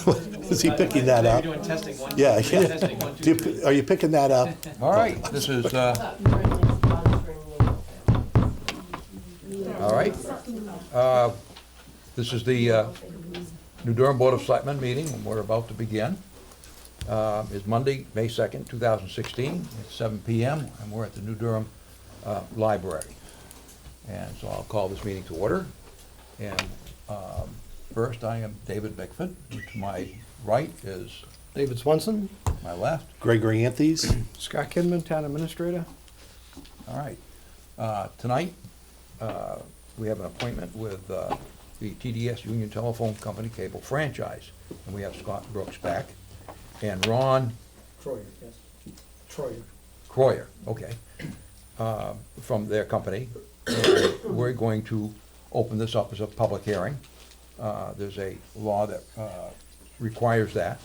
Is he picking that We're up? doing testing one. Yeah, we're doing yeah. testing 1, 2, 3. Are you picking that up? All right, this is, all right. This is the New Durham Board of Selectmen meeting, and we're about to begin. It's Monday, May 2nd, 2016. It's 7 p.m., and we're at the New Durham Library. And so I'll call this meeting to order. And first, I am David Bickford. To my right is David Swenson. my left. Gregory Anthes? Scott Kidman, Town Administrator. All right. Tonight, we have an appointment with the TDS Union Telephone Company Cable Franchise. And we have Scott Brooks back. And Ron Troyer, yes. Troyer. Croyer, okay, from their company. And we're going to open this up as a public hearing. There's a law that requires that.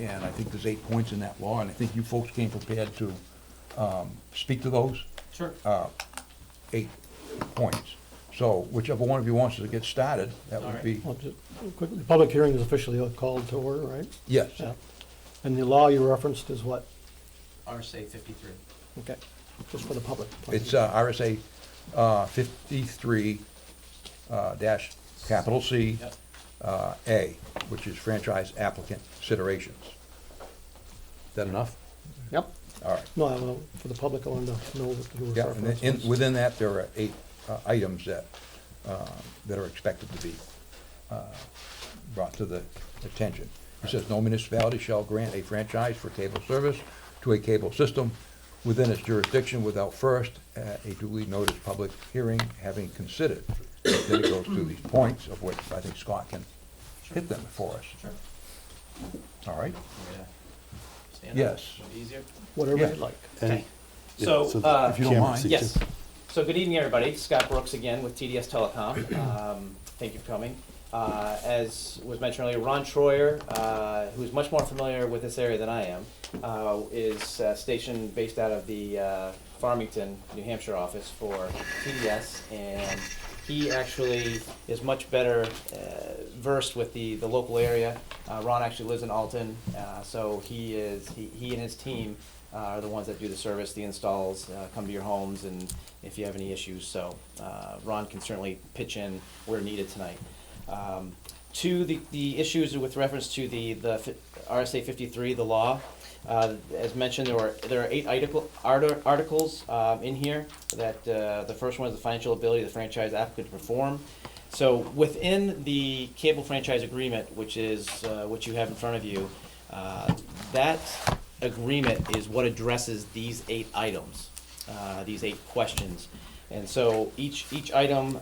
And I think there's 8 points in that law, and I think you folks came prepared to speak to those. Sure. 8 points. So whichever one of you wants to get started, that would be, Well, just quickly, public hearing is officially called to order, right? yes. Yeah. And the law you referenced is what? RSA 53. Okay, just for the public. It's RSA 53 dash capital C Yep. A, which is franchise applicant considerations. Is that enough? Yep. All right. No, well, for the public, I wanted to know what you were Yeah, and then referencing. within that, there are 8 items that are expected to be brought to the attention. It says, no municipality shall grant a franchise for cable service to a cable system within its jurisdiction without first a duly noticed public hearing having considered. Then it goes through these points, of which I think Scott can hit them for us. Sure. All right? Stand up? Yes. It'll be easier. Whatever Yeah. you'd like. And- So, the if you don't camera mind. sees Yes. you. So good evening, everybody. Scott Brooks again with TDS Telecom. Thank you for coming. As was mentioned earlier, Ron Troyer, who's much more familiar with this area than I am, is stationed based out of the Farmington, New Hampshire office for TDS, and he actually is much better versed with the local area. Ron actually lives in Alton, so he and his team are the ones that do the service, the installs, come to your homes, and if you have any issues. So Ron can certainly pitch in where needed tonight. To the issues with reference to the RSA 53, the law, as mentioned, there are 8 articles in here. That the first one is the financial ability of the franchise applicant to perform. So within the cable franchise agreement, which is what you have in front of you, that agreement is what addresses these 8 items, these 8 questions. And so each item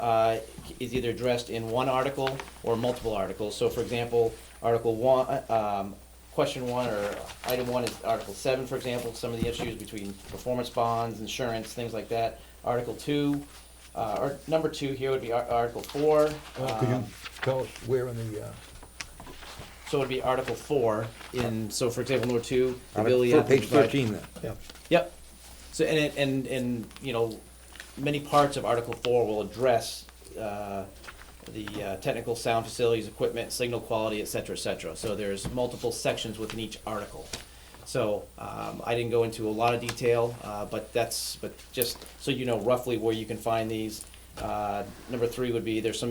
is either addressed in one article or multiple articles. So for example, Article 1, Question 1 or Item 1 is Article 7, for example, some of the issues between performance bonds, insurance, things like that. Article 2, or number 2 here would be Article 4. Could you tell us where in the, So it would be Article 4 so for example, number 2, the ability of page 13 then? Yeah. Yep. So, and you know, many parts of Article 4 will address the technical sound facilities, equipment, signal quality, et cetera, et cetera. So there's multiple sections within each article. So I didn't go into a lot of detail, but just so you know roughly where you can find these. Number 3 would be there's some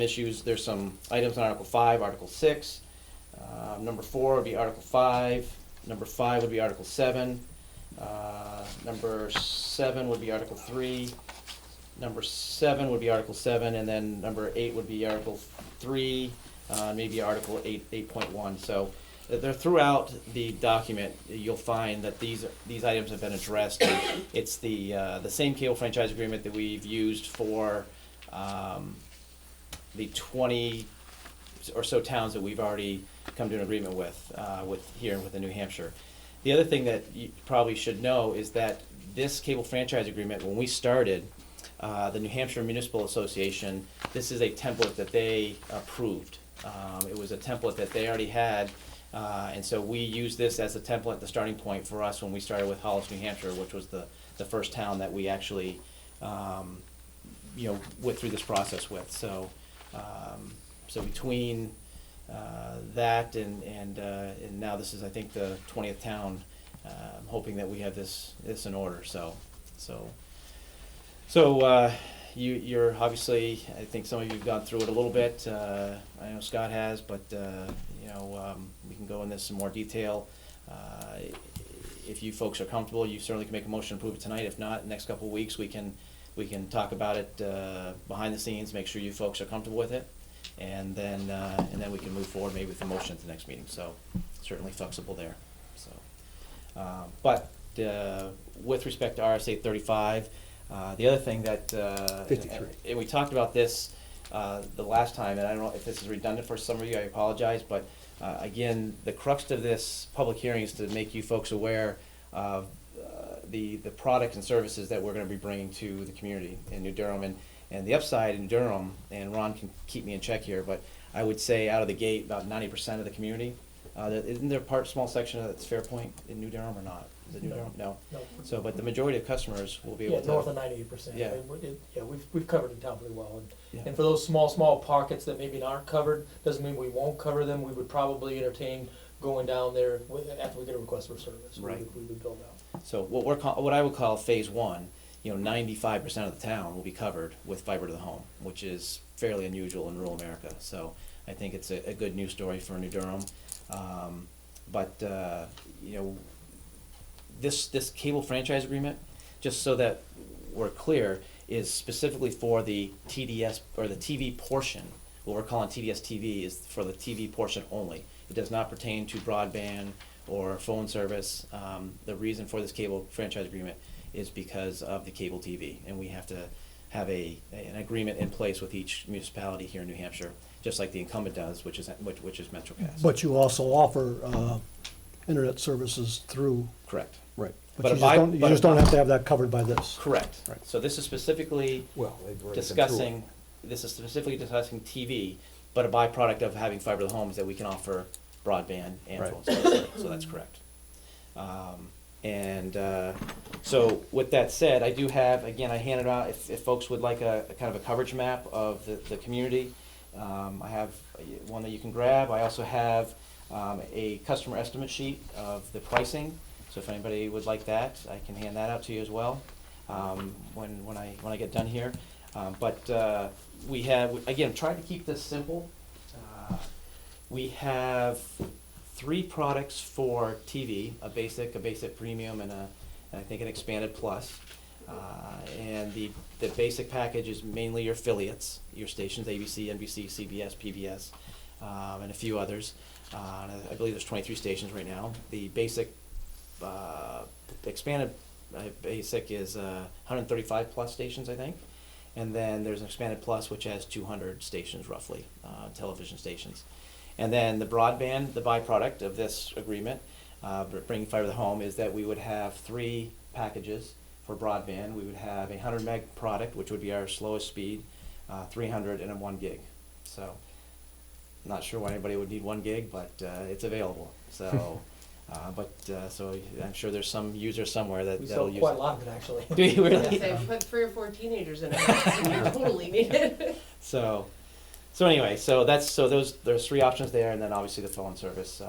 items in Article 5, Article 6. Number 4 would be Article 5. Number 5 would be Article 7. Number 7 would be Article 3. Number 7 would be Article 7, and then number 8 would be Article 3, maybe Article 8.1. So they're throughout the document. You'll find that these items have been addressed. It's the same cable franchise agreement that we've used for the 20 or so towns that we've already come to an agreement with here within New Hampshire. The other thing that you probably should know is that this cable franchise agreement, when we started, the New Hampshire Municipal Association, this is a template that they approved. It was a template that they already had, and so we used this as a template, the starting point for us when we started with Hollis, New Hampshire, which was the first town that we actually went through this process with. So, so between that, and now this is, I think, the 20th town. I'm hoping that we have this in order. You're obviously, I think some of you've gone through it a little bit. I know Scott has, but we can go in this in more detail. If you folks are comfortable, you certainly can make a motion to approve it tonight. If not, next couple of weeks, we can talk about it behind the scenes, make sure you folks are comfortable with it, and then we can move forward maybe with the motion at the next meeting. So certainly flexible there. So, but with respect to RSA 35, the other thing that 53. and we talked about this the last time, and I don't know if this is redundant for some of you. I apologize, but again, the crux of this public hearing is to make you folks aware of the products and services that we're going to be bringing to the community in New Durham, and the upside in Durham. And Ron can keep me in check here, but I would say out of the gate, about 90% of the community. Isn't there a small section that's Fairpoint in New Durham or not? Is it New Durham? No. No. So, but the majority of customers will be able Yeah, to. north of 98%. Yeah. We've covered the town pretty well. Yeah. And for those small pockets that maybe aren't covered, doesn't mean we won't cover them. We would probably entertain going down there after we get a request for service. Right. We would build out. So what I would call phase one, 95% of the town will be covered with fiber to the home, which is fairly unusual in rural America. So I think it's a good news story for New Durham. This cable franchise agreement, just so that we're clear, is specifically for the TDS or the TV portion. What we're calling TDS TV is for the TV portion only. It does not pertain to broadband or phone service. The reason for this cable franchise agreement is because of the cable TV, and we have to have an agreement in place with each municipality here in New Hampshire, just like the incumbent does, which is MetroCast. But you also offer internet services through, Correct. right. But But if I- you just don't have to have that covered by this. Correct. Right. So this is specifically Well, they've already been through it. discussing TV, but a byproduct of having fiber to the home is that we can offer broadband and Right. phone service. So that's correct. So with that said, I do have, again, I handed out, if folks would like a kind of a coverage map of the community, I have one that you can grab. I also have a customer estimate sheet of the pricing. So if anybody would like that, I can hand that out to you as well when I get done here. But we have, again, tried to keep this simple. We have 3 products for TV, a basic premium, and I think an expanded plus. And the basic package is mainly your affiliates, your stations, ABC, NBC, CBS, PBS, and a few others. I believe there's 23 stations right now. The basic, expanded basic is 135 plus stations, I think. And then there's an expanded plus, which has 200 stations roughly, television stations. And then the broadband, the byproduct of this agreement, bringing fiber to the home, is that we would have 3 packages for broadband. We would have a 100 meg product, which would be our slowest speed, 300, and a 1 gig. So, not sure why anybody would need 1 gig, but it's available. So, so I'm sure there's some user somewhere We that'll sell use quite it. a lot of it, actually. Do you really? Say, put 3 or 4 teenagers in it, and you totally need it. So anyway, there's 3 options there, and then obviously the phone service,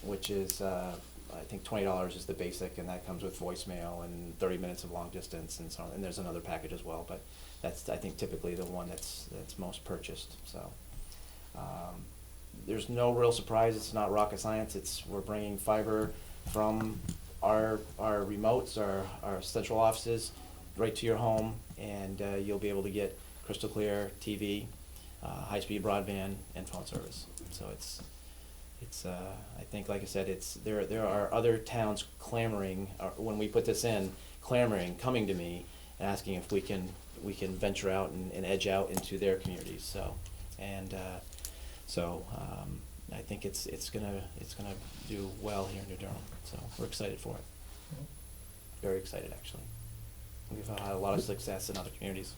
which is I think $20 is the basic, and that comes with voicemail and 30 minutes of long distance and so on. And there's another package as well, but that's I think typically the one that's most purchased. So there's no real surprise. It's not rocket science. We're bringing fiber from our remotes, our central offices, right to your home, and you'll be able to get crystal clear TV, high-speed broadband, and phone service. So it's I think, like I said, there are other towns clamoring when we put this in, coming to me, and asking if we can venture out and edge out into their communities. So I think it's gonna do well here in New Durham. So we're excited for it. Very excited, actually. We've had a lot of success in other communities.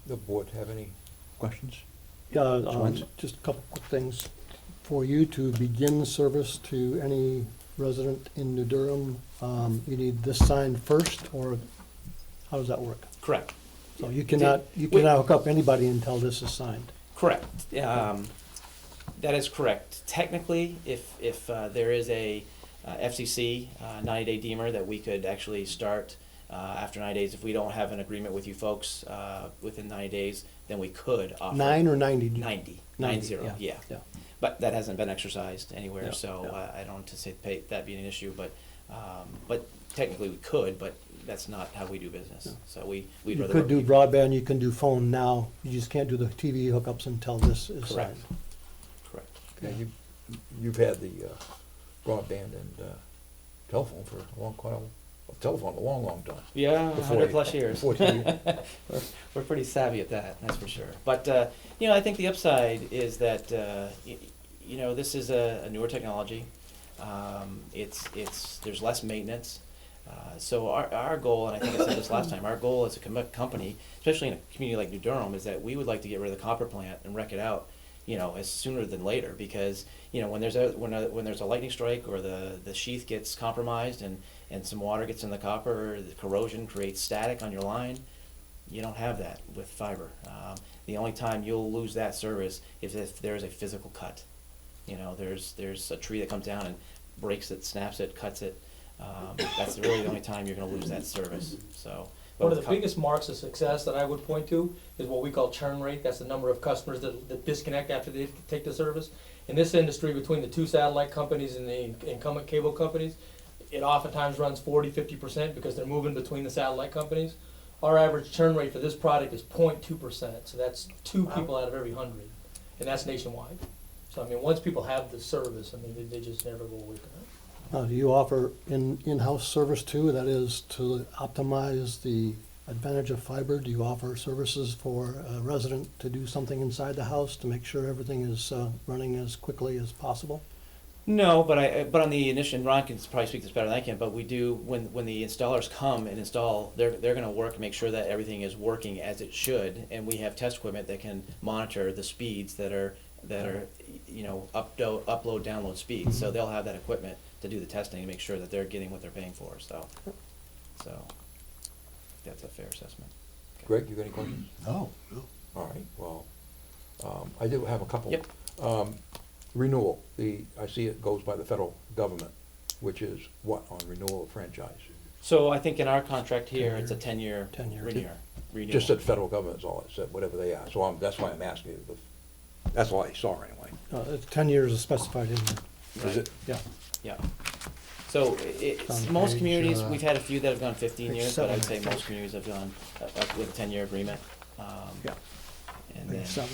The board have any questions? Yeah, Swens? just a couple quick things. For you to begin service to any resident in New Durham, you need this signed first, or how does that work? Correct. So you cannot hook up anybody until this is signed. Correct. That is correct. Technically, if there is a FCC 90-day deemer that we could actually start after 90 days, if we don't have an agreement with you folks within 90 days, then we could offer 9 or 90? 90, 90, 90, yeah. Yeah. But that hasn't been exercised anywhere, Yeah, so yeah. I don't anticipate that being an issue. But technically we could, but that's not how we do business. So we'd You rather could work do with- broadband, you can do phone now, you just can't do the TV hookups until this is Correct. signed. Correct. Yeah, you've had the broadband and telephone for a long, telephone a long, long time. Yeah, Before 100 plus years. Before TV. We're pretty savvy at that, that's for sure. But, I think the upside is that, this is a newer technology. There's less maintenance. So our goal, and I think I said this last time, our goal as a company, especially in a community like New Durham, is that we would like to get rid of the copper plant and wreck it out, as sooner than later, because, when there's a lightning strike or the sheath gets compromised and some water gets in the copper, the corrosion creates static on your line. You don't have that with fiber. The only time you'll lose that service is if there's a physical cut. There's a tree that comes down and breaks it, snaps it, cuts it. That's really the only time you're gonna lose that service, so. One of the biggest marks of success that I would point to is what we call churn rate. That's the number of customers that disconnect after they take the service. In this industry, between the two satellite companies and the incumbent cable companies, it oftentimes runs 40–50% because they're moving between the satellite companies. Our average churn rate for this product is 0.2%, so that's 2 people out of every 100, and that's nationwide. So once people have the service, they just never go away from it. Do you offer in-house service too? That is, to optimize the advantage of fiber, do you offer services for a resident to do something inside the house to make sure everything is running as quickly as possible? No, but on the initial, and Ron can probably speak this better than I can, but we do, when the installers come and install, they're gonna work and make sure that everything is working as it should, and we have test equipment that can monitor the speeds that are upload, download speeds, so they'll have that equipment to do the testing and make sure that they're getting what they're paying for, so that's a fair assessment. Greg, you got any questions? No, no. All right, well, I do have a couple. Yep. Renewal, I see it goes by the federal government, which is what on renewal of franchise? So I think in our contract here, it's a 10-year 10-year. renewal. Just said federal government is all it said, whatever they are, so that's why I'm asking you, that's all I saw anyway. It's 10 years is specified in there, Is it? yeah. Yeah. So On most page, communities, we've had a few that have gone 15 page years, but I'd 7. say most communities have gone up with a 10-year agreement. Yeah. And then, Page 7.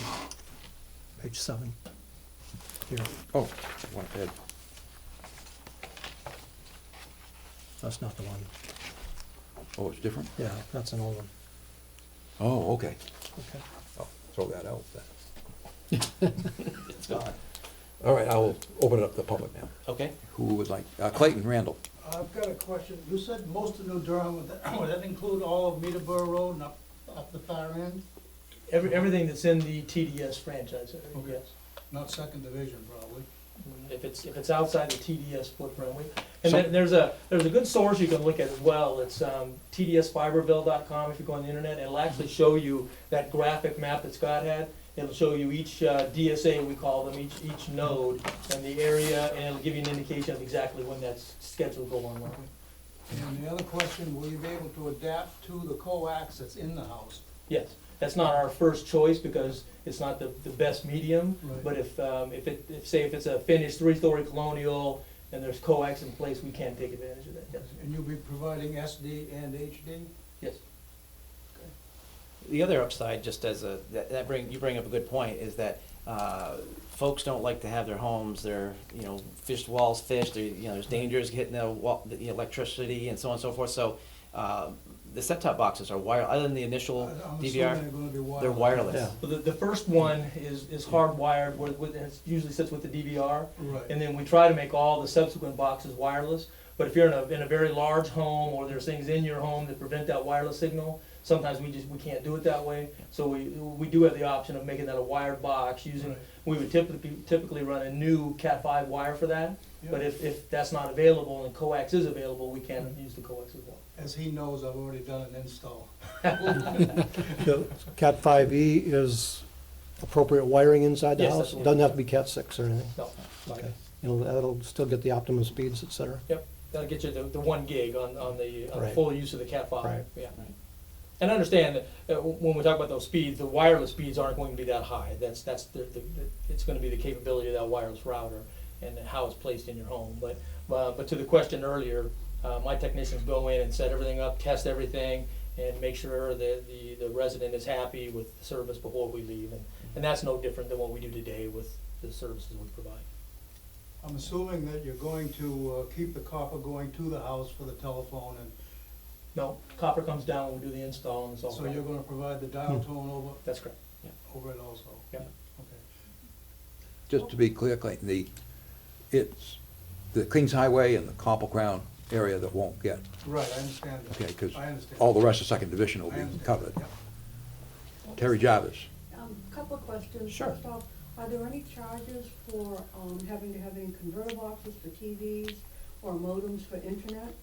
Page 7. Here, Oh, one ahead. that's not the one. Oh, it's different? Yeah, that's an old one. Oh, okay. Okay. I'll throw that out then. it's gone. All right, I'll open it up to the public now. Okay. Who would like, Clayton Randall? I've got a question. You said most of New Durham, would that include all of Meterborough Road and up the far end? Everything that's in the TDS franchise area, Okay. yes. Not second division, probably. If it's outside the TDS footprint, and So- then there's a good source you can look at as well. It's tdsfiberbill.com. If you go on the internet, it'll actually show you that graphic map that Scott had. It'll show you each DSA, we call them, each node and the area, and it'll give you an indication of exactly when that's scheduled to go online. And the other question, will you be able to adapt to the coax that's in the house? Yes, that's not our first choice because it's not the best medium. Right. But if it's a finished 3-story colonial and there's coax in place, we can take advantage of that. Yes. And you'll be providing SD and HD? Yes. The other upside, just as you bring up a good point, is that folks don't like to have their homes, their walls fished. There's dangers getting the electricity and so on and so forth. So the set-top boxes are wireless. Other than the initial I'm DVR, assuming they're gonna be wireless. they're wireless. Yeah. So the first one is hardwired, it usually sits with the DVR. Right. And then we try to make all the subsequent boxes wireless. But if you're in a very large home or there's things in your home that prevent that wireless signal, sometimes we can't do it that way. So we do have the option of making that a wired box using, Right. we would typically run a new Cat5 wire for that. Yeah. But if that's not available and coax is available, we can use the coax as well. As he knows, I've already done an install. The Cat 5e is appropriate wiring inside the Yes, house? that's- Doesn't have to be Cat 6 or anything? No, fine. Okay. That'll still get the optimum speeds, et cetera? Yep, that'll get you the 1 gig on the Right. full use of the Cat 5, Right. yeah. And understand that when we talk about those speeds, the wireless speeds aren't going to be that high. That's it's gonna be the capability of that wireless router and how it's placed in your home. But to the question earlier, my technicians go in and set everything up, test everything, and make sure that the resident is happy with the service before we leave. And that's no different than what we do today with the services we provide. I'm assuming that you're going to keep the copper going to the house for the telephone, and No, copper comes down when we do the install and it's all. so you're gonna provide the dial tone That's correct. over it also? Yeah. Okay. Just to be clear, Clayton, it's the Kings Highway and the Copple Crown area that won't get, Right, I understand that. okay, because I understand. all the rest of Second Division will I be understand. covered. Yeah. Terry Jarvis. Couple of questions. Sure. First off, are there any charges for having to have any converter boxes for TVs or modems for internet?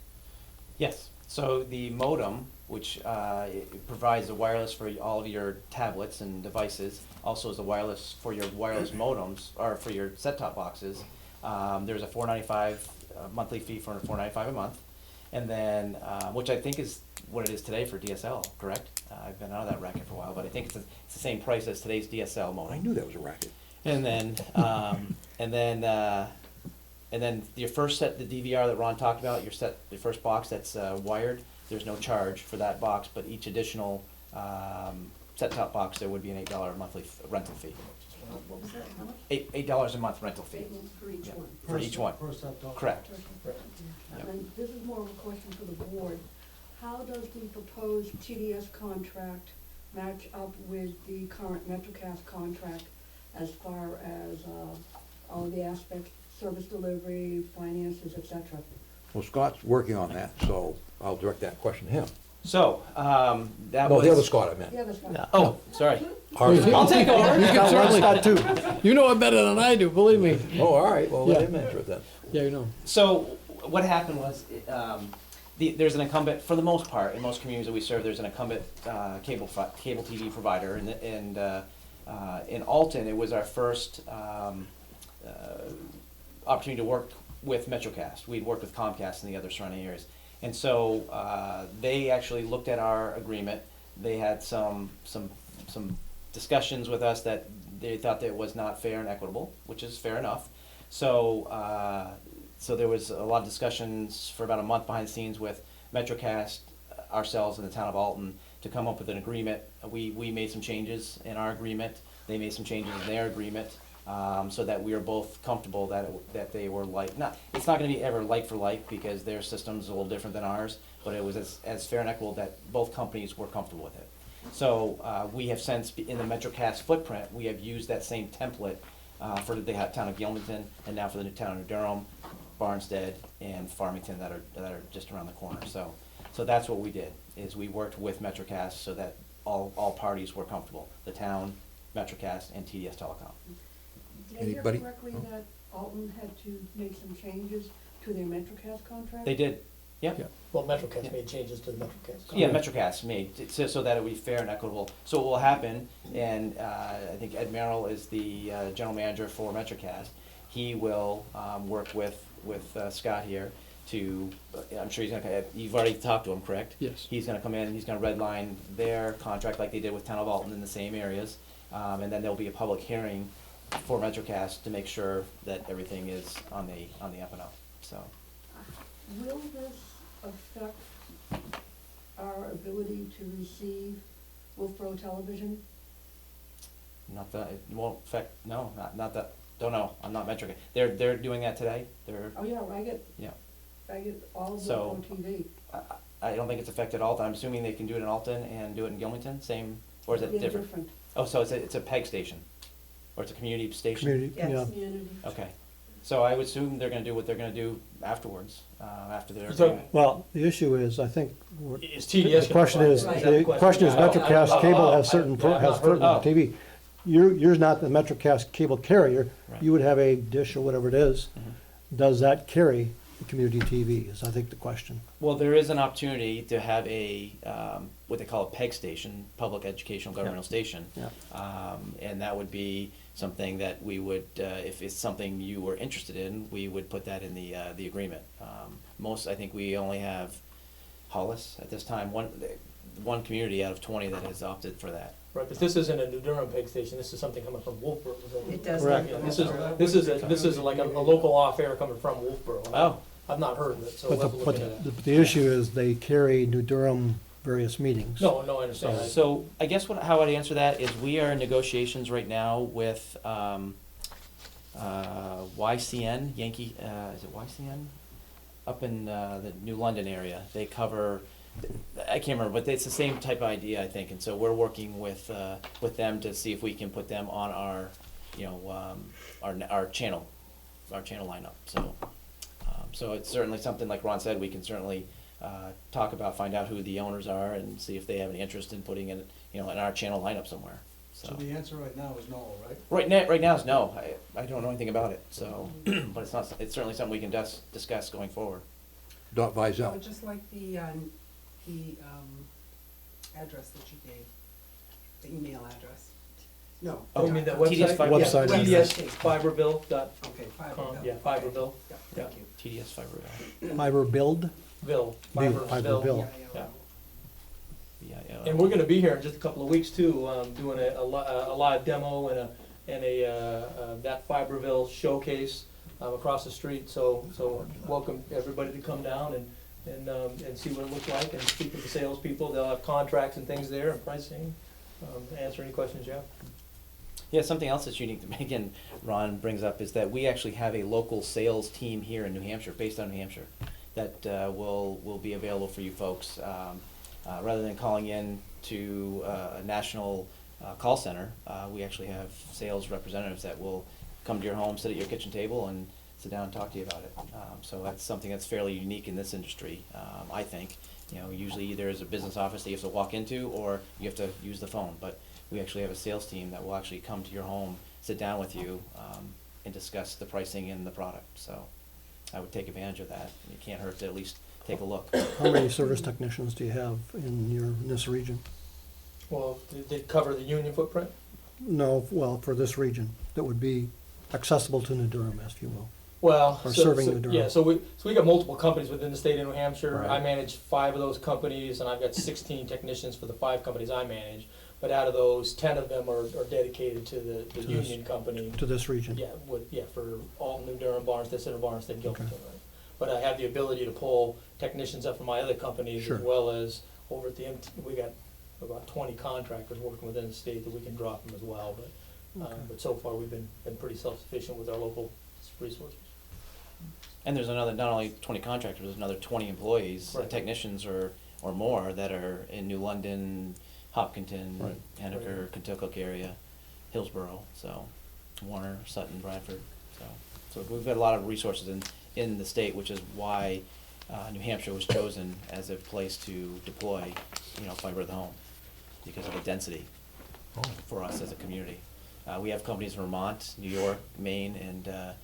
Yes, so the modem, which it provides the wireless for all of your tablets and devices, also is the wireless for your wireless modems, or for your set-top boxes. There's a $4.95 monthly fee for $4.95 a month. And then, which I think is what it is today for DSL, correct? I've been out of that racket for a while, but I think it's the same price as today's DSL modem. I knew that was a racket. And then, and then your first set, the DVR that Ron talked about, your first box that's wired, there's no charge for that box, but each additional set-top box, there would be an $8 monthly rental fee. What was that, how much? $8 a month rental fee For each Yeah. one? for each one. Per set top. Correct. And this is more of a question for the board. How does the proposed TDS contract match up with the current MetroCast contract as far as all the aspects, service delivery, finances, et cetera? Well, Scott's working on that, so I'll direct that question to him. So, that No, was. the other Scott I meant. Yeah, that's right. Oh, sorry. Harvey. I'll take over. You can certainly, You know it better than I do, believe me. Oh, all right, well, let Yeah. him answer it then. Yeah, you know. So what happened was, there's an incumbent, for the most part, in most communities that we serve, there's an incumbent cable TV provider. And in Alton, it was our first opportunity to work with MetroCast. We'd worked with Comcast in the other surrounding areas. And so they actually looked at our agreement. They had some discussions with us that they thought that it was not fair and equitable, which is fair enough. So so there was a lot of discussions for about a month behind the scenes with MetroCast, ourselves, and the town of Alton to come up with an agreement. We made some changes in our agreement. They made some changes in their agreement, so that we were both comfortable that they were it's not going to be ever like for like, because their system's a little different than ours, but it was as fair and equitable that both companies were comfortable with it. So we have since, in the MetroCast footprint, we have used that same template for the town of Gilmanton, and now for the new town of Durham, Barnstead, and Farmington that are just around the corner. So that's what we did, is we worked with MetroCast so that all parties were comfortable, the town, MetroCast, and TDS Telecom. Did I hear Anybody? correctly that Alton had to make some changes to their MetroCast contract? They did, yeah. Well, MetroCast Yeah. made changes to the MetroCast. Yeah, MetroCast made, so that it would be fair and equitable. So what will happen, and I think Ed Merrill is the general manager for MetroCast, he will work with Scott here to, I'm sure you've already talked to him, correct? Yes. He's gonna come in, he's gonna redline their contract like they did with Town of Alton in the same areas. And then there'll be a public hearing for MetroCast to make sure that everything is on the up and up, so. Will this affect our ability to receive Wolfboro television? Not that, it won't affect, no, not that, don't know, I'm not MetroCast. They're doing that today, Oh, yeah, I get all of So- them on TV. I don't think it's affected Alton. I'm assuming they can do it in Alton and do it in Gilmanton, same, or is it They're different? Oh, so it's a PEG station, or it's a community station? community, yeah. Yes. Community. Okay, so I would assume they're gonna do what they're gonna do afterwards, after their So- agreement. Well, the issue is, I think, Is TDS? the question is, Right. the question is MetroCast cable has certain, Yeah, I've has not heard certain of TV. You're not the MetroCast cable carrier, Right. you would have a dish or whatever it is. Mhm. Does that carry community TV is, I think, the question. Well, there is an opportunity to have a, what they call a PEG station, Public Educational Governmental Station. Yeah. And that would be something that we would, if it's something you were interested in, we would put that in the agreement. I think we only have Hollis at this time, one community out of 20 that has opted for that. Right, but this isn't a New Durham peg station, this is something coming from Wolfboro. It does. Correct. Yeah, this is like a local off-air coming from Wolfboro. Oh. I've not heard of it, so But we'll the, have to but look into that. the issue is they carry New Durham various meetings. No, I understand. So I guess how I'd answer that is we are in negotiations right now with YCN, Yankee, is it YCN? Up in the New London area. They cover, I can't remember, but it's the same type of idea, I think. And so we're working with them to see if we can put them on our, our channel lineup. So it's certainly something, like Ron said, we can certainly talk about, find out who the owners are, and see if they have any interest in putting it, in our channel lineup somewhere. So the answer right now is no, right? Right now is no. I don't know anything about it. So, but it's not. It's certainly something we can discuss going forward. Dot I Vizel. would just like the address that you gave, the email address. No. Oh, You mean the TDS website? Fiber. Website. TDS Fiberville dot Okay, com, Fiverr. yeah, Fiberville, Yeah, yeah. thank you. TDS Fiber. Fiber build? Ville, Fiber Fiberville. Bill. Yeah. Yeah. And we're gonna be here in just a couple of weeks too, doing a live demo and that Fiberville showcase across the street. So welcome everybody to come down and see what it looks like and speak with the salespeople. They'll have contracts and things there and pricing. Answer any questions you have. Yeah, something else that's unique that again Ron brings up is that we actually have a local sales team here in New Hampshire, based on New Hampshire, that will be available for you folks. Rather than calling in to a national call center, we actually have sales representatives that will come to your home, sit at your kitchen table, and sit down and talk to you about it. So that's something that's fairly unique in this industry, I think. Usually either as a business office that you have to walk into, or you have to use the phone. But we actually have a sales team that will actually come to your home, sit down with you, and discuss the pricing and the product. So I would take advantage of that. It can't hurt to at least take a look. How many service technicians do you have in this region? Well, did they cover the union footprint? No, well, for this region, that would be accessible to New Durham, if you will. Well, Or serving New Durham. yeah, so we got multiple companies within the state of New Hampshire. Right. I manage 5 of those companies, and I've got 16 technicians for the 5 companies I manage. But out of those, 10 of them are dedicated to the To this- union company. To this region? Yeah, for Alton, New Durham, Barnstead, Center Barnstead, Gilpin, Okay. right? But I have the ability to pull technicians up from my other companies, Sure. as well as over at the we got about 20 contractors working within the state that we can drop them as well. But so far, we've been pretty self-sufficient with our local resources. And there's not only 20 contractors, there's another 20 employees, Right. technicians or more that are in New London, Hopkinton, Right. Henniker, Kentucky area, Hillsborough, so Warner, Sutton, Bradford. So we've got a lot of resources in the state, which is why New Hampshire was chosen as a place to deploy, fiber to the home, because of the density for us as a community. We have companies in Vermont, New York, Maine, and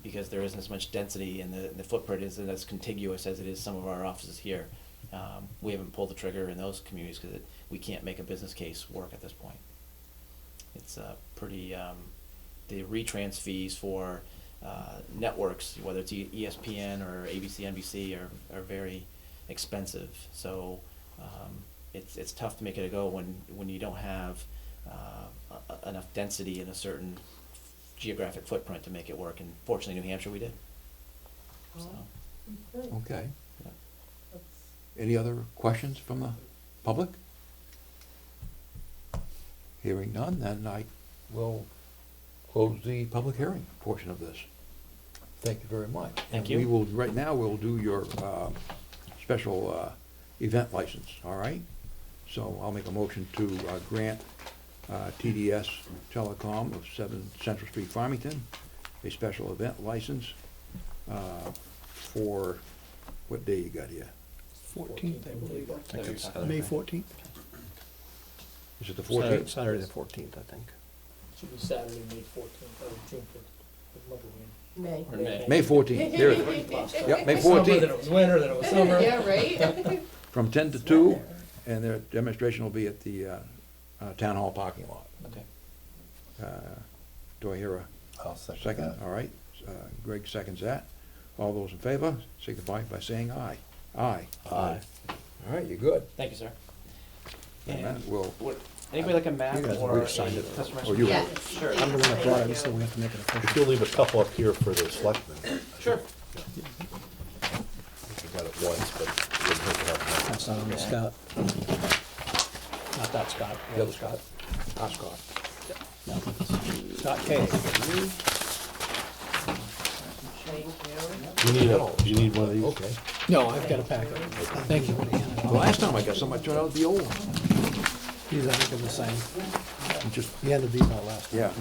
because there isn't as much density and the footprint isn't as contiguous as it is some of our offices here. We haven't pulled the trigger in those communities because we can't make a business case work at this point. It's pretty, the retrans fees for networks, whether it's ESPN or ABC, NBC, are very expensive. So it's tough to make it a go when you don't have enough density in a certain geographic footprint to make it work. And fortunately, New Hampshire, we did. So. Okay. Yeah. Any other questions from the public? Hearing none, then I will close the public hearing portion of this. Thank you very much. Thank And you. we will, right now, we'll do your special event license, all right? So I'll make a motion to grant TDS Telecom of 7 Central Street, Farmington, a special event license for, what day you got here? 14th, I believe. I think it's Saturday. May 14th? Is it the 14th? Saturday the 14th, I think. Should be Saturday, May 14th, or June 14th, month of May. May. Or May. May 14th, there it is. Yep, May Summer, then 14th, it was winter, then it was summer. Yeah, right? from 10 to 2, and their demonstration will be at the Town Hall parking lot. Okay. Do I hear a I'll second second? that. All right, Greg seconds that. All those in favor, signify by saying aye. Aye. Aye. All right, you're good. Thank you, sir. And that will, Would anybody like a map You guys or already a signed it. customer? or you, Yes. Sure. I'm the one that brought it, so we have to make it official. If you'll leave a couple up here for the selectmen. Sure. We got it once, but it wouldn't hurt to have more. That's not on the Scott. Not that Scott, the other Scott, our Scott. Scott K. You need one of these? Okay. No, I've got a packet. Thank you. The last time I got some, I turned out to be old. These I think are the same. You just, He handed these out last time. Yeah.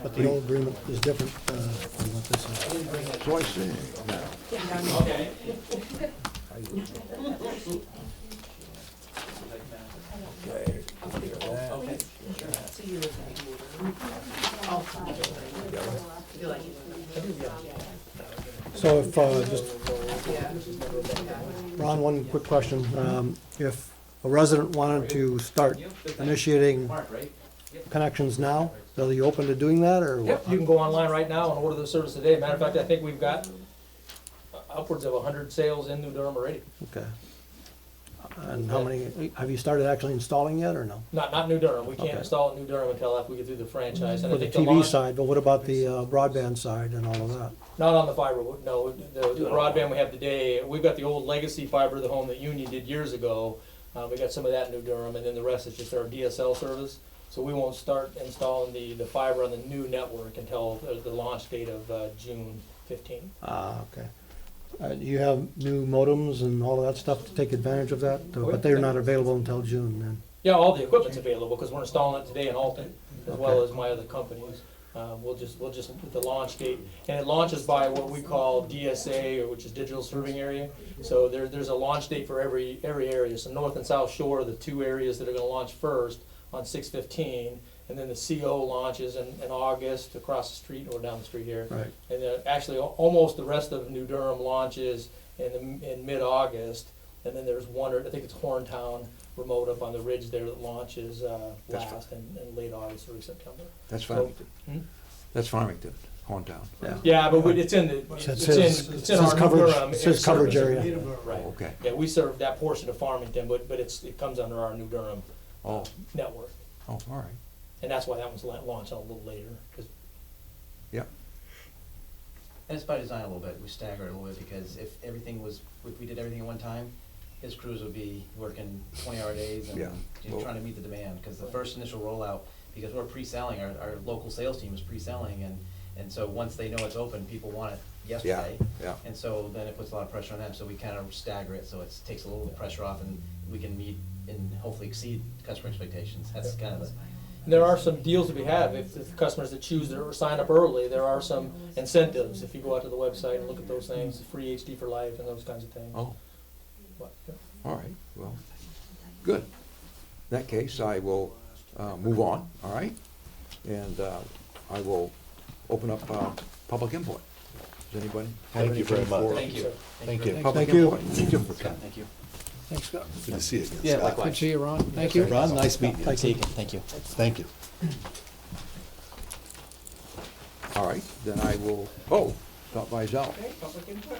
But the old agreement is different from what this is. so I say, now. Okay. So if, just, Ron, one quick question. If a resident wanted to start initiating connections now, are you open to doing that, or what? Yep, you can go online right now and order the service today. Matter of fact, I think we've got upwards of 100 sales in New Durham already. Okay. And how many, have you started actually installing yet, or no? Not New Durham. We can't Okay. install it in New Durham until after we get through the franchise. And I For the think TV launch- side, but what about the broadband side and all of that? Not on the fiber, no, the broadband we have today, we've got the old legacy fiber to the home that Union did years ago. We got some of that in New Durham, and then the rest is just our DSL service. So we won't start installing the fiber on the new network until the launch date of June 15th. Ah, okay. Do you have new modems and all of that stuff to take advantage of that? But they're not available until June then? Yeah, all the equipment's available, because we're installing it today in Alton, as well Okay. as my other companies. We'll just, with the launch date, and it launches by what we call DSA, or which is Digital Serving Area. So there's a launch date for every area. So North and South Shore are the two areas that are gonna launch first on 6/15, and then the CO launches in August across the street or down the street here. Right. And actually, almost the rest of New Durham launches in mid-August, and then there's one, or I think it's Horntown remote up on the ridge there that launches That's last in late August, early September. That's So- Farmington. Hmm? That's Farmington, Hometown. Yeah. Yeah, but it's in the, It's it's his in our New coverage, Durham. it's his coverage service. area. Right. Oh, okay. Yeah, we serve that portion of Farmington, but it comes under our New Durham Oh, network. oh, all right. And that's why that one's launched a little later, 'cause Yep. And it's by design a little bit, we stagger it a little bit, because if we did everything at one time, his crews would be working 20-hour days and Yeah. Well- trying to meet the demand, because the first initial rollout, because we're pre-selling, our local sales team is pre-selling, and so once they know it's open, people want it yesterday. Yeah. And so then it puts a lot of pressure on them, so we kind of stagger it, so it takes a little pressure off, and we can meet and hopefully exceed customer expectations. That's kind of the. there are some deals that we have, if the customers that choose to sign up early, there are some incentives, if you go out to the website and look at those things, free HD for life and those kinds of things. Oh, But, yeah. all right, well, good. In that case, I will move on, all right? And I will open up public input. Does anybody have Thank you very anything much. for Thank you. Thank you. public Thank you. input? Thank you for coming. Thank you. Thanks, Scott. Good to see you again, Yeah, Scott. likewise. Good to see you, Ron. Thank you. Ron, nice meeting you. Thank you. Thank you. All right, then I will, oh, stop by Zal. Okay, public input.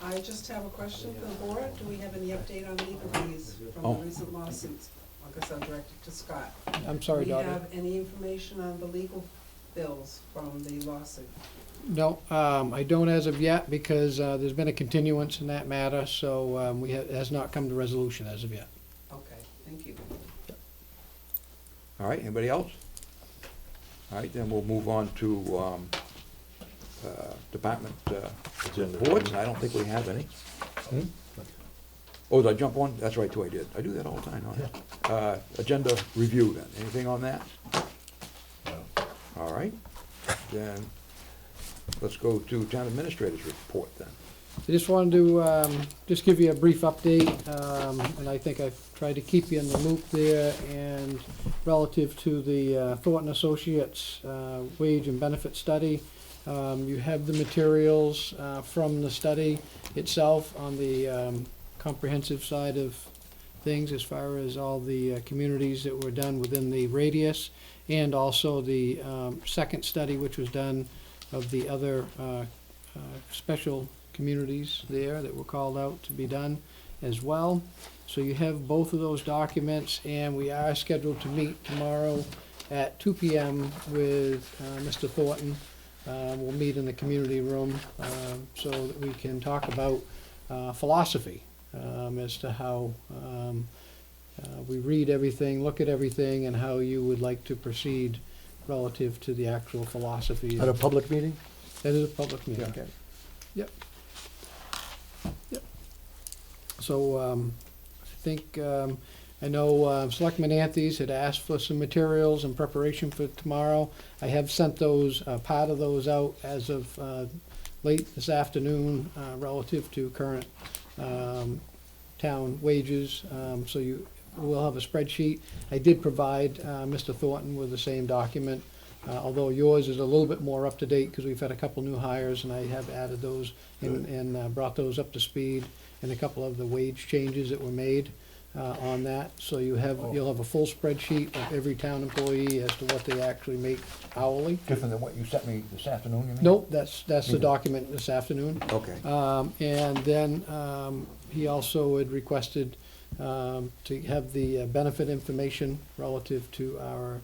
I just have a question for the board. Do we have any update on legal fees from Oh. the recent lawsuits? I guess I'll direct it to Scott. I'm sorry, Do Dottie. we have any information on the legal bills from the lawsuit? No, I don't as of yet, because there's been a continuance in that matter, so it has not come to resolution as of yet. Okay, thank you. All right, anybody else? All right, then we'll move on to department Agenda. boards, and I don't think we have any. Oh, did I jump on? That's right, too, I did. I do that all the time, don't I? Agenda review, then. Anything on that? No. All right, then, let's go to town administrator's report, then. I just wanted to just give you a brief update, and I think I've tried to keep you in the loop there, and relative to the Thornton Associates wage and benefit study. You have the materials from the study itself on the comprehensive side of things as far as all the communities that were done within the radius, and also the second study which was done of the other special communities there that were called out to be done as well. So you have both of those documents, and we are scheduled to meet tomorrow at 2 p.m. with Mr. Thornton. We'll meet in the community room so that we can talk about philosophy as to how we read everything, look at everything, and how you would like to proceed relative to the actual philosophy. At a public meeting? That is a public meeting. Okay. Yep. Yep. So, I think, I know Selectman Anthony's had asked for some materials in preparation for tomorrow. I have sent those, part of those out as of late this afternoon, relative to current town wages. So you will have a spreadsheet. I did provide Mr. Thornton with the same document, although yours is a little bit more up to date because we've had a couple new hires, and I have added those and brought those up to speed, and a couple of the wage changes that were made on that. So you'll have a full spreadsheet of every town employee as to what they actually make hourly. Different than what you sent me this afternoon, you mean? Nope, that's the document this afternoon. Okay. And then he also had requested to have the benefit information relative to our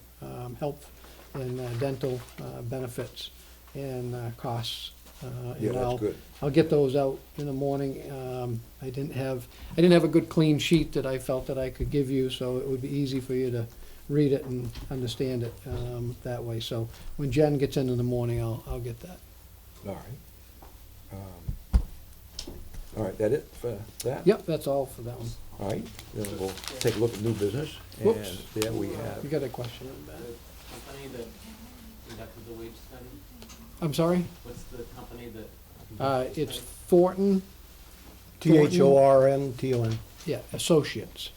health and dental benefits and costs. Yeah, And that's good. I'll get those out in the morning. I didn't have a good clean sheet that I felt that I could give you, so it would be easy for you to read it and understand it that way. So when Jen gets in the morning, I'll get that. All right. All right, that it for that? Yep, that's all for that one. All right, then we'll take a look at new business, and Whoops. there we have. You got a question on that? Company that conducted the wage study, I'm sorry? what's the company that? It's Thornton, Thornton, yeah, Associates.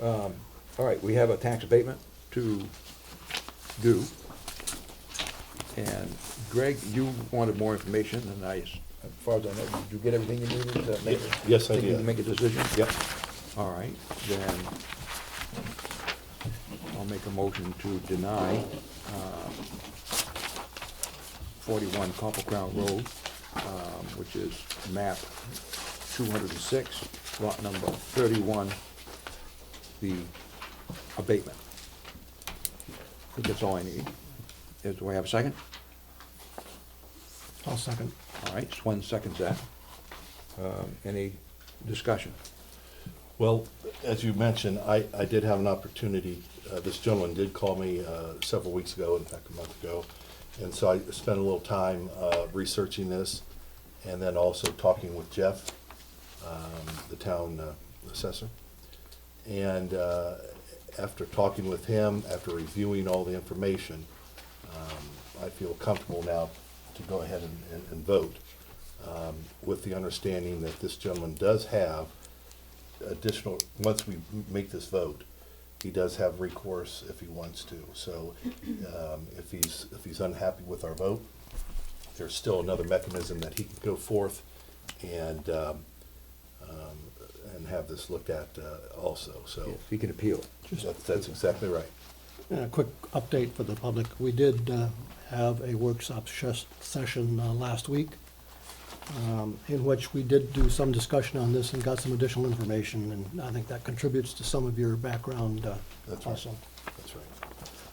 All right, we have a tax abatement to do. And Greg, you wanted more information, and as far as I know, did you get everything you needed to make? Yes, I think you did. can make a decision? Yep. All right, then I'll make a motion to deny 41 Copper Crown Road, which is map 206, lot number 31, the abatement. I think that's all I need. Do I have a second? I'll second. All right, Swen seconds that. Any discussion? Well, as you mentioned, I did have an opportunity, this gentleman did call me several weeks ago, in fact, a month ago. And so I spent a little time researching this, and then also talking with Jeff, the town assessor. And after talking with him, after reviewing all the information, I feel comfortable now to go ahead and vote, with the understanding that this gentleman does have additional, once we make this vote, he does have recourse if he wants to. So if he's unhappy with our vote, there's still another mechanism that he can go forth and have this looked at also. So He can appeal. that's exactly right. A quick update for the public. We did have a workshop session last week, in which we did do some discussion on this and got some additional information, and I think that contributes to some of your background That's right. also. That's right.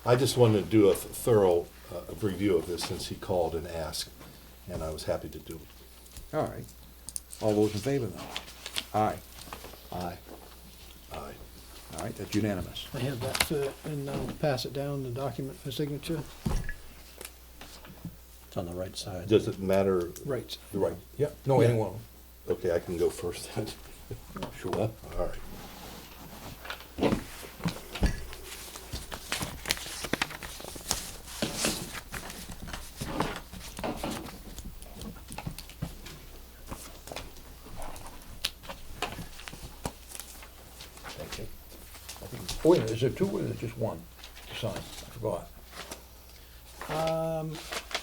I just wanted to do a thorough review of this since he called and asked, and I was happy to do it. All right. All those in favor, then? Aye. Aye. Aye. All right, that's unanimous. I have that, and I'll pass it down, the document for signature. It's on the right side. Does it matter? Right. The right, yeah, no, anyone. Okay, I can go first then. Sure. All right. Thank you. I think, wait a minute, is there two or is it just one to sign? I forgot.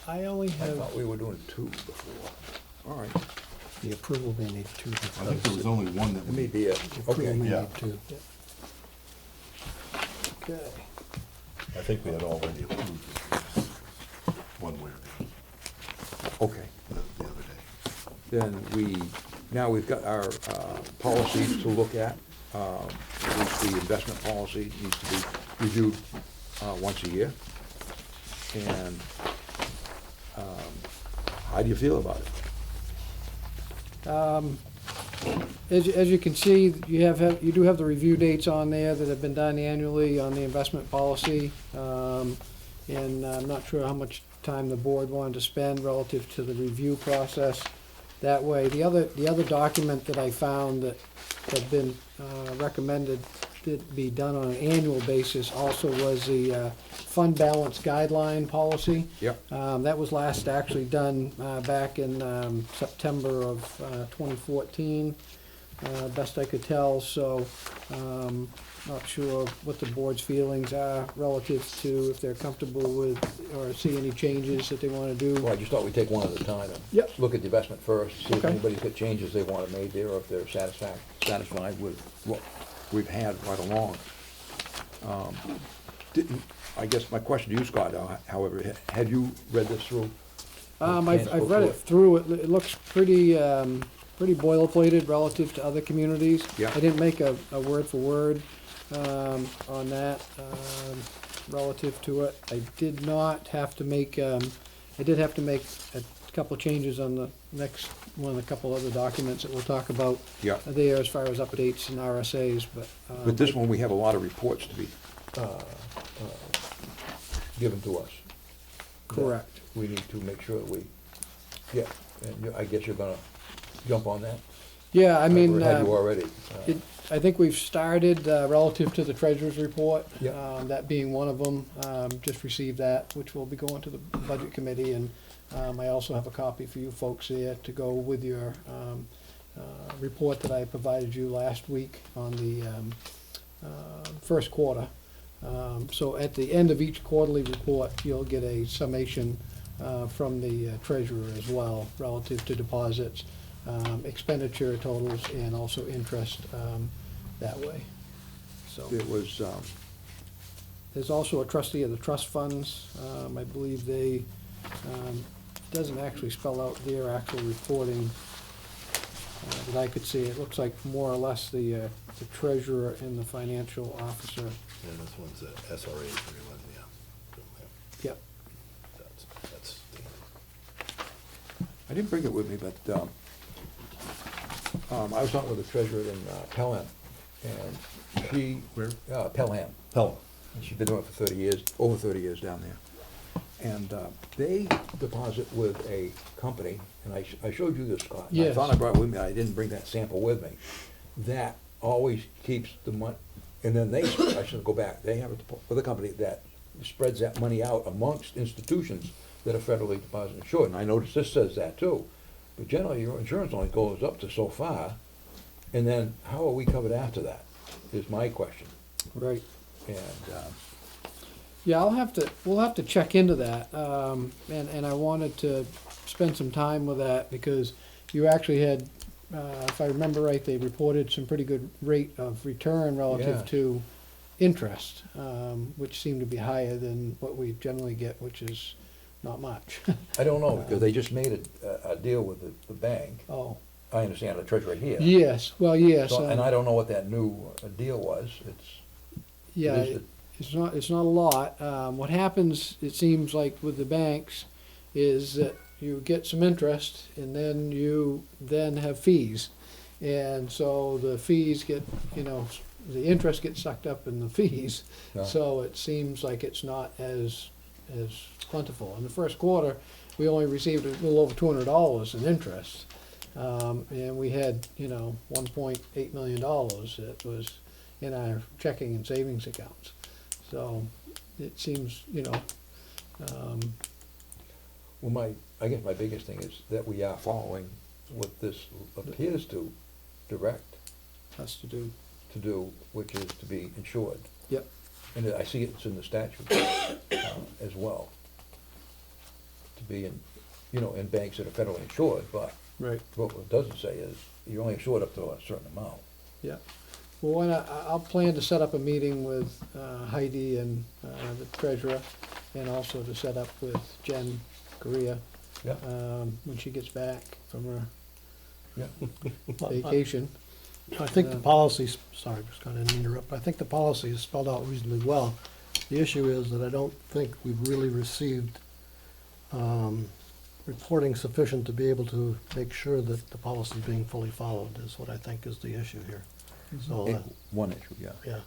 I only I have, thought we were doing two before. All right, The approval may need two. I think there was only one that that may be it. The approval Okay. may Yeah. need two. okay. I think we had already approved it, one way or Okay. the other day. Then now we've got our policies to look at. At least the investment policy needs to be reviewed once a year. And how do you feel about it? As you can see, you do have the review dates on there that have been done annually on the investment policy. And I'm not sure how much time the board wanted to spend relative to the review process that way. The other document that I found that had been recommended to be done on an annual basis also was the fund balance guideline policy. Yep. That was last actually done back in September of 2014, best I could tell. So not sure what the board's feelings are relative to if they're comfortable with or see any changes that they want to do. Well, I just thought we'd take one at a time and Yep. look at the investment first, see if Okay. anybody's got changes they want made there, or if they're satisfied with what we've had right along. I guess my question to you, Scott, however, have you read this through? I've read it through. It looks pretty boilerplated relative to other communities. Yeah. I didn't make a word for word on that relative to it. I did not have to make, I did have to make a couple of changes on the next one, a couple other documents that we'll talk about Yeah. there as far as updates and RSAs, but. But this one, we have a lot of reports to be given to us. Correct. We need to make sure that and I guess you're gonna jump on that? Yeah, I mean. Or have you already? I think we've started relative to the treasurer's report. Yeah. That being one of them, just received that, which will be going to the budget committee, and I also have a copy for you folks there to go with your report that I provided you last week on the first quarter. So at the end of each quarterly report, you'll get a summation from the treasurer as well, relative to deposits, expenditure totals, and also interest that way. So It was, there's also a trustee of the trust funds. I believe they, doesn't actually spell out their actual reporting that I could see. It looks like more or less the treasurer and the financial officer. Yeah, this one's a SRA 31, yeah. Yep. That's standard. I didn't bring it with me, but I was talking with the treasurer in Pelham, and she. Where? Pelham. Pelham. And she's been doing it for 30 years, over 30 years down there. And they deposit with a company, and I showed you this, Scott. and I Yes. thought I brought it with me, I didn't bring that sample with me. That always keeps the money, and then I should go back, they have a company that spreads that money out amongst institutions that are federally deposit insured. And I noticed this says that too. But generally, your insurance only goes up to so far, and then how are we covered after that, is my question. Right. And, Yeah, we'll have to check into that, and I wanted to spend some time with that, because you actually had, if I remember right, they reported some pretty good rate of return relative Yeah. to interest, which seemed to be higher than what we generally get, which is not much. I don't know, because they just made a deal with the bank. Oh, I understand the treasurer here. yes, well, yes. So- And I don't know what that new deal was. Yeah, it is it's not a lot. What happens, it seems like with the banks, is that you get some interest and then you then have fees. And so the fees get, the interest gets sucked up in the fees. Yeah. So it seems like it's not as plentiful. In the first quarter, we only received a little over $200 in interest. And we had, $1.8 million that was in our checking and savings accounts. So it seems, Well, I guess my biggest thing is that we are following what this appears to direct has to do. to do, which is to be insured. Yep. And I see it's in the statute as well. to be in, you know, in banks that are federally insured, but Right, what it doesn't say is you're only insured up to a certain amount. yeah. Well, why not, I'll plan to set up a meeting with Heidi and the treasurer, and also to set up with Jen Korea Yeah. when she gets back from her Yeah. vacation. I think the policies, sorry, just gonna interrupt, I think the policy is spelled out reasonably well. The issue is that I don't think we've really received, reporting sufficient to be able to make sure that the policy is being fully followed, is what I think is the issue here. So, One issue, yeah. yeah,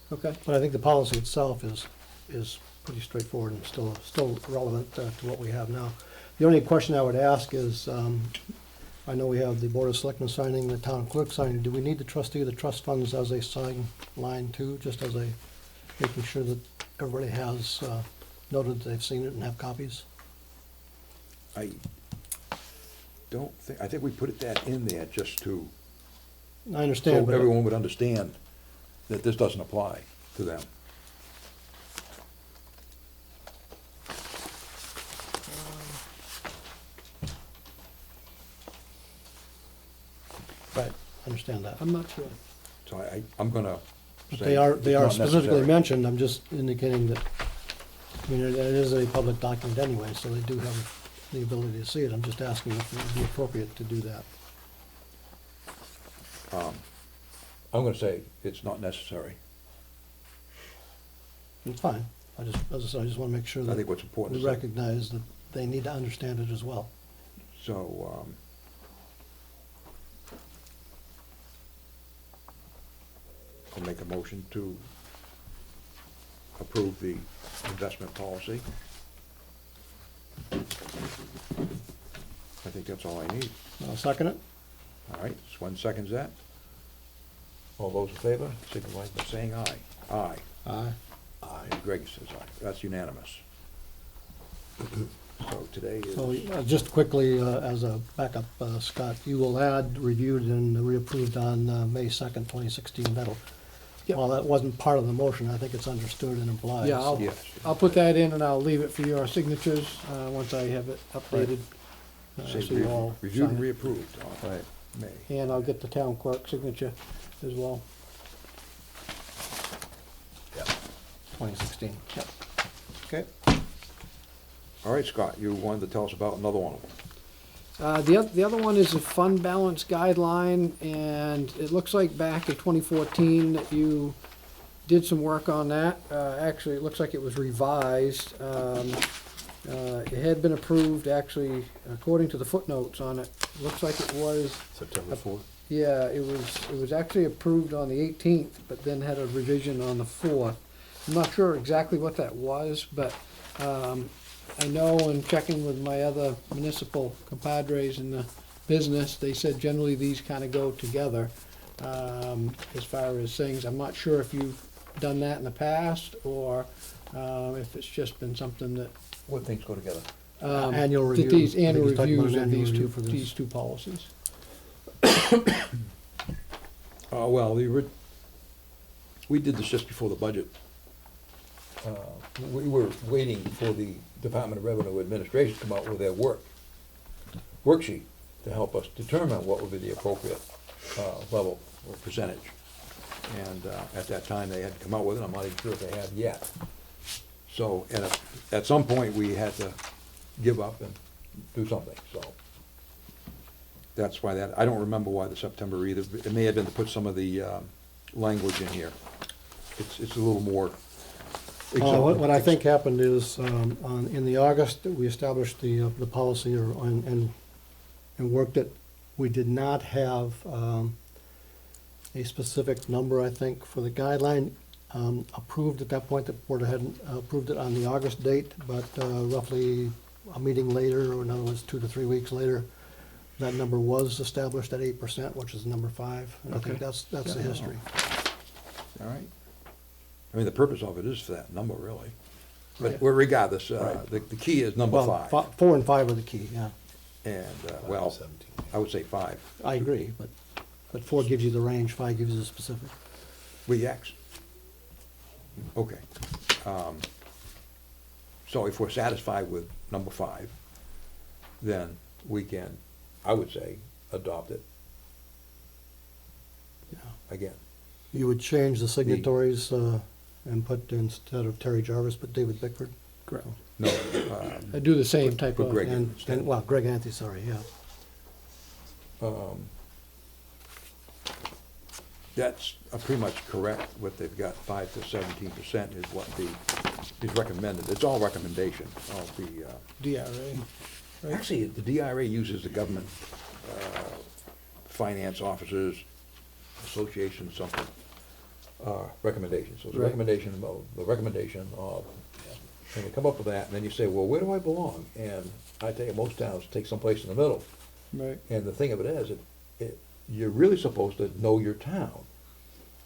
Okay, but I think the policy itself is pretty straightforward and still relevant to what we have now. The only question I would ask is, I know we have the Board of Selectmen signing, the town clerk signing. Do we need the trustee of the trust funds as a sign line too, just as a, making sure that everybody has noted that they've seen it and have copies? I don't think, I think we put that in there just to, I understand, so but everyone would understand that this doesn't apply to them. right, I understand that. I'm not sure. So I'm gonna But say they are it's not specifically necessary. mentioned, I'm just indicating that, I mean, it is a public document anyway, so they do have the ability to see it. I'm just asking if it would be appropriate to do that. I'm gonna say it's not necessary. It's fine. As I said, I just want to make sure I that think what's important we is that, recognize that they need to understand it as well. so, I'll make a motion to approve the investment policy. I think that's all I need. I'll second it. All right, Swen seconds that. All those in favor, signify by saying aye. Aye. Aye. Aye. Greg says aye. That's unanimous. So today So is, just quickly, as a backup, Scott, you will add reviewed and reapproved on May 2nd, 2016. That'll, Yep. while that wasn't part of the motion, I think it's understood and implied. Yeah, so- yes. I'll put that in and I'll leave it for your signatures, once I have it updated. Say So you all reviewed and sign it. reapproved on May. And I'll get the town clerk signature as well. 2016. Yep. Okay. All right, Scott, you wanted to tell us about another one of them. The other one is a fund balance guideline, and it looks like back in 2014 that you did some work on that. Actually, it looks like it was revised. It had been approved, actually, according to the footnotes on it. Looks like it was, September 4th. yeah, it was actually approved on the 18th, but then had a revision on the 4th. I'm not sure exactly what that was, but I know in checking with my other municipal compadres in the business, they said generally these kind of go together as far as things. I'm not sure if you've done that in the past or if it's just been something that. What things go together? Annual that review. These I think annual he's talking about reviews an of annual these review two, for this. these two policies. Well, we did this just before the budget. We were waiting for the Department of Revenue Administration to come out with their worksheet to help us determine what would be the appropriate level or percentage. And at that time, they had come out with it, I'm not even sure if they have yet. So, and at some point, we had to give up and do something, so. That's why I don't remember why the September either. It may have been to put some of the language in here. It's a little more. What I think happened is, in the August, we established the policy and worked it. We did not have a specific number, I think, for the guideline approved at that point. The board hadn't approved it on the August date, but roughly a meeting later, or in other words, 2 to 3 weeks later, that number was established at 8%, which is number 5. And I think Okay. that's the Yeah. history. All right. I mean, the purpose of it is for that number, really. But Right. regardless, Right. the key is number Well, 5. 4 and 5 are the key, yeah. And, 5 well, to 17. I would say 5. I agree, but 4 gives you the range, 5 gives you the specific. Yes. Okay. So if we're satisfied with number 5, then we can, I would say, adopt it Yeah. again. You would change the signatories and put, instead of Terry Jarvis, put David Bickford? Correct. No, I do the same type put of. Greg in And, instead. well, Greg Anthony, sorry, yeah. That's pretty much correct. What they've got, 5 to 17% is what is recommended. It's all recommendation of the, DRA. Right. actually, the DRA uses the government finance officers association something, recommendation. So it's a Right. recommendation of, and they come up with that, and then you say, well, where do I belong? And I tell you, most towns take someplace in the middle. Right. And the thing of it is, you're really supposed to know your town.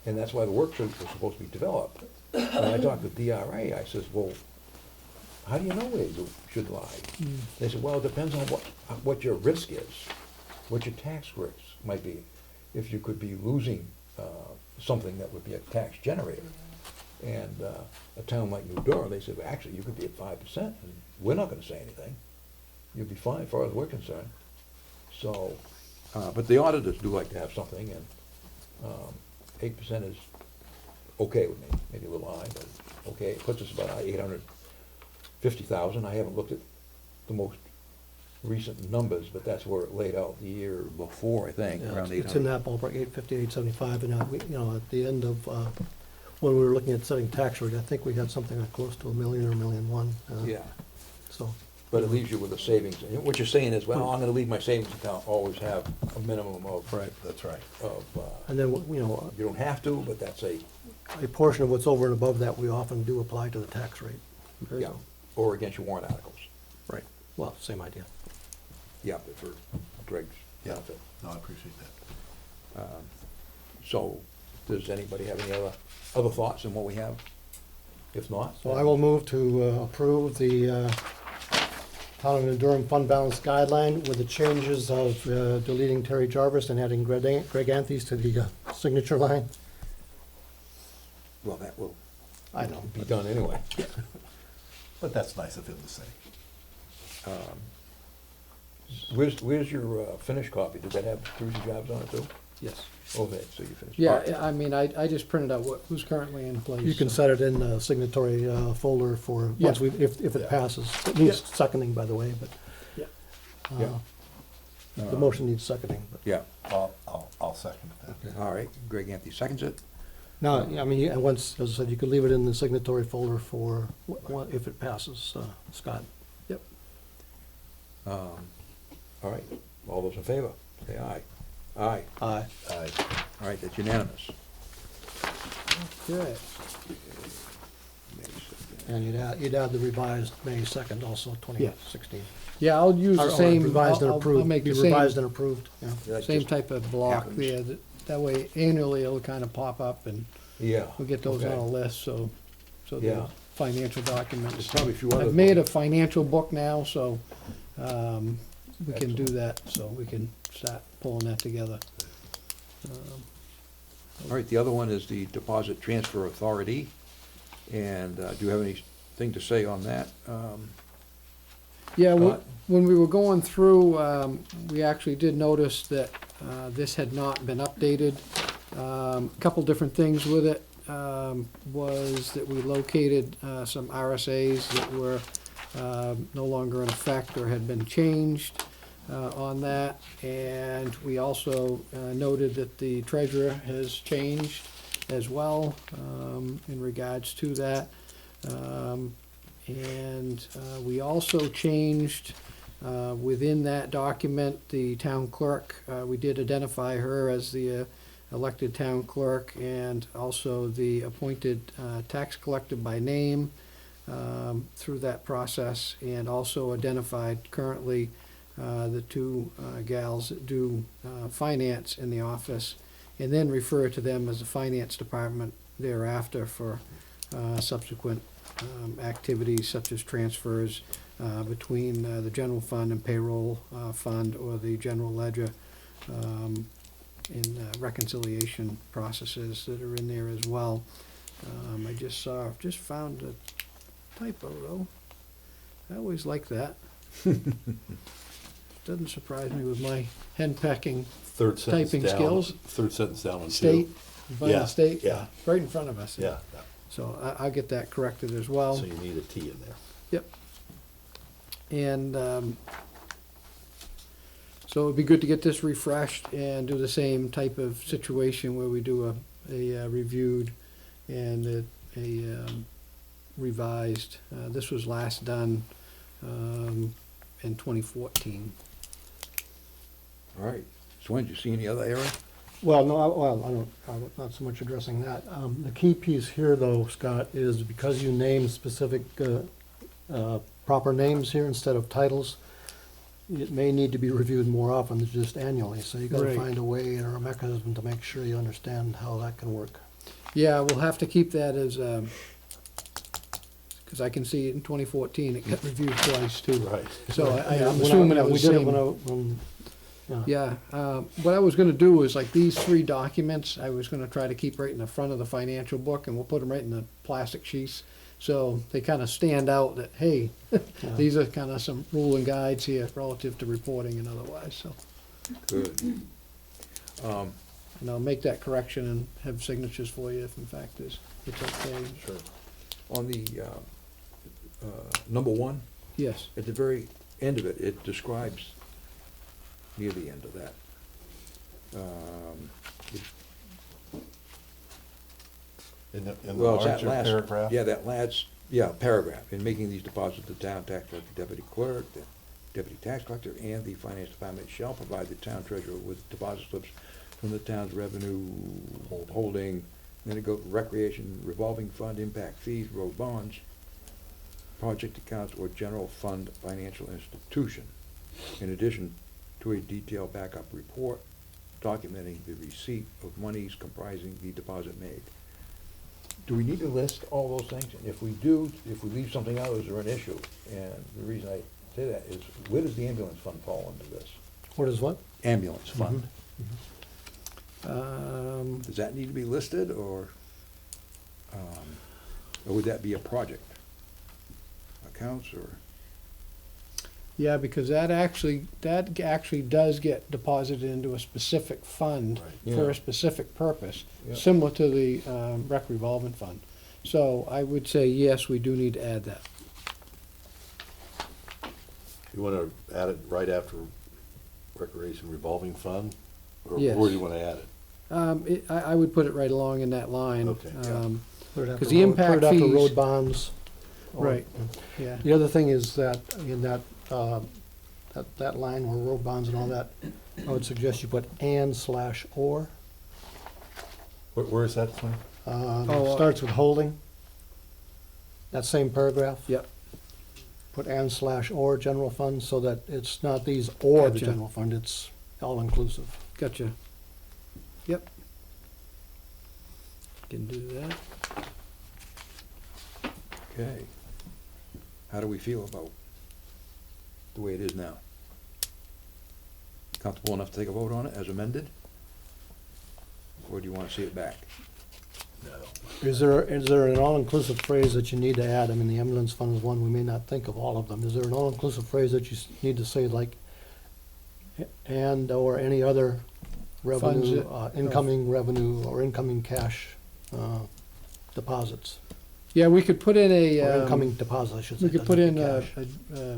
And that's why the workshops are supposed to be developed. When I talked to DRA, I says, well, how do you know where you should lie? They said, well, it depends on what your risk is, what your tax risks might be. If you could be losing something that would be a tax generator. And a town like New Durham, they said, well, actually, you could be at 5%, and we're not gonna say anything. You'd be fine as far as we're concerned. So, but the auditors do like to have something, and 8% is okay with me, maybe a little high, but okay. It puts us about 850,000. I haven't looked at the most recent numbers, but that's where it laid out the year before, I think, Yeah, around it's in 800. that ballpark, 850, 875, and at the end of, when we were looking at setting tax rate, I think we had something like close to $1 million or $1.1 million. Yeah, So, but it leaves you with a savings. And what you're saying is, well, I'm gonna leave my savings account, always have a minimum of. Right, that's right. and then, You don't have to, but that's a, a portion of what's over and above that, we often do apply to the tax rate. yeah, or against your warrant articles. Right. Well, same idea. Yeah, but for Greg's Yeah. benefit. No, I appreciate that. So, does anybody have any other thoughts on what we have? If not? So I will move to approve the Town of Durham fund balance guideline with the changes of deleting Terry Jarvis and adding Greg Anthony's to the signature line. Well, that will I know. be done anyway. But that's nice of him to say. Where's your finished copy? Did that have Cruiser jobs on it too? Yes. Okay, so you finished. Yeah, I mean, I just printed out who's currently in place. You can so- set it in a signatory folder for, Yeah. once we, if Yeah. it passes. It needs seconding, by the way, but. Yeah. The motion needs seconding, but. Yeah, I'll second that. all right. Greg Anthony seconds it. No, I mean, and once, as I said, you could leave it in the signatory folder for, if it passes, Scott. Yep. All right, all those in favor, say aye. Aye, Aye. Aye. all right, that's unanimous. Okay. And you'd add the revised May 2nd, also 2016. Yeah, I'll use the Or same. revised and I'll approved, make be the revised same, and approved, yeah. That same just type of block happens. there. That way annually it'll kind of pop up and Yeah. we'll get those on okay. a list, so Yeah. the financial There's documents. probably a few other. I've made a financial book now, so we can do that, so we can start pulling that together. All right, the other one is the deposit transfer authority. And do you have anything to say on that? Yeah, Scott? when we were going through, we actually did notice that this had not been updated. A couple different things with it was that we located some RSAs that were no longer in effect or had been changed on that. And we also noted that the treasurer has changed as well in regards to that. And we also changed within that document, the town clerk. We did identify her as the elected town clerk and also the appointed tax collector by name through that process, and also identified currently the two gals that do finance in the office, and then refer to them as the finance department thereafter for subsequent activities such as transfers between the general fund and payroll fund, or the general ledger, in reconciliation processes that are in there as well. I just found a typo though. I always like that. Doesn't surprise me with my henpecking Third sentence Typing down. skills. Third sentence down on two. state, by Yeah, the state, yeah. right in front of us. Yeah, So I'll get that corrected as well. so you need a T in there. Yep. And, so it'd be good to get this refreshed and do the same type of situation where we do a reviewed and a revised. This was last done, in 2014. All right. Swin, do you see any other error? Well, no, I'm not so much addressing that. The key piece here, though, Scott, is because you name specific, proper names here instead of titles, it may need to be reviewed more often than just annually. So you gotta Right. find a way or a mechanism to make sure you understand how that can work. Yeah, we'll have to keep that as, because I can see it in 2014, it got reviewed twice too. Right. So Yeah, I'm when assuming it we was did it same. when Yeah, what I was gonna do is like these three documents, I was gonna try to keep right in the front of the financial book and we'll put them right in the plastic sheets. So they kind of stand out that, hey, these are kind of some rule and guides here relative to reporting and otherwise, so. Good. And I'll make that correction and have signatures for you if in fact it's okay. Sure. On the, number one, Yes, at the very end of it, it describes, near the end of that, In the well, it's that larger last, paragraph? yeah, that last, yeah, paragraph. In making these deposits, the town tax collector, deputy clerk, the deputy tax collector, and the finance department shall provide the town treasurer with deposit slips from the town's revenue holding. Then it goes recreation, revolving fund, impact fees, road bonds, project accounts, or general fund financial institution. In addition to a detailed backup report documenting the receipt of monies comprising the deposit made. Do we need to list all those things? And if we do, if we leave something out, is there an issue? And the reason I say that is, where does the ambulance fund fall into this? what is what? Ambulance fund. Mm-hmm. Does that need to be listed, or would that be a project? Accounts, or? yeah, because that actually does get deposited into a specific fund Right. for Yeah. a specific purpose, Yeah. similar to the rec revolving fund. So I would say, yes, we do need to add that. You wanna add it right after recreation revolving fund? Or Yes. where do you wanna add it? I would put it right along in that line. Okay, yeah. Put it 'Cause after the impact put it after fees- road bonds. or- Right, yeah. The other thing is that in that line where road bonds and all that, I would suggest you put and/or. Where is that, Swin? Starts with holding. That same paragraph. Yep. Put and/or general fund so that it's not these or the Gotcha. general fund, it's all inclusive. Gotcha. Yep. Can do that. Okay. How do we feel about the way it is now? Comfortable enough to take a vote on it as amended? Or do you want to see it back? No. Is there an all-inclusive phrase that you need to add? I mean, the ambulance fund is one, we may not think of all of them. Is there an all-inclusive phrase that you need to say like, and/or any other revenue, Funds incoming revenue or incoming cash deposits? Yeah, we could put in Or a, incoming deposits, I should say. we could doesn't put have in to a, be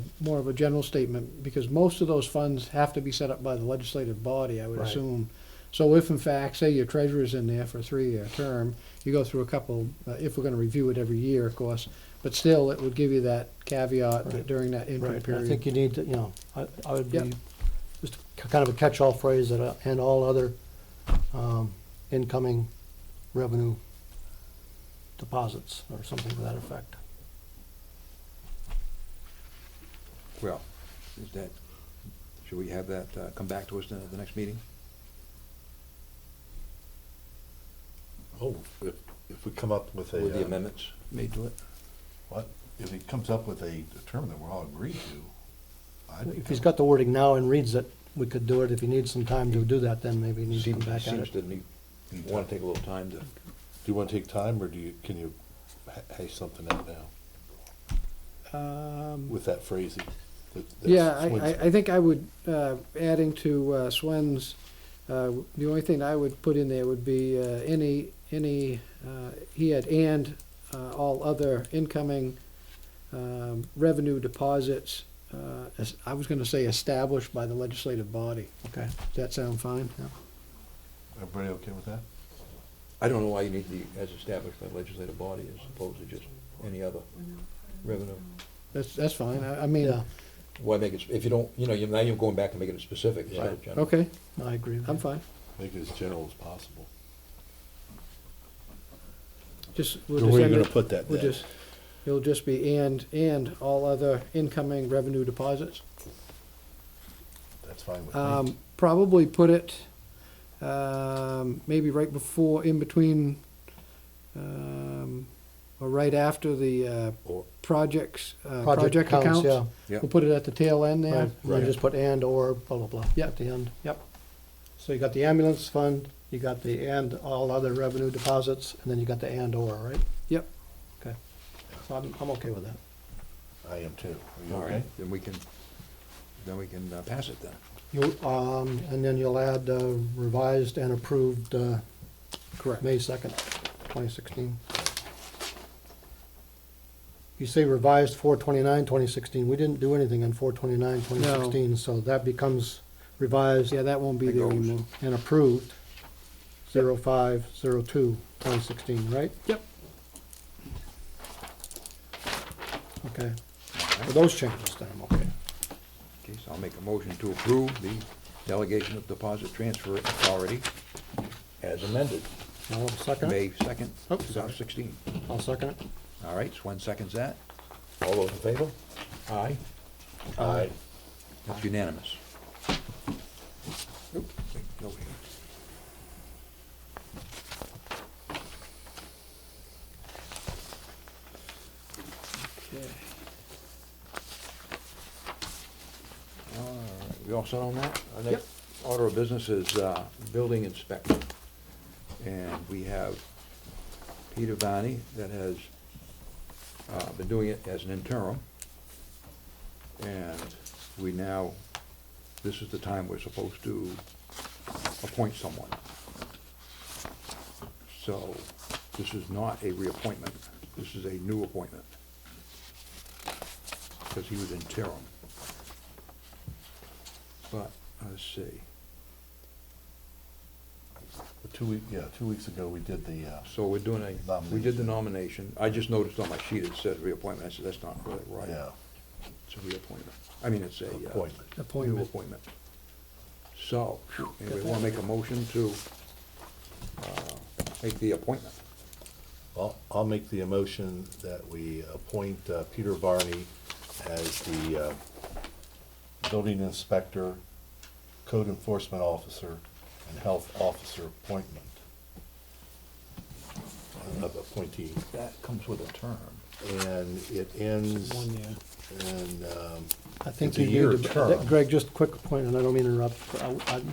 cash. more of a general statement, because most of those funds have to be set up by the legislative body, I would Right. assume. So if in fact, say your treasurer's in there for a 3-year term, you go through a couple, if we're gonna review it every year, of course, but still, it would give you that caveat that Right. during that interim Right, I period. think you need to, I would Yep. be, just kind of a catch-all phrase that, and all other incoming revenue deposits, or something to that effect. Well, is that, should we have that come back to us at the next meeting? Oh, if we come up with a. With the amendments made to it? What? If he comes up with a term that we're all agreed to, I'd be. If he's got the wording now and reads it, we could do it. If he needs some time to do that, then maybe he needs to come back at Seems it. to me, want to take a little time to, Do you wanna take time, or can you hash something out now with that phrasing? Yeah, Swin's- I think I would, adding to Swen's, the only thing I would put in there would be any, he had and all other incoming revenue deposits, I was gonna say established by the legislative body. Okay. Does that sound fine? Everybody okay with that? I don't know why you need the, as established by legislative body as opposed to just any other revenue. That's fine. I mean, Yeah, Why make it, if you don't, now you're going back and making it specific instead of general. okay, I agree with I'm you. fine. Make it as general as possible. Just, we'll So just where are end you gonna it, put that we'll then? just, it'll just be and all other incoming revenue deposits. That's fine with me. Probably put it, maybe right before, in between, or right after the, Or- projects, Project project accounts, accounts. yeah. Yeah. We'll put it at the tail end Right, there. and then just put and or blah, blah, blah Yep. at the end. Yep. So you got the ambulance fund, you got the and all other revenue deposits, and then you got the and or, right? Yep. Okay. So I'm okay with that. I am too. Are you All okay? right, then we can pass it then. You, and then you'll add revised and approved, Correct. May 2nd, 2016. You say revised 4/29/2016. We didn't do anything on 4/29/2016, so that becomes revised Yeah, that won't be That there goes. anymore. and approved 05/02/2016, right? Yep. Okay. For those changes, then I'm okay. Okay, so I'll make a motion to approve the delegation of deposit transfer authority as amended, I'll second it. May 2nd, Oh, 2016. I'll second it. All right, Swen seconds that. All those in favor? Aye. Aye. That's unanimous. Oop, wait, no, wait. Okay. All right, we all set on that? Our Yep. next order of business is building inspector. And we have Peter Bonney that has been doing it as an interim. And we now, this is the time we're supposed to appoint someone. So this is not a reappointment, this is a new appointment. Because he was interim. But, let's see, 2 weeks ago, we did the, so we're doing we did the nomination. I just noticed on my sheet it said reappointment, I said, that's not really right. yeah, It's a reappointment. I mean, it's a appointment. new Appointment. appointment. So, anybody want to make a motion to make the appointment? Well, I'll make the motion that we appoint Peter Barney as the building inspector, code enforcement officer, and health officer appointment. Appointee. That comes with a term. And it ends, 1 year. and I think It's a you year need to, term. Greg, just a quick point, and I don't mean to interrupt.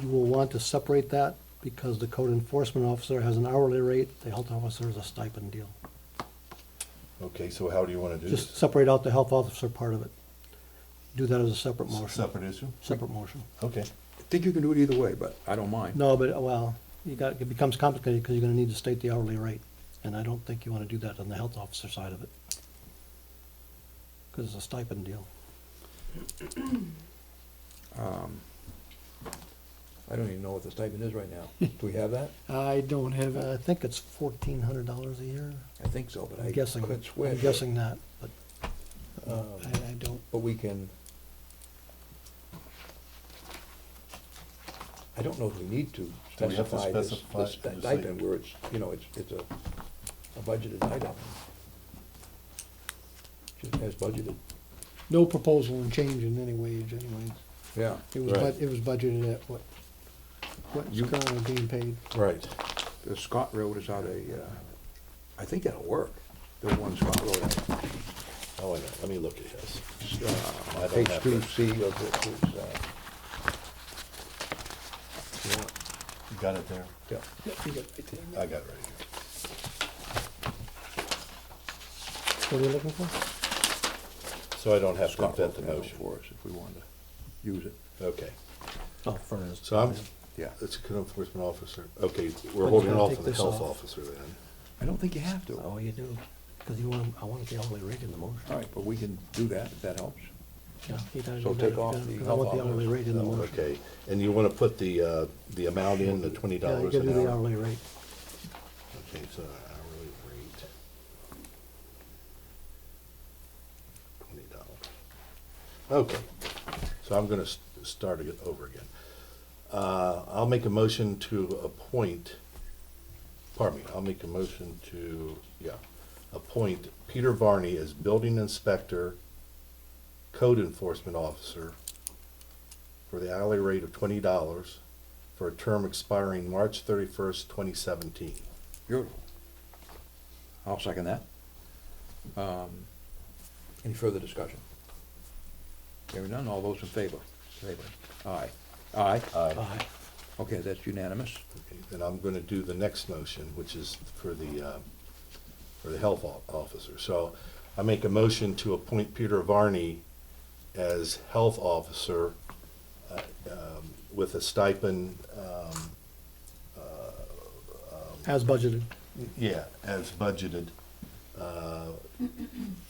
You will want to separate that because the code enforcement officer has an hourly rate, the health officer is a stipend deal. okay, so how do you want to do Just this? separate out the health officer part of it. Do that as a separate motion. Separate issue? Separate motion. Okay. I think you can do it either way, but I don't mind. No, but, well, it becomes complicated because you're gonna need to state the hourly rate. And I don't think you wanna do that on the health officer side of it. Because it's a stipend deal. I don't even know what the stipend is right now. Do we have that? I don't have I it. think it's $1,400 a year. I think so, but I I'm guessing, couldn't swear. I'm guessing that, but I don't. But we can, I don't know if we need to Do we have to specify this specify this it? Just stipend say- where it's a budgeted item. Just as budgeted. No proposal and change in any wage anyways. Yeah. It was, Right. it was budgeted at what's You- currently being paid. Right. The Scott Road is out I think that'll work. The one Scott Road, Oh, I know, let me look at this. I don't page have 2C of it is, yeah, You got it there? yeah. Yep, you got it right there. I got it right here. what are you looking for? So I don't have to Scott invent the wrote that out motion. for us if we wanted to use it. Okay, Oh, for instance. so I'm, Yeah. it's a code enforcement officer. Okay, we're But holding you gotta off take on the this health off. officer then. I don't think you have to. Oh, you do, because I want the hourly rate in the motion. All right, but we can do that if that helps. Yeah, you gotta So do take that, off yeah, the 'cause I health want the hourly officer. rate in the motion. Okay, and you wanna put the amount in, the $20 Yeah, you an gotta do the hour? hourly rate. Okay, so hourly rate. $20. Okay, so I'm gonna start it over again. I'll make a motion to appoint, pardon me, I'll make a motion to, appoint Peter Varney as building inspector, code enforcement officer for the hourly rate of $20 for a term expiring March 31st, 2017. Beautiful. I'll second that. Any further discussion? Hearing none, all those in favor? Favor. Aye. Aye? Aye. Okay, that's unanimous. Okay, then I'm gonna do the next motion, which is for the health officer. So I make a motion to appoint Peter Varney as health officer with a stipend, As budgeted. yeah, as budgeted.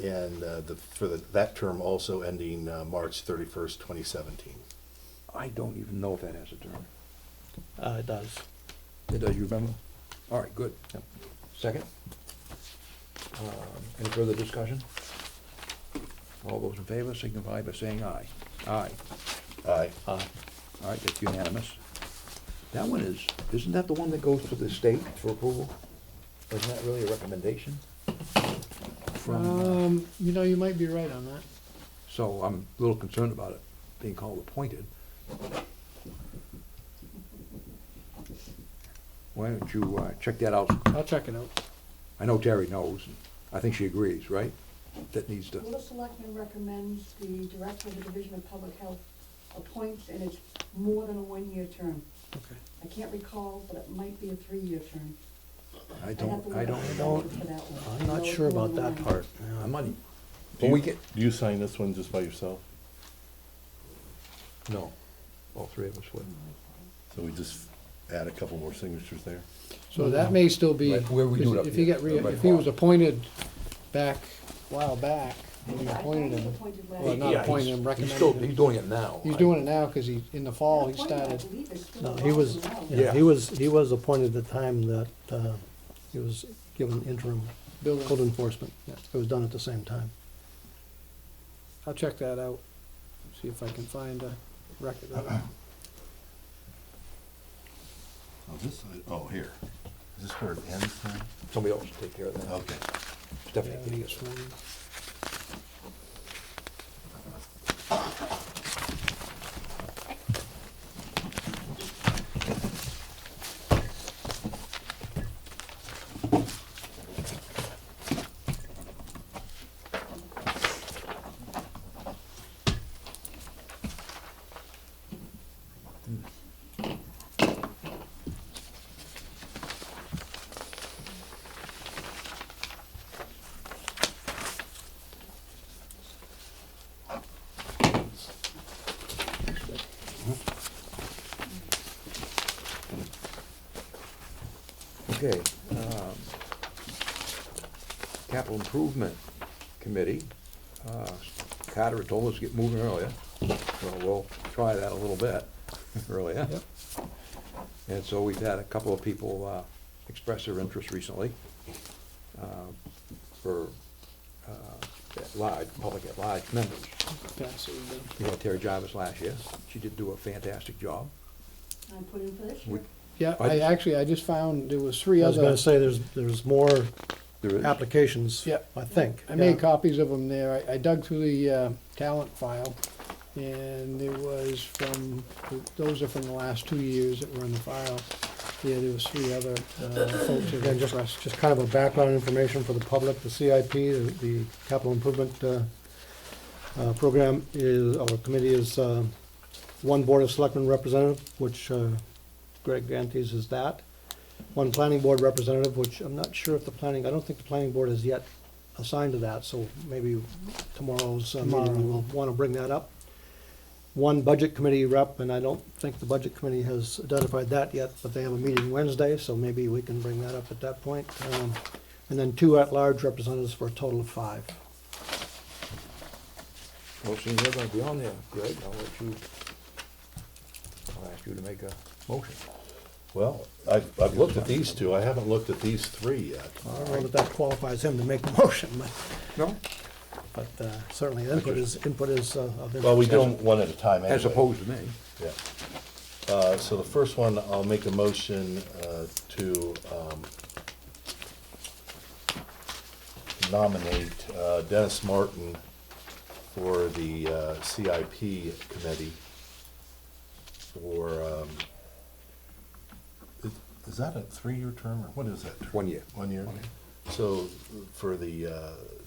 And that term also ending March 31st, 2017. I don't even know if that has a term. It does. It does, you remember? All right, good. Yep. Second? Any further discussion? All those in favor signify by saying aye. Aye. Aye. All right, that's unanimous. That one isn't that the one that goes to the state for approval? Or isn't that really a recommendation? From, You know, you might be right on that. so I'm a little concerned about it being called appointed. Why don't you check that out? I'll check it out. I know Terry knows, and I think she agrees, right? That needs to, Board of Selectmen recommends the Director of the Division of Public Health appoints, and it's more than a one-year term. Okay. I can't recall, but it might be a three-year term. I I'd have to look at the don't- statute for that one. I'm I not know sure it's more about than that one. part. yeah. I'm not, Do well, we you- get, Do you sign this one just by yourself? no, all three of us would. So we just add a couple more signatures there? So that may still be, Right, where we do it up if he here, got, right if he was across. appointed back, a while back, when we I thought he appointed was him. appointed last Well, year. not Yeah, appointed he's- him, He's recommended still, him. he's doing it now. He's doing it now, because in the fall, he Appointed, I started. believe it's still No, a he was, while now. Yeah. he was appointed at the time that he was given interim Building. code enforcement. Yeah, it was done at the same time. I'll check that out, see if I can find a record of it. Here. Is this where it ends then? Somebody else will take care of that. Okay. Yeah, Stephanie when can he get gets sworn in. Okay, Capital Improvement Committee, Carter had told us to get moving earlier, so we'll try that a little bit earlier. Yep. And so we've had a couple of people express their interest recently for public at large members. Pass it again. We had Terry Jarvis last year. She did do a fantastic job. I put in for this We- year. Yeah, I- I just found there was three I was other. gonna say, there's more There is. applications, Yeah. I think. I made Yeah. copies of them there. I dug through the talent file, and there was those are from the last 2 years that were in the file. Yeah, there was three other folks that Again, expressed. just kind of a background information for the public, the CIP, the capital improvement program is, or committee is one Board of Selectmen representative, which Greg Gantes is that. One planning board representative, which I'm not sure if I don't think the planning board has yet assigned to that, so maybe tomorrow's meeting, we'll want to bring that up. One budget committee rep, and I don't think the budget committee has identified that yet, but they have a meeting Wednesday, so maybe we can bring that up at that point. And then 2 at-large representatives for a total of 5. Well, seeing you're gonna be on there, Greg, I'll ask you to make a motion. Well, I've looked at these two, I haven't looked at these 3 yet. I don't know that that qualifies him to make the motion, No? but certainly input is of interest. Well, we do them one at a time anyway. As opposed to me. Yeah. So the first one, I'll make a motion to nominate Dennis Martin for the CIP committee for, is that a 3-year term, or what is that? 1 year. 1 year? 1 year. So for the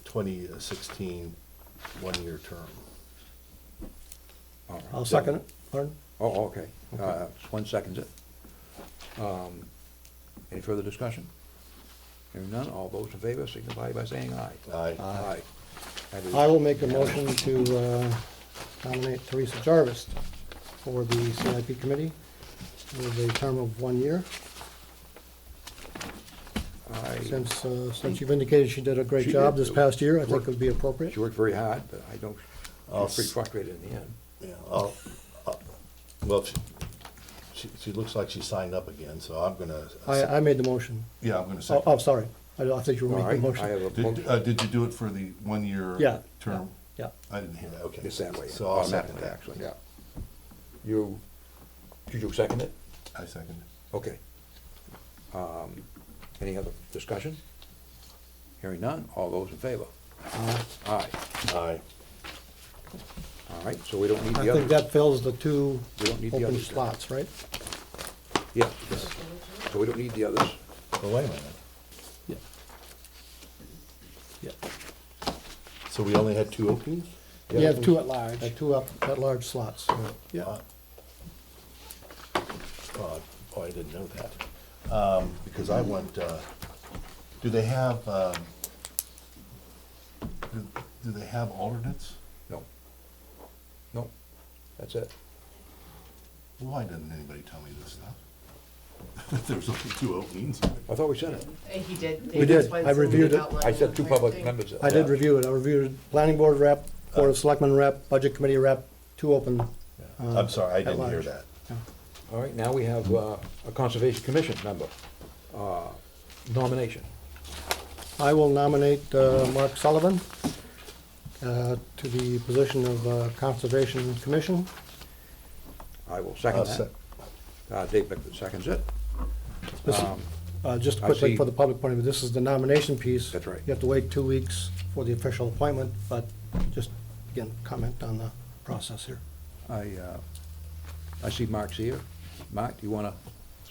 2016 1-year term. All right. I'll second it, pardon? Oh, okay. One seconds it. Any further discussion? Hearing none, all those in favor signify by saying aye. Aye. Aye. That is- I will make a motion to nominate Teresa Jarvis for the CIP committee with a term of 1 year. Since you've indicated she did a great She job did. this past year, I think it would be appropriate. She worked very hard, but I don't, she I'll was pretty s- frustrated in the end. Yeah, well, she looks like she signed up again, so I'm gonna. I made the motion. Yeah, I'm gonna Oh, second. oh, sorry. I thought you were All making the right, I motion. have a motion. Did you do it for the 1-year Yeah, term? yeah. I didn't hear that, okay. It's that way. So I'll second automatically, that. actually, yeah. Did you second it? I second it. Okay. Any other discussion? Hearing none, all those in favor? Aye. Aye. All right, so we don't need I the think others. that fills the 2 We don't need the open others then. slots, right? Yes, yes. So we don't need the others. Oh, wait a minute. Yeah. Yeah. So we only had 2 openings? You have 2 at large. 2 at-large slots, yeah. Oh, I didn't know that. Because I went, do they have, do they have alternates? No. No, that's it. Why didn't anybody tell me this stuff? There's only 2 openings. I thought we said it. He did. We did. I reviewed it. I said 2 public members. I did review it. I reviewed planning board rep, board of selectmen rep, budget committee rep, 2 open. I'm sorry, I didn't hear at-large. that. All right, now we have a Conservation Commission member nomination. I will nominate Mark Sullivan to the position of Conservation Commission. I will second that. Dave Bickford seconds it. This is- Just I quickly see. for the public point of view, this is the nomination piece. That's right. You have to wait 2 weeks for the official appointment, but just, again, comment on the process here. I see Mark's here. Mark, do you want to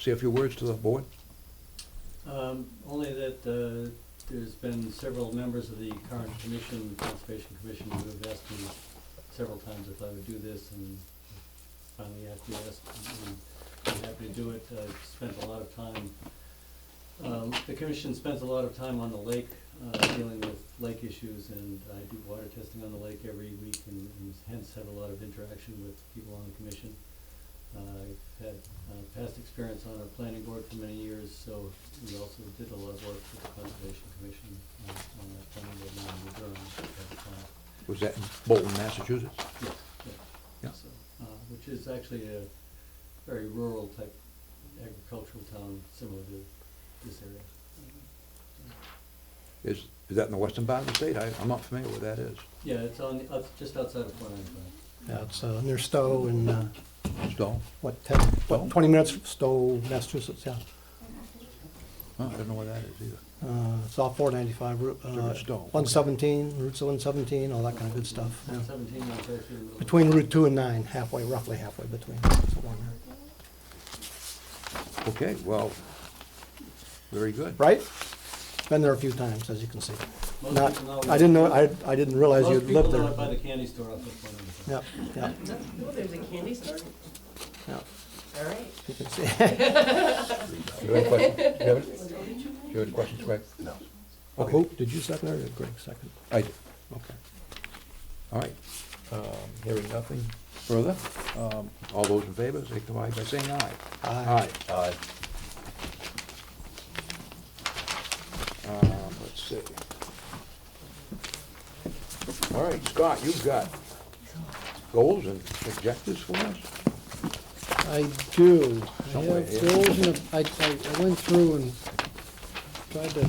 say a few words to the board? Only that there's been several members of the current commission, Conservation Commission, who have asked me several times if I would do this, and finally acquiesced, and I'm happy to do it. I've spent a lot of time, the commission spends a lot of time on the lake, dealing with lake issues, and I do water testing on the lake every week, and hence have a lot of interaction with people on the commission. I've had past experience on our planning board for many years, so we also did a lot of work with the Conservation Commission on that planning board now in Durham at the time. Was that in Bolton, Massachusetts? Yeah, Yeah. So, which is actually a very rural type agricultural town, similar to this area. Is that in the western part of the state? I'm not familiar where that is. Yeah, it's on, just outside of 495. Yeah, it's near Stowe and, Stowe? what, 20 minutes from Stowe, Massachusetts, yeah. Oh, I don't know where that is either. It's off 495, Route, Sure, Stowe. 117, routes of 117, all that kind of good stuff. yeah. 117, that's actually in the middle. Between Route 2 and 9, halfway, roughly halfway between. somewhere in there. Okay, well, very good. Right? Been there a few times, as you can see. Most Not, people know- I didn't know, I didn't realize you Most lived people know it there. by the candy store off of 495. Yeah, Oh, there's a candy store? yeah, All right. you can see. Do you have any questions? Do you have any questions, Greg? No. Okay. Who, did you second it or did Greg second? I did. Okay. All right. Hearing nothing further, all those in favor, signify by saying aye. Aye. Aye. Let's see. All right, Scott, you've got goals and objectives for us? I do. I Somewhere have here. goals and I went through and tried to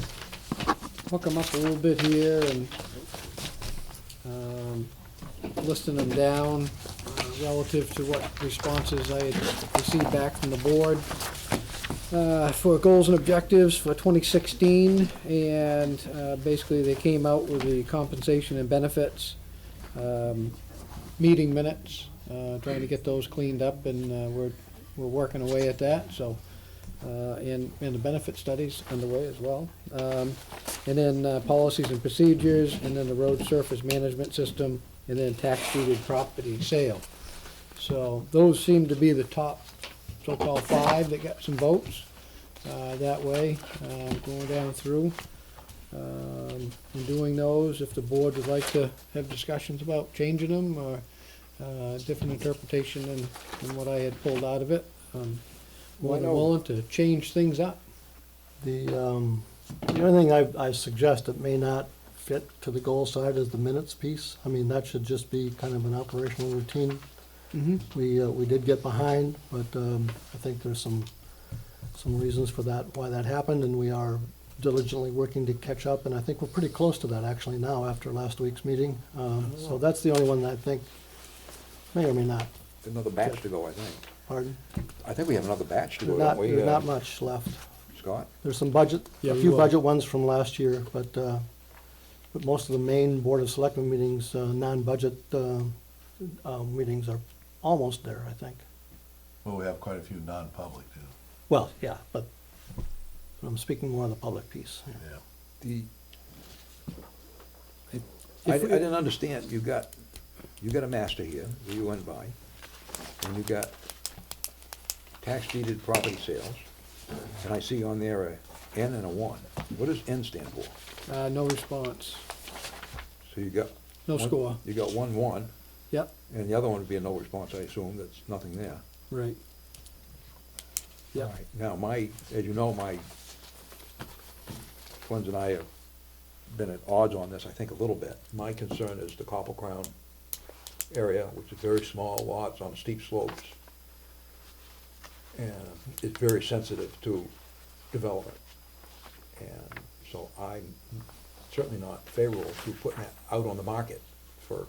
hook them up a little bit here and listing them down relative to what responses I had received back from the board for goals and objectives for 2016, and basically they came out with the compensation and benefits, meeting minutes, trying to get those cleaned up, and we're working away at that. So, and the benefit studies underway as well. And then policies and procedures, and then the road surface management system, and then tax-deeded property sale. So those seem to be the top so-called 5 that got some votes that way, going down through. And doing those, if the board would like to have discussions about changing them or different interpretation than what I had pulled out of it, more than willing to change things up. The only thing I suggest that may not fit to the goal side is the minutes piece. I mean, that should just be kind of an operational routine. We did get behind, but I think there's some reasons for that, why that happened, and we are diligently working to catch up, and I think we're pretty close to that actually now after last week's meeting. So that's the only one that I think may or may not. Another batch to go, I think. Pardon? I think we have another batch to go, There's don't we? there's not much left. Scott? There's some budget, Yeah, a we few will. budget ones from last year, but most of the main Board of Selectmen meetings, non-budget meetings are almost there, I think. Well, we have quite a few non-public too. Well, yeah, but I'm speaking more of the public piece. Yeah. The, I If we- didn't understand, you got a master here, that you went by, and you got tax deeded property sales, and I see on there a N and a 1. What does N stand for? No response, So you got. no one- score. You got 1-1, Yep, and the other one would be a no response, I assume, that's nothing there. right. Yep. All right. Now, as you know, my twins and I have been at odds on this, I think, a little bit. My concern is the Copple Crown area, which is very small lots on steep slopes. And it's very sensitive to development. And so I'm certainly not favorable to putting that out on the market for,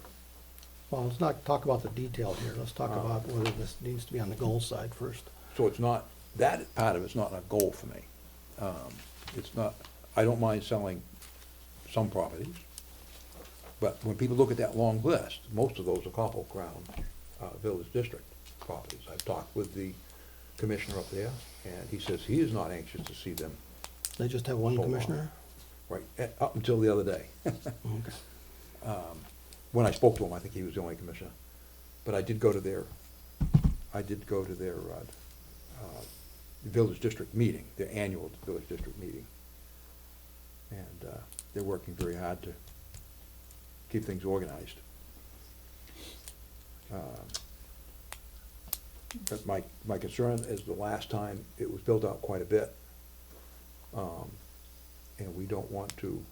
Well, let's not talk about the detail here. Let's talk about whether this needs to be on the goal side first. so it's not, that part of it's not a goal for me. It's not, I don't mind selling some properties, but when people look at that long list, most of those are Copple Crown Village District properties. I've talked with the commissioner up there, and he says he is not anxious to see them, They just have one So long. commissioner? right, up until the other day. Okay. When I spoke to him, I think he was the only commissioner. But I did go to their village district meeting, their annual village district meeting. And they're working very hard to keep things organized. But my concern is the last time it was built out quite a bit. And we don't want to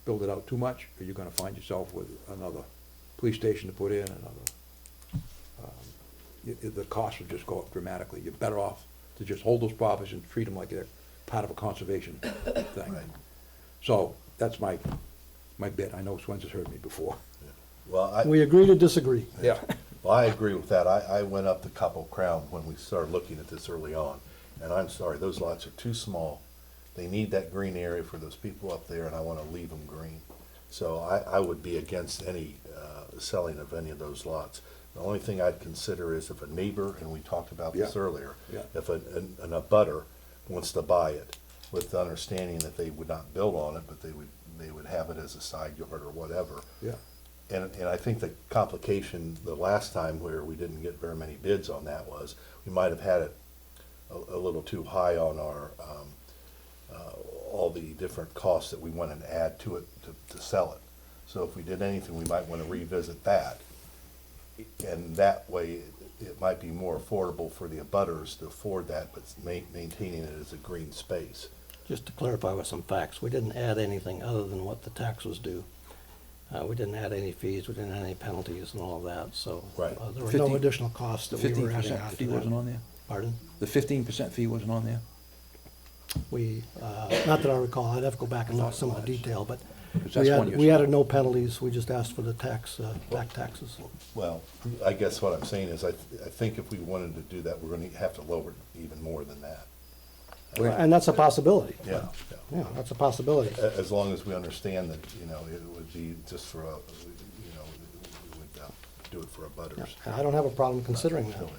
build it out too much, or you're gonna find yourself with another police station to put in, the cost would just go up dramatically. You're better off to just hold those properties and treat them like they're part of a conservation thing. Right. So that's my bit. I know Swen's heard me before. Well, We agree to disagree. Yeah. Well, I agree with that. I went up to Copple Crown when we started looking at this early on, and I'm sorry, those lots are too small. They need that green area for those people up there, and I want to leave them green. So I would be against any selling of any of those lots. The only thing I'd consider is if a neighbor, and we talked about this Yeah. earlier, Yeah. if a abutter wants to buy it with the understanding that they would not build on it, but they would have it as a side yard or whatever. Yeah. And I think the complication the last time where we didn't get very many bids on that was, we might have had it a little too high on our all the different costs that we want to add to it to sell it. So if we did anything, we might want to revisit that. And that way, it might be more affordable for the abutters to afford that, but maintaining it as a green space. Just to clarify with some facts, we didn't add anything other than what the tax was due. We didn't add any fees, we didn't add any penalties and all of that, so. Right. There were no 15 additional costs The that we were 15% adding after fee that. wasn't on there? Pardon? The 15% fee wasn't on there? We, not that I recall, I'd have to go back and look at some of the detail, but 'Cause that's one we you're- added no penalties, we just asked for the tax, back taxes. Well, I guess what I'm saying is I think if we wanted to do that, we're going to have to lower it even more than that. And that's a possibility. Yeah. Yeah, that's a possibility. As long as we understand that, you know, it would be just for a, you know, we would do it for a Yeah, butters. and I don't have a problem considering that.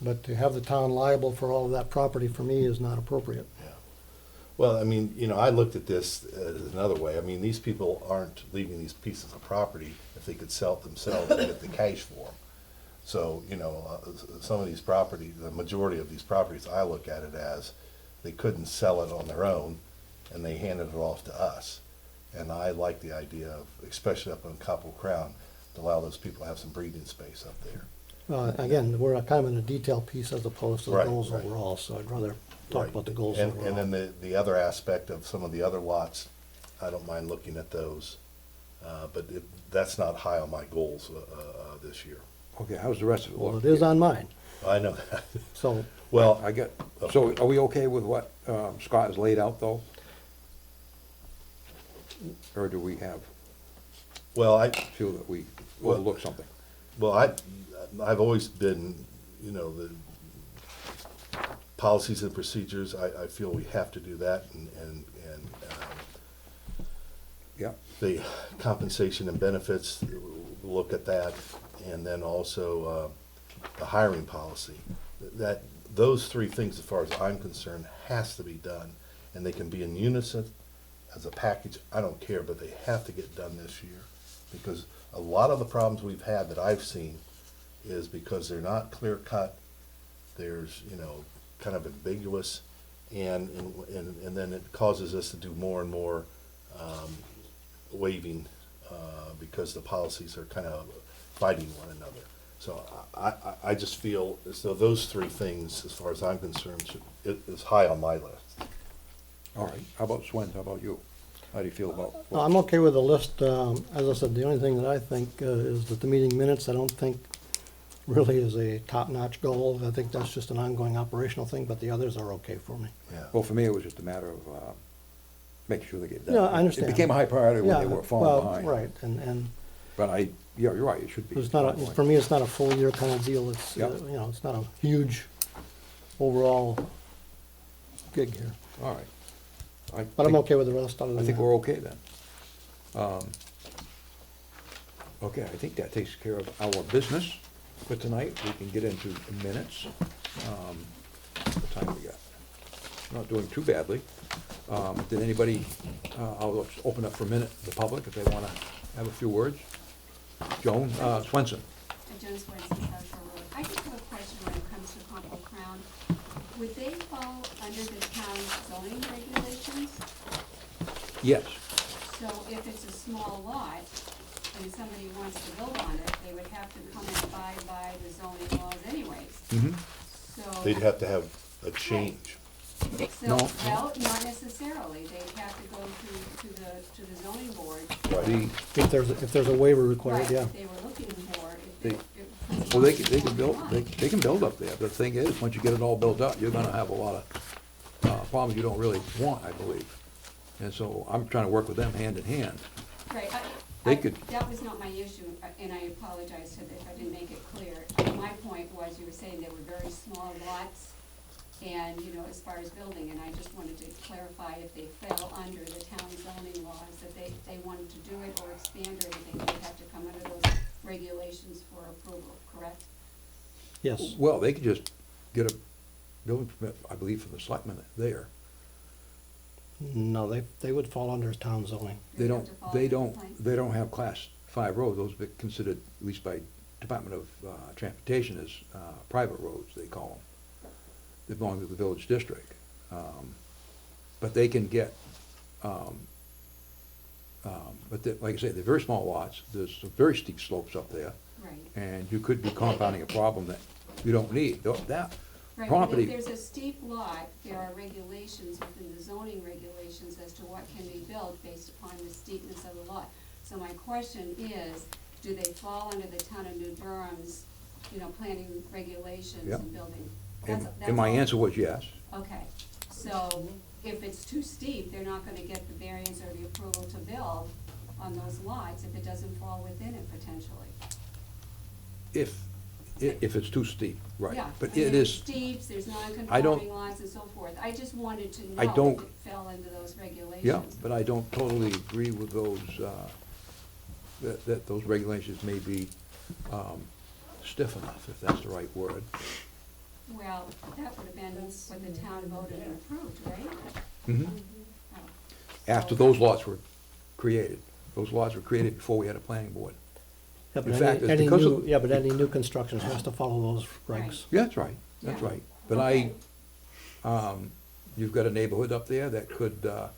But to have the town liable for all of that property for me is not appropriate. Yeah. Well, I mean, you know, I looked at this another way. I mean, these people aren't leaving these pieces of property if they could sell it themselves and get the cash for them. So, you know, some of these properties, the majority of these properties, I look at it as they couldn't sell it on their own and they handed it off to us. And I like the idea of, especially up on Copple Crown, to allow those people to have some breathing space up there. Again, we're kind of in a detail piece as opposed to the Right, goals right. overall, so I'd rather talk Right. about the goals And overall. then the other aspect of some of the other lots, I don't mind looking at those, but that's not high on my goals this year. Okay, how's the rest of it Well, look? it is on mine, I know that. so, Well, I get, so are we okay with what Scott has laid out, though? Or do we well, feel that we Well- overlooked something? Well, I've always been, you know, the policies and procedures, I feel we have to do that, and Yeah, the compensation and benefits, look at that, and then also the hiring policy. That, those three things, as far as I'm concerned, has to be done, and they can be in unison as a package, I don't care, but they have to get done this year. Because a lot of the problems we've had that I've seen is because they're not clear cut, there's, you know, kind of ambiguous, and then it causes us to do more and more waiving, because the policies are kind of fighting one another. So I just feel as though those three things, as far as I'm concerned, is high on my list. all right. How about Swen, how about you? How do you feel about? no, I'm okay with the list. As I said, the only thing that I think is that the meeting minutes, I don't think really is a top-notch goal. I think that's just an ongoing operational thing, but the others are okay for me. Yeah. Well, for me, it was just a matter of making sure they get done. Yeah, I understand. It became a high priority when Yeah, they were falling well, behind. right, and But yeah, you're right, it should be. it's not, ongoing. for me, it's not a full year kind of deal. It's, Yeah. you know, it's not a huge overall gig here. All right. But I'm okay with the rest other than I think that. we're okay then. Okay, I think that takes care of our business for tonight. We can get into minutes. What time we got? Not doing too badly. Did anybody, I'll open up for a minute, the public, if they want to have a few words. Joan Swenson. Joan Swenson, South Shore Road. I just have a question when it comes to Copple Crown. Would they fall under the town's zoning regulations? Yes. So if it's a small lot and somebody wants to build on it, they would have to come and abide by the zoning laws anyways. Mm-hmm. So. They'd have to have a change. So, No. well, not necessarily. They'd have to go to the zoning board. The, If there's a waiver required, Right, yeah. if they were looking for, They- if. well, they can build, they can build up there. The thing is, once you get it all built up, you're gonna have a lot of problems you don't really want, I believe. And so I'm trying to work with them hand in hand. Right, They could- that was not my issue, and I apologize if I didn't make it clear. My point was, you were saying they were very small lots, and, you know, as far as building, and I just wanted to clarify if they fell under the town zoning laws, that they wanted to do it or expand or anything, they'd have to come under those regulations for approval, correct? Yes. Well, they could just get a building permit, I believe, from the selectmen there. No, they would fall under town zoning. They They'd have don't, to follow they the don't, plan. they don't have class 5 roads. Those are considered, at least by Department of Transportation, as private roads, they call them. They belong to the village district. but they can get, like I say, they're very small lots, there's some very steep slopes up there, Right. and you could be compounding a problem that you don't need. That Right, but property, if there's a steep lot, there are regulations within the zoning regulations as to what can be built based upon the steepness of the lot. So my question is, do they fall under the town of New Durham's, planning regulations Yeah. and building? and That's and my all. answer was yes. Okay, so if it's too steep, they're not gonna get the variance or the approval to build on those lots if it doesn't fall within it potentially. If it's too steep, right. Yeah, But I mean, it there's is, steeps, there's I non-conforming don't- lots and so forth. I just wanted to I know don't- if it fell into those regulations. yeah, but I don't totally agree with those, that those regulations may be stiff enough, if that's the right word. Well, that would have been what the town voted and approved, right? Mhm. Oh. After those lots were created. Those lots were created before we had a planning board. Yeah, but In fact, any it's because new, of- yeah, but any new construction has to follow those Right. regs. Yeah, that's right, that's Yeah. right. But Okay. you've got a neighborhood up there that could, Well,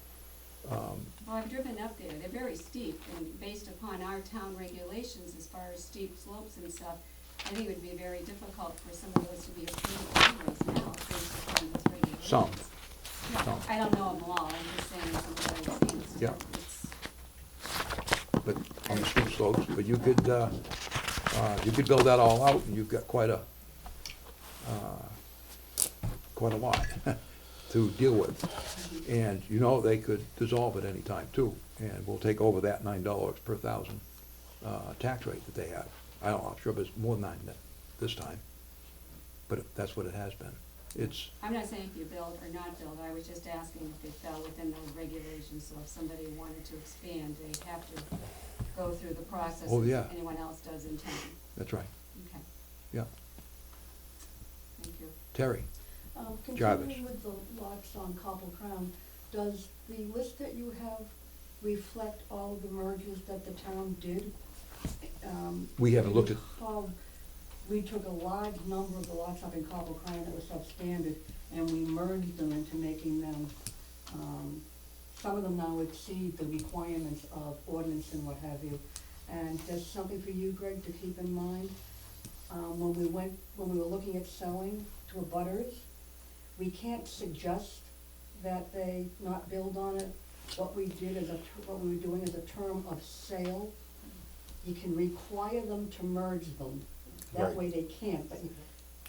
I've driven up there, they're very steep, and based upon our town regulations as far as steep slopes and stuff, I think it would be very difficult for some of those to be approved anyways now, based upon those regulations. Some. Yeah, Some. I don't know them all, I'm just saying some of what I've seen, so Yeah. it's, but on the steep slopes, but you could build that all out, and you've got quite a lot to deal with. And, they could dissolve at any time too, and we'll take over that $9 per thousand, tax rate that they have. I'm sure it's more than 9 this time, but that's what it has been. It's, I'm not saying if you build or not build, I was just asking if it fell within those regulations, so if somebody wanted to expand, they'd have to go through the process Oh, as yeah. anyone else does in town. that's right, Okay, yeah. thank you. Terry? Continuing Jarvis. with the lots on Copple Crown, does the list that you have reflect all of the mergers that the town did? We haven't looked at- How we took a large number of the lots up in Copple Crown that were substandard, and we merged them into making them, some of them now exceed the requirements of ordinance and what have you. And just something for you, Greg, to keep in mind, when we were looking at selling to abutters, we can't suggest that they not build on it. What we were doing as a term of sale, you can require them to merge them. That Right. way they can't, but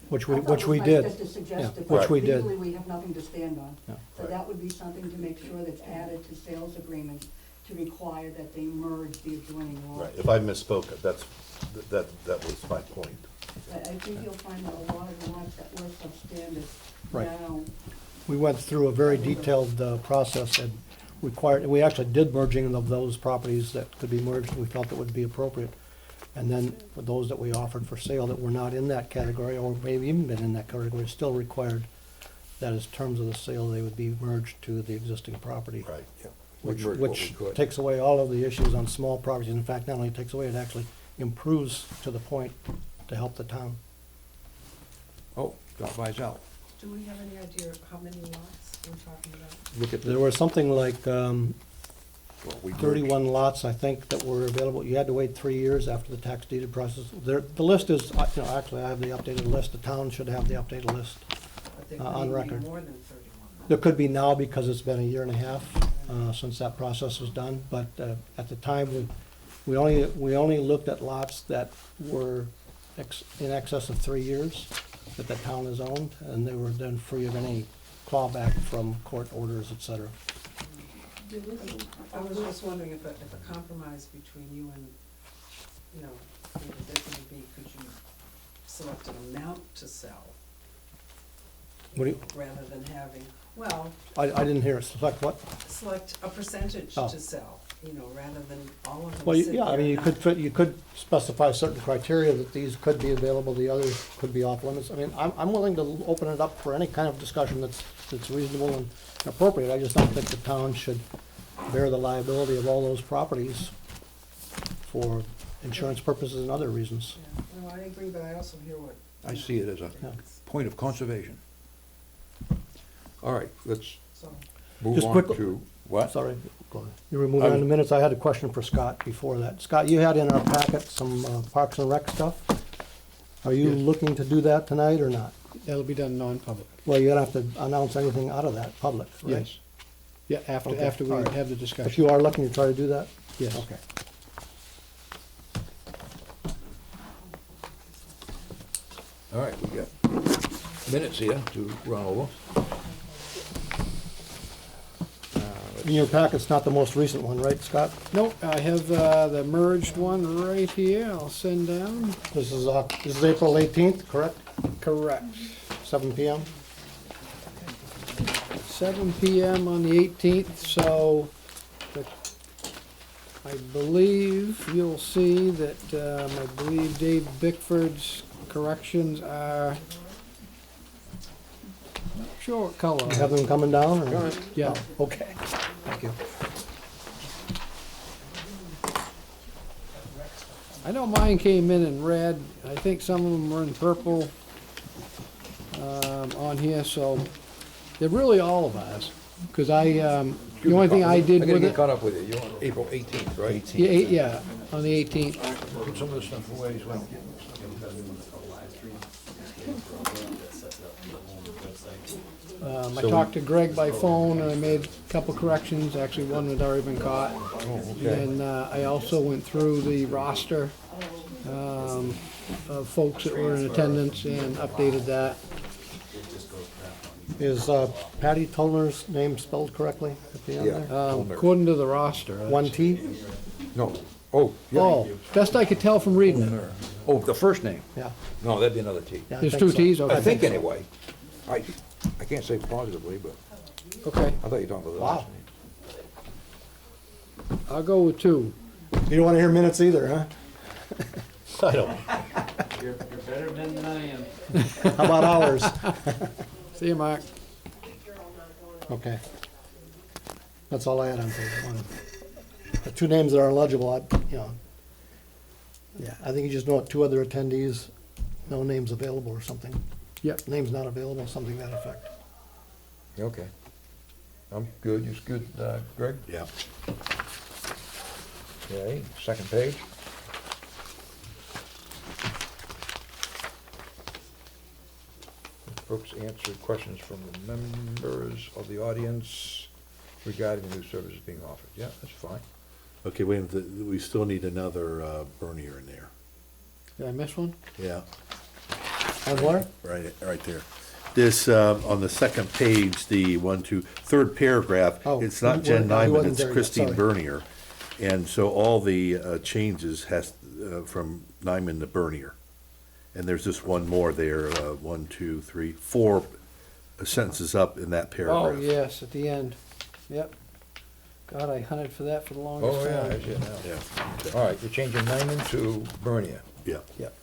Which I we, thought which it we was did. nice just to suggest Yeah, it, which but we did. legally we have nothing to stand on. Yeah. So Right. that would be something to make sure that's added to sales agreements, to require that they merge the adjoining lots. Right, if I misspoke, that was my point. But I think you'll find that a lot of the lots that were substandard Right. now, We went through a very detailed process and we actually did merging of those properties that could be merged, we felt it would be appropriate. And then for those that we offered for sale that were not in that category, or maybe even been in that category, still required that as terms of the sale, they would be merged to the existing property. Right. We Which, merged what we which could. takes away all of the issues on small properties. In fact, not only takes away, it actually improves to the point to help the town. Oh, drop by Al. Do we have any idea of how many lots we're talking about? Look at There the, were something like well, we merged. 31 lots, I think, that were available. You had to wait 3 years after the tax deeded process. The list is, actually, I have the updated list. The town should have the updated list. But there On may be record. more than 31. There could be now because it's been a year and a half since that process was done, but at the time, we only looked at lots that were in excess of 3 years that the town has owned, and they were then free of any clawback from court orders, et cetera. I was just wondering if a compromise between you and, maybe this would be, could you select an amount to sell? What do you, Rather than having, well, I didn't hear it. Select what? select a percentage Oh. to sell, rather than all of them Well, sit yeah, I there mean, you not- could you could specify certain criteria that these could be available, the others could be off limits. I mean, I'm willing to open it up for any kind of discussion that's reasonable and appropriate. I just don't think the town should bear the liability of all those properties for insurance purposes and other reasons. Yeah, no, I agree, but I also hear what. I see it as a point of conservation. All right, let's, So, Move Just on quickly- to, what? Sorry, go ahead. You were moving on to minutes. I had a question for Scott before that. Scott, you had in our packet some Parks and Rec stuff. Are you Yes. looking to do that tonight or not? That'll be done non-public. Well, you're gonna have to announce anything out of that public, right? Yes. Yeah, after, Okay, after we all right. have the But discussion. you are looking to try to do that? Yes. Okay. All right, we got minutes here to run over. In your packet's not the most recent one, right, Scott? Nope, I have the merged one right here. I'll send down. This is April 18th, correct? Correct. 7 PM? 7 PM on the 18th, so I believe you'll see that, I believe Dave Bickford's corrections are, not sure what color. You have them coming down, or? Yeah. Oh, okay, thank you. I know mine came in red. I think some of them were in purple on here, so they're really all of ours. Because the only thing I did I gotta with get it, caught up with you. You're on April 18th, right? yeah, on the 18th. Put some of this stuff away as well. I So talked to Greg by phone, and I made a couple corrections. Actually, one had already been caught. Oh, okay. And I also went through the roster of folks that were in attendance and updated that. Is Patty Tollner's name spelled correctly at the end Yeah. there? According to the roster. One T? No. Oh, yeah. Oh, best I could tell from reading it. Oh, the first name? Yeah. No, that'd be another T. Yeah, I There's think two so. Ts, okay. I think anyway. I can't say positively, but Okay, I thought you were talking about the Wow. last name. I'll go with 2. You don't want to hear minutes either, huh? I don't, You're better men than I am. How about ours? See you, Mark. Okay. That's all I had on page 1. The 2 names that are illegible, yeah, I think you just note 2 other attendees, no names available or something. Yep. Names not available, something to that effect. Okay. I'm good. You good, Greg? yeah. Okay, second page. Brooks answered questions from the members of the audience regarding the new services being offered. Yeah, that's fine. Okay, we still need another Bernier in there. Did I miss one? Yeah, On where? right there. This, on the second page, the third paragraph, Oh, it's not he Jen wasn't Nyman, there it's yet, Christine sorry. Bernier. And so all the changes from Nyman to Bernier. And there's just one more there, 1, 2, 3, 4 sentences up in that Oh, paragraph. yes, at the end. Yep. God, I hunted for that for the longest Oh, yeah, time. that's it now. Yeah, All right, you're changing Nyman to Bernier. yeah. Yep.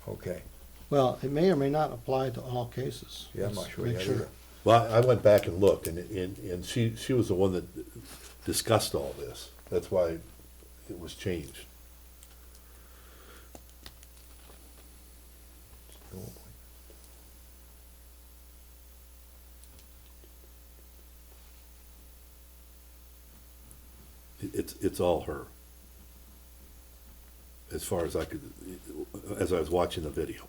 Okay. Well, it may or may not apply to all cases. Yeah, I'm not Let's sure make yet either. Well, I went back and looked, and she was the one that discussed all this. That's why it was changed. It's all her. As far as I could, as I was watching the video.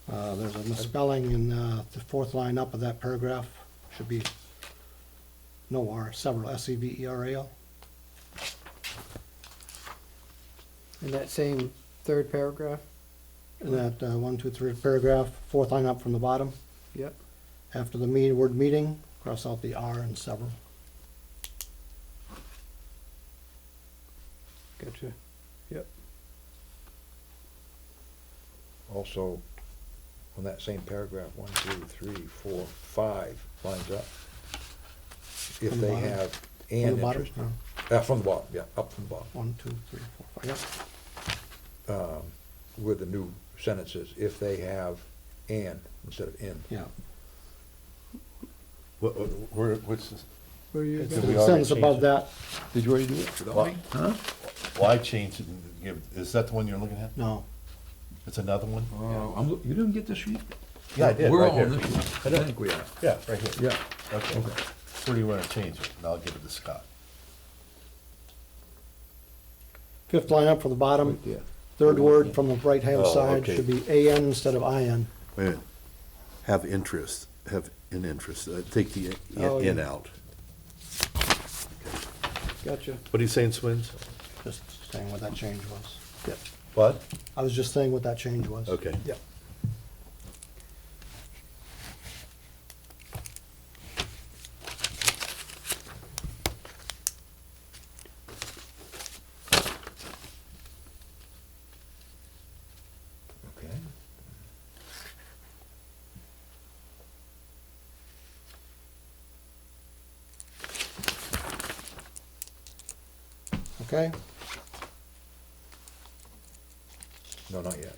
There's a misspelling in the 4th line up of that paragraph. Should be no R, several, S-E-V-E-R-A-L. In that same third paragraph? In that 1, 2, 3 paragraph, 4th line up from the bottom. Yep. After the word meeting, cross out the R and several. Gotcha. Yep. Also, on that same paragraph, 1, 2, 3, 4, 5 lines up. If From the they bottom? have From an the bottom? interest. No. From the bottom, yeah, up from the bottom. 1, 2, 3, 4, 5. With the new sentences, if they have an instead of in. Yeah. What's this? where you It's got? Did we the already sentence change above it? that, Did you already do it without me? Huh? Well, I changed it, and is that the one you're looking at? no. It's another one? You didn't get this sheet? Yeah, I did, We're right all here. on this sheet. I think we are. Yeah, right here. Yeah. Okay. Where do you wanna change it? And I'll give it to Scott. Fifth line up from the bottom, Right there. third word from the right-hand Oh, side okay. should be AN instead of IN. Wait a minute. Have interest, have an interest, take the Oh, in yeah. out. Gotcha. What are you saying, Swins? Just saying what that change was. What? I was just saying what that change was. Okay. Yeah. Okay. Okay? No, not yet.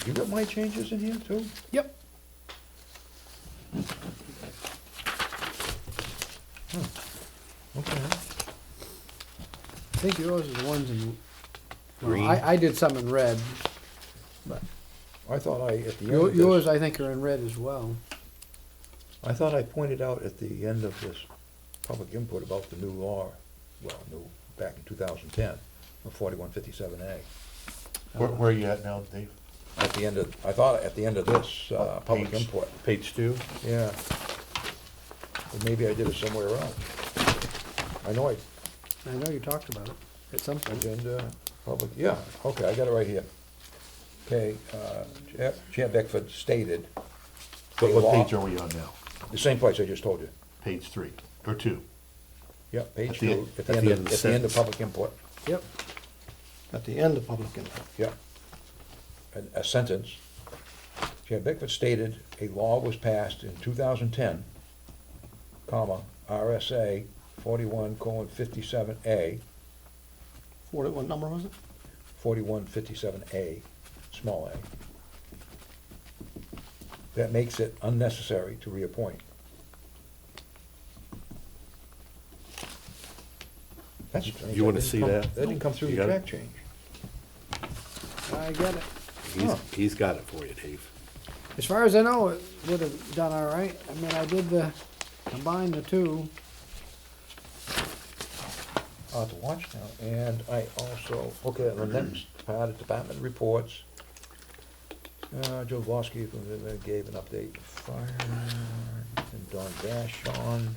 You got my changes in here too? Yep. Okay. I think yours is the ones in. well, Green. I did some in red, but I thought at the end of yours, this, I think, are in red as well. I thought I pointed out at the end of this public input about the new law, back in 2010, of 4157A. Where are you at now, Dave? At the end of, I thought at the end of this, public Page- input, Page 2? yeah. But maybe I did it somewhere else. I know I know you talked about it at some point. agenda, public, yeah, okay, I got it right here. Okay, Chair Beckford stated, What, a what law- page are we on now? the same place I just told you. Page 3, or 2? Yeah, page At the- two, at the end of the at the end of sentence. public input, Yep. At the end of public input. yeah. A sentence. Chair Beckford stated, a law was passed in 2010, comma, RSA 41:57A, What number was it? 4157A, small a. That makes it unnecessary to reappoint. That's strange. You wanna didn't see come- that? That didn't come through You the got it? track change. I get it. Huh. He's got it for you, Dave. As far as I know, it would have done all right. I mean, I did combine the two. I'll have to watch now, and I also, okay, the next part of department reports. Joe Vosky gave an update, fire, and Don Vashon.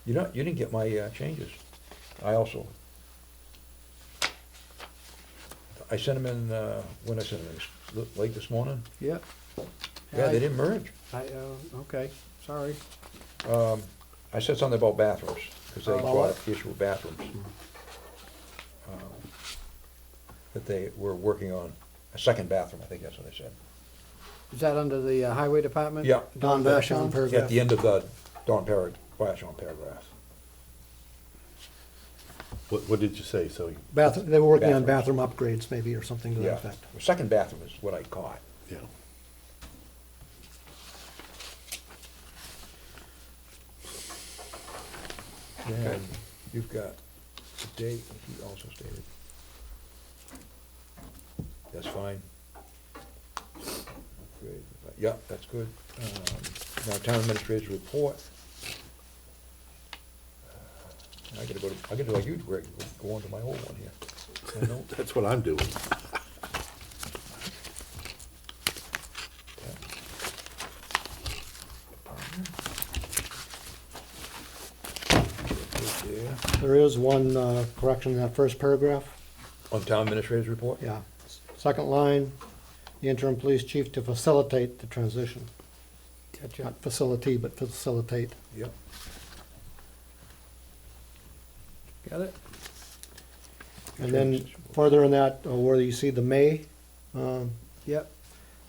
You didn't get my changes. I also. I sent them in, when I sent them in, late this morning. Yep. Yeah, they didn't merge. Okay, sorry. I said something about bathrooms, because they About brought what? up the issue of bathrooms. That they were working on a second bathroom, I think that's what they said. Is that under the highway department? Yeah. Don Vashon At paragraph. the end of the Don Vashon paragraph. What did you say? So, They were working on Bathrooms. bathroom upgrades maybe, or something to that Yeah, effect. the second bathroom is what I caught. yeah. And you've got the date, he also stated. That's fine. Great. Yeah, that's good. Now, town administrator's report. I gotta do like you, Greg, go on to my old one here. I know. That's what I'm doing. There. There is one correction in that first paragraph. On town administrator's report? Yeah. Second line, the interim police chief to facilitate the transition. Gotcha. Not facility, but facilitate. Yep. Got it? And then further in that, where you see the may, Yep.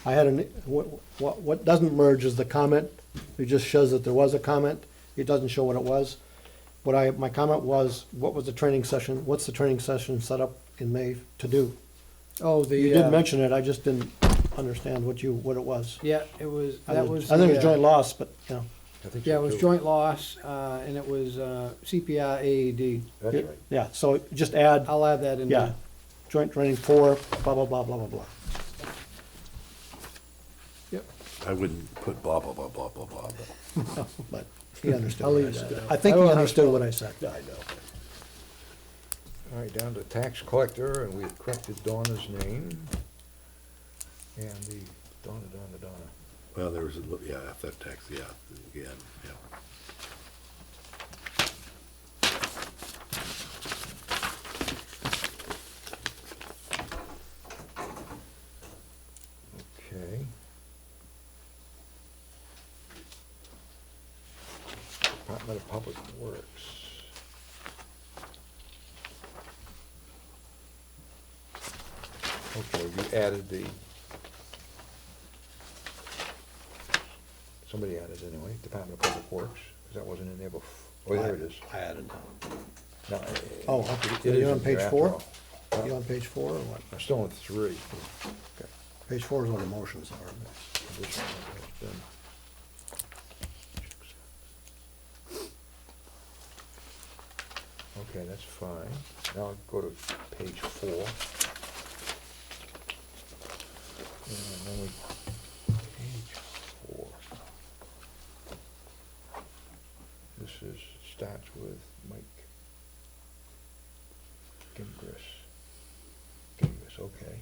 I had what doesn't merge is the comment. It just shows that there was a comment. It doesn't show what it was. My comment was, what was the training session, what's the training session set up in May to do? Oh, the. You did mention it, I just didn't understand what it was. Yeah, it was, I that think was. it was the, joint loss, but, you know, I think Yeah, so it was too. joint loss, and it was CPI AED. That's right. yeah, so just add, I'll add that in yeah, there. joint training for blah, blah, blah, blah, blah, blah. I wouldn't put blah, blah, blah, blah, blah, blah, but But he understood I'll what I leave said. that out. I think I don't he know how to understood spell what it. I said. I know. All right, down to tax collector, and we had corrected Donna's name. And the Donna. Well, there was, yeah, that tax, yeah, again, yeah. Okay. Department of Public Works. Okay, you added somebody added anyway, Department of Public Works, because that wasn't in there before. Oh, there it is. I added. No, Oh, okay. it is You're on in there page after 4? all. You on page 4 or what? I'm still on 3. Okay. Page 4 is where the motions are. This one has been- Okay, that's fine. Now I'll go to page 4. And then page 4. This starts with Mike Gingras. Okay.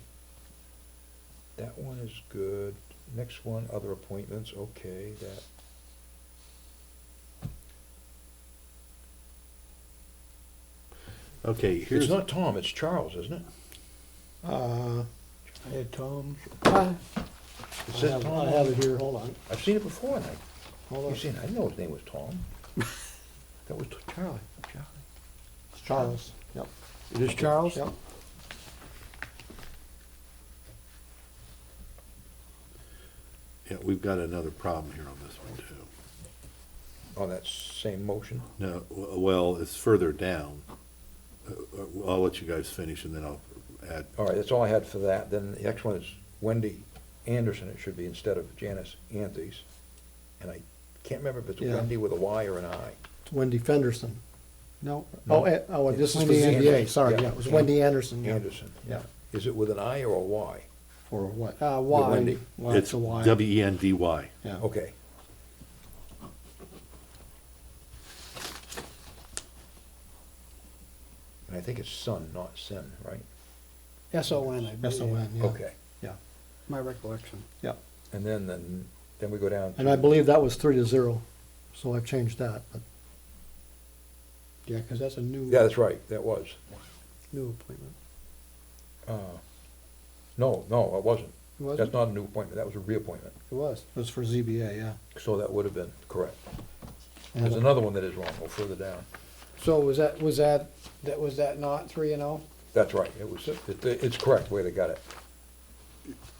That one is good. Next one, other appointments, okay, that. Okay, here's. It's not Tom, it's Charles, isn't it? Uh, I had Tom. It I says have, Tom. I have it here, hold on. I've seen it before, and Hold on. you've seen it, I didn't know his name was Tom. That was Charlie. It's Charles, yep. It is Charles? Yep. Yeah, we've got another problem here on this one too. On that same motion? No, well, it's further down. I'll let you guys finish and then I'll add. All right, that's all I had for that. Then the next one is Wendy Anderson, it should be, instead of Janice Anthes. And I can't remember if it's Yeah. Wendy with a Y or an I. It's Wendy Fenderson. No. No. This is for Wendy ZBA, Anderson. sorry, Yeah. yeah, it was Wendy Anderson, yeah. Anderson, Yeah. Is it with an I or a Y? For what? Y. Wendy. Well, it's a Y. Wendy. Yeah. Okay. And I think it's Son, not Sin, right? S-O-N, I believe. S-O-N, yeah. Okay. Yeah, My recollection. yeah. And then we go down to. And I believe that was 3-0, so I've changed that, but Yeah, because that's a new, Yeah, that's right, that was. new appointment. No, it wasn't. It wasn't? That's not a new appointment, that was a reappointment. It was. it was for ZBA, yeah. So that would have been correct. And There's another one that is wrong, a little further down. So was that not 3-0? That's right, it's correct, where they got it.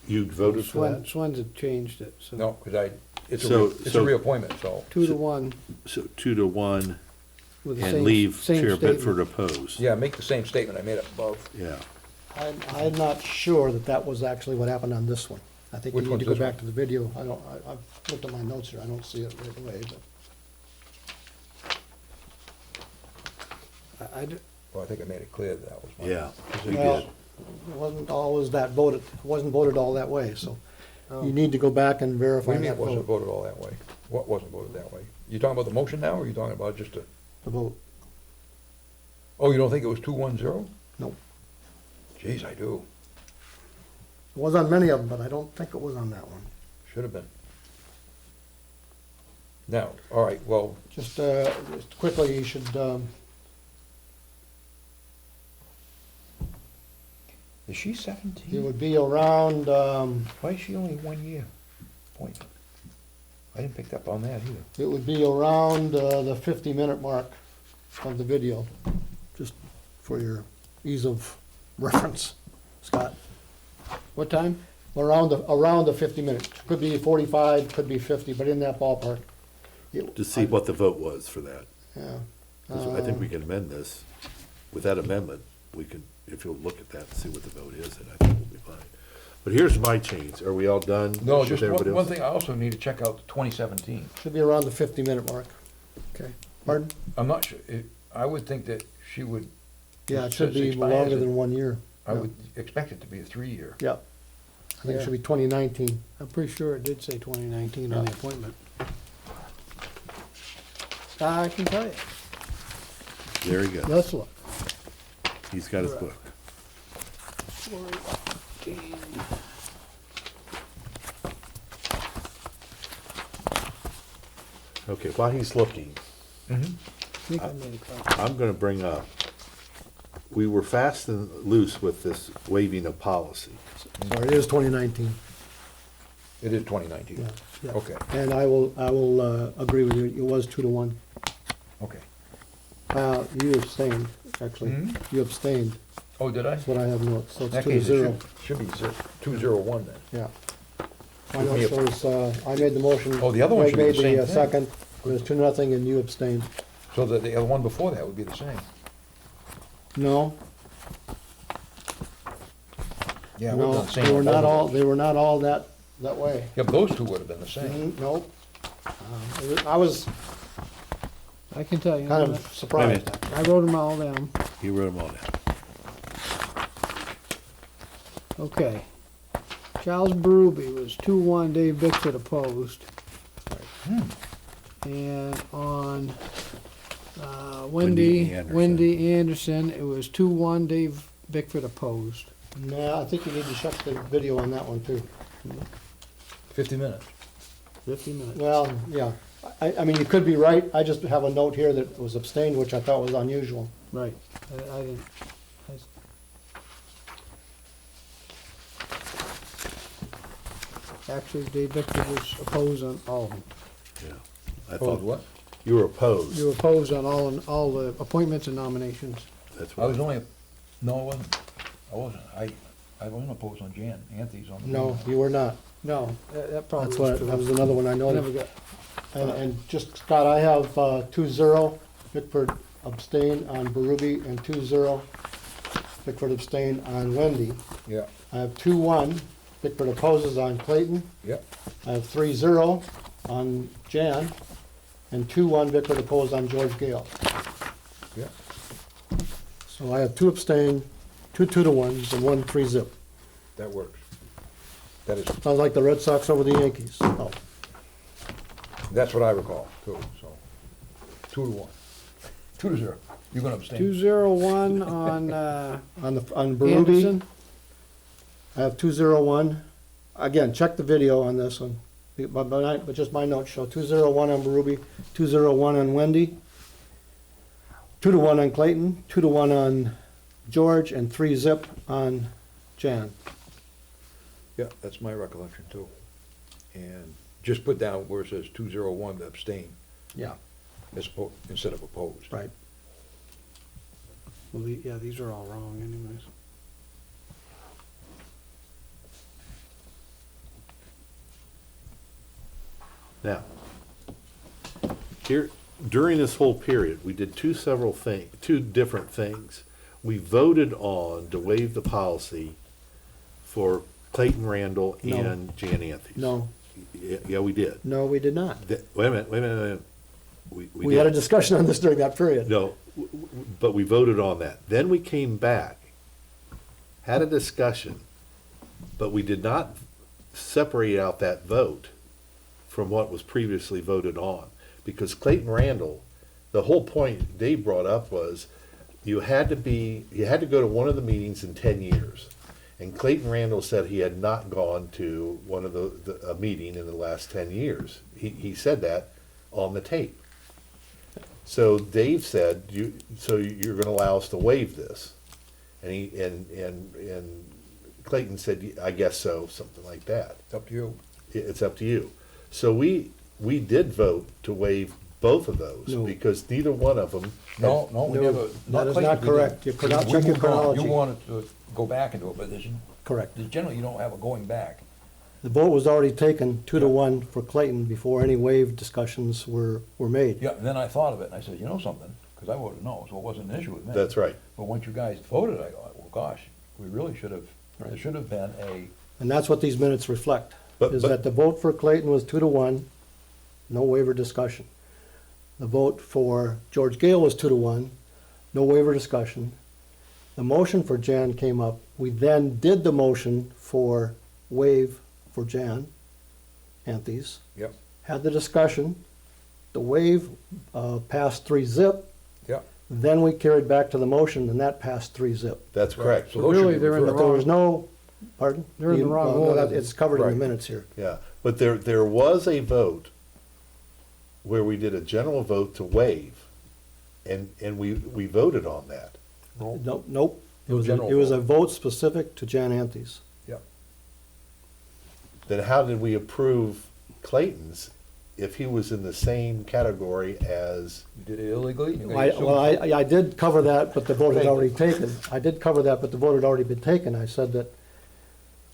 You voted for that? Swen's had changed it, so. No, because it's So- a so- reappointment, so. 2-1 So 2-1 with the and same, leave same Chair statement. Bitford opposed. Yeah, make the same statement I made up above. Yeah. I'm not sure that that was actually what happened on this one. I think we Which need one's to go this back one? to the video. I've looked at my notes here, I don't see it right away, but. Well, I think I made it clear that was one. Yeah. You Well, did. it wasn't always that voted, it wasn't voted all that way, so Oh. you need to go back and What verify do you mean that it wasn't vote, voted all that way? What wasn't voted that way? You talking about the motion now, or you talking about just a, the vote. oh, you don't think it was 2-1-0? No. Jeez, I do. It was on many of them, but I don't think it was on that one. Should have been. Now, all right, well, Just quickly, you should, is she it 17? would be around, Why is she only 1 year appointment? I didn't pick up on that either. it would be around the 50-minute mark of the video, just for your ease of reference, Scott. What time? Around the 50 minutes. Could be 45, could be 50, but in that ballpark. To see what the vote was for that. Yeah. 'Cause I think we can amend this. With that amendment, we can, if you'll look at that and see what the vote is, and I think we'll be fine. But here's my change. Are we all done? No, with just everybody one else? thing, I also need to check out the 2017. Should be around the 50-minute mark. Okay. Pardon? I'm not sure, I would think that she would. Yeah, it should since be expires longer it, than 1 year. I would expect it to be a 3-year. Yeah. I think it should be 2019. I'm pretty sure it did say 2019 on the appointment. I can tell you. There he goes. Let's look. He's got his book. Okay, while he's looking, I think I made a copy. I'm gonna bring up, we were fast and loose with this waiving of policy. Sorry, it is 2019. It is 2019. Yeah, yeah. Okay, And I will agree with you. It was 2 to 1. okay. You abstained, actually. Hmm? You abstained. Oh, did I? That's what I have notes. So In it's that 2 to case, 0. it should be 201 then. Yeah. My Give me note a- shows, I made the motion. Oh, the other one Greg should be the made same thing. second. It was 2-0 and you abstained. So the other one before that would be the same. No, Yeah, it would no, have been the same. they were on not both of all, those. they were not all that way. Yeah, but those two would have been the same. Nope. I was I can tell you. kind of surprised. I wrote them all down. He wrote them all down. Okay. Charles Berube was 2-1, Dave Bickford opposed. And on Wendy Anderson. Wendy Anderson, it was 2-1, Dave Bickford opposed. No, I think you need to check the video on that one too. 50 minutes. 50 minutes. Well, yeah. I mean, you could be right. I just have a note here that it was abstained, which I thought was unusual. Right. I didn't. Actually, Dave Bickford was opposed on all of them. Yeah. I Opposed thought what? you were opposed. You were opposed on all the appointments and nominations. That's I what was only, no, I wasn't. I wasn't opposed on Jan. Anthony's on the. No, you were not. No, that probably That's was what, true. that was another one I I never noted. got, And just, Scott, I have 2-0, Bickford abstained on Berube, and 2-0, Bickford abstained on Wendy. Yeah, I have 2-1, Bickford opposes on Clayton. yeah. I have 3-0 on Jan, and 2-1, Bickford opposed on George Gale. Yeah. So I have 2 abstain, 2 2-1s, and 1 3-0. That works. That is, Sounds like the Red Sox over the Yankees. Oh, that's what I recall too, so. 2-1. 2-0. You're gonna abstain. 201 on on Berube, Anderson. I have 2-0-1. Again, check the video on this one. But just my notes show 2-0-1 on Berube, 2-0-1 on Wendy, 2-1 on Clayton, 2-1 on George, and 3-0 on Jan. Yeah, that's my recollection too. And just put down where it says 201 to abstain, Yeah, instead of opposed. right. Well, yeah, these are all wrong anyways. Now, here, during this whole period, we did two different things. We voted on to waive the policy for Clayton Randall No. and Jan Anthes. No, Yeah, we did. no, we did not. Wait a minute. We had a discussion on this during that period. No, but we voted on that. Then we came back, had a discussion, but we did not separate out that vote from what was previously voted on. Because Clayton Randall, the whole point Dave brought up was you had to go to one of the meetings in 10 years. And Clayton Randall said he had not gone to one of a meeting in the last 10 years. He said that on the tape. So Dave said, so you're gonna allow us to waive this? And Clayton said, I guess so, something like that. It's up to you. It's up to you. So we did vote to waive both of those, No. because neither one of them. No, we No, never. that is Clayton, not we correct. didn't. You could not We check your moved on. chronology. You wanted to go back and do it, but there's a Correct. Generally, you don't have a going back. The vote was already taken 2-1 Yeah. for Clayton before any waive discussions were made. Yeah, and then I thought of it, and I said, you know something, because I voted no, so it wasn't an issue with me. That's right. But once you guys voted, I thought, well, gosh, we really should have, there should have been a, And that's what these minutes reflect, But- is but- that the vote for Clayton was 2-1, no waiver discussion. The vote for George Gale was 2-1, no waiver discussion. The motion for Jan came up. We then did the motion for waive for Jan Anthes, yep, had the discussion, the waive passed 3-0. yep. Then we carried back to the motion, and that passed 3-0. That's correct. So those should Really, be they're in the But reversed. there was no, pardon? They're in the wrong No, order. it's covered in the Right. minutes here. Yeah, but there was a vote where we did a general vote to waive, and we voted on that. Nope. It No was, general it was a vote. vote specific to Jan Anthes. Yep. Then how did we approve Clayton's if he was in the same category as, You did it illegally? you I, got sued. well, I did cover that, but the vote had Thank you. already taken. I did cover that, but the vote had already been taken. I said that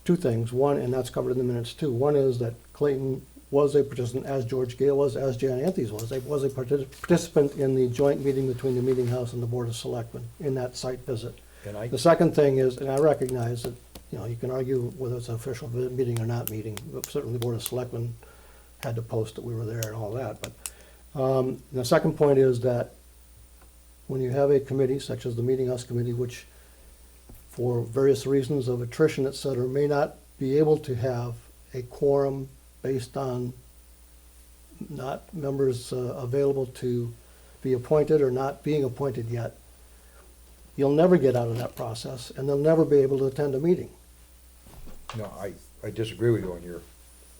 two things. One, and that's covered in the minutes too. One is that Clayton was a participant, as George Gale was, as Jan Anthes was. He was a participant in the joint meeting between the Meeting House and the Board of Selectmen in that site visit. And I, The second thing is, and I recognize that, you know, you can argue whether it's an official meeting or not meeting, but certainly the Board of Selectmen had to post that we were there and all that, but, the second point is that when you have a committee such as the Meeting House Committee, which for various reasons of attrition, et cetera, may not be able to have a quorum based on not members available to be appointed or not being appointed yet, you'll never get out of that process, and they'll never be able to attend a meeting. no, I disagree with you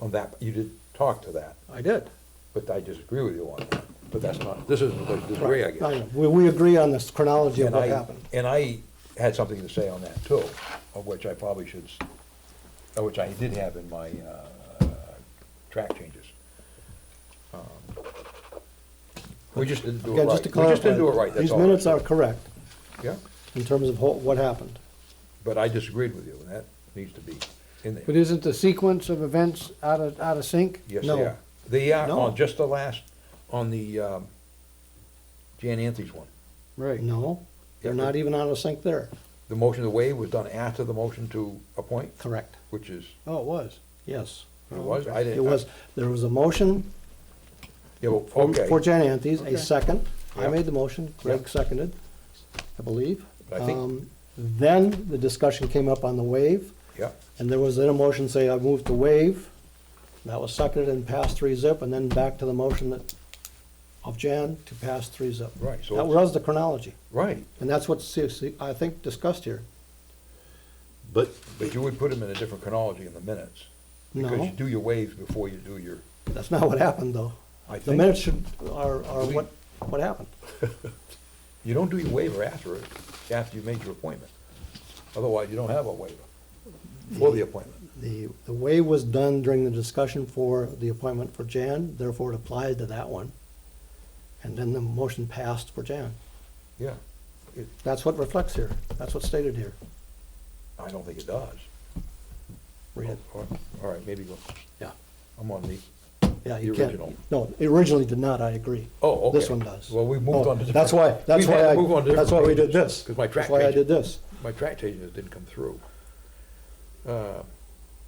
on that, you did talk to that, I did. but I disagree with you on that. But that's not, this isn't the disagree, I guess. I know. We agree on this chronology of And what I- happened. And I had something to say on that too, of which I probably should, which I did have in my track changes. We just didn't do it Again, right. just to We clarify, just didn't do it right, that's these all. minutes are correct Yeah, in terms of what happened. but I disagreed with you, and that needs to be in But there. isn't the sequence of events out of sync? Yes, No. they are. They are No. on just the last, on the Jan Anthes one. Right. No, they're Yeah, not even out of sync there. The motion to waive was done after the motion to appoint, Correct. which is, Oh, it was. Yes. it was, I didn't. It was, there was a motion Yeah, well, for okay. Jan Anthes, Okay. a second. I Yeah. made the motion, Greg seconded, I believe. I think- Then the discussion came up on the waive, Yeah, and there was then a motion say, I move to waive. That was seconded and passed 3-0, and then back to the motion that, of Jan to pass 3-0. right, so, That it's- was the chronology, right, and that's what's, I think, discussed here. but, but you would put them in a different chronology in the minutes. Because No, you do your waves before you do your, that's not what happened, though. I The think, minutes are Do we- what happened. you don't do your waiver after you made your appointment. Otherwise, you don't have a waiver for the appointment. The waive was done during the discussion for the appointment for Jan, therefore it applied to that one. And then the motion passed for Jan. Yeah, That's what reflects here. That's what's stated here. I don't think it does. Read it. All right, maybe go, Yeah. I'm on the, Yeah, The you can't. original. No, it originally did not, I agree. oh, okay. This one does. Well, we moved Oh, on to. That's why, that's We've had why to move on to that's why we did this. Because my track That's why I changes, did this. my track changes didn't come through.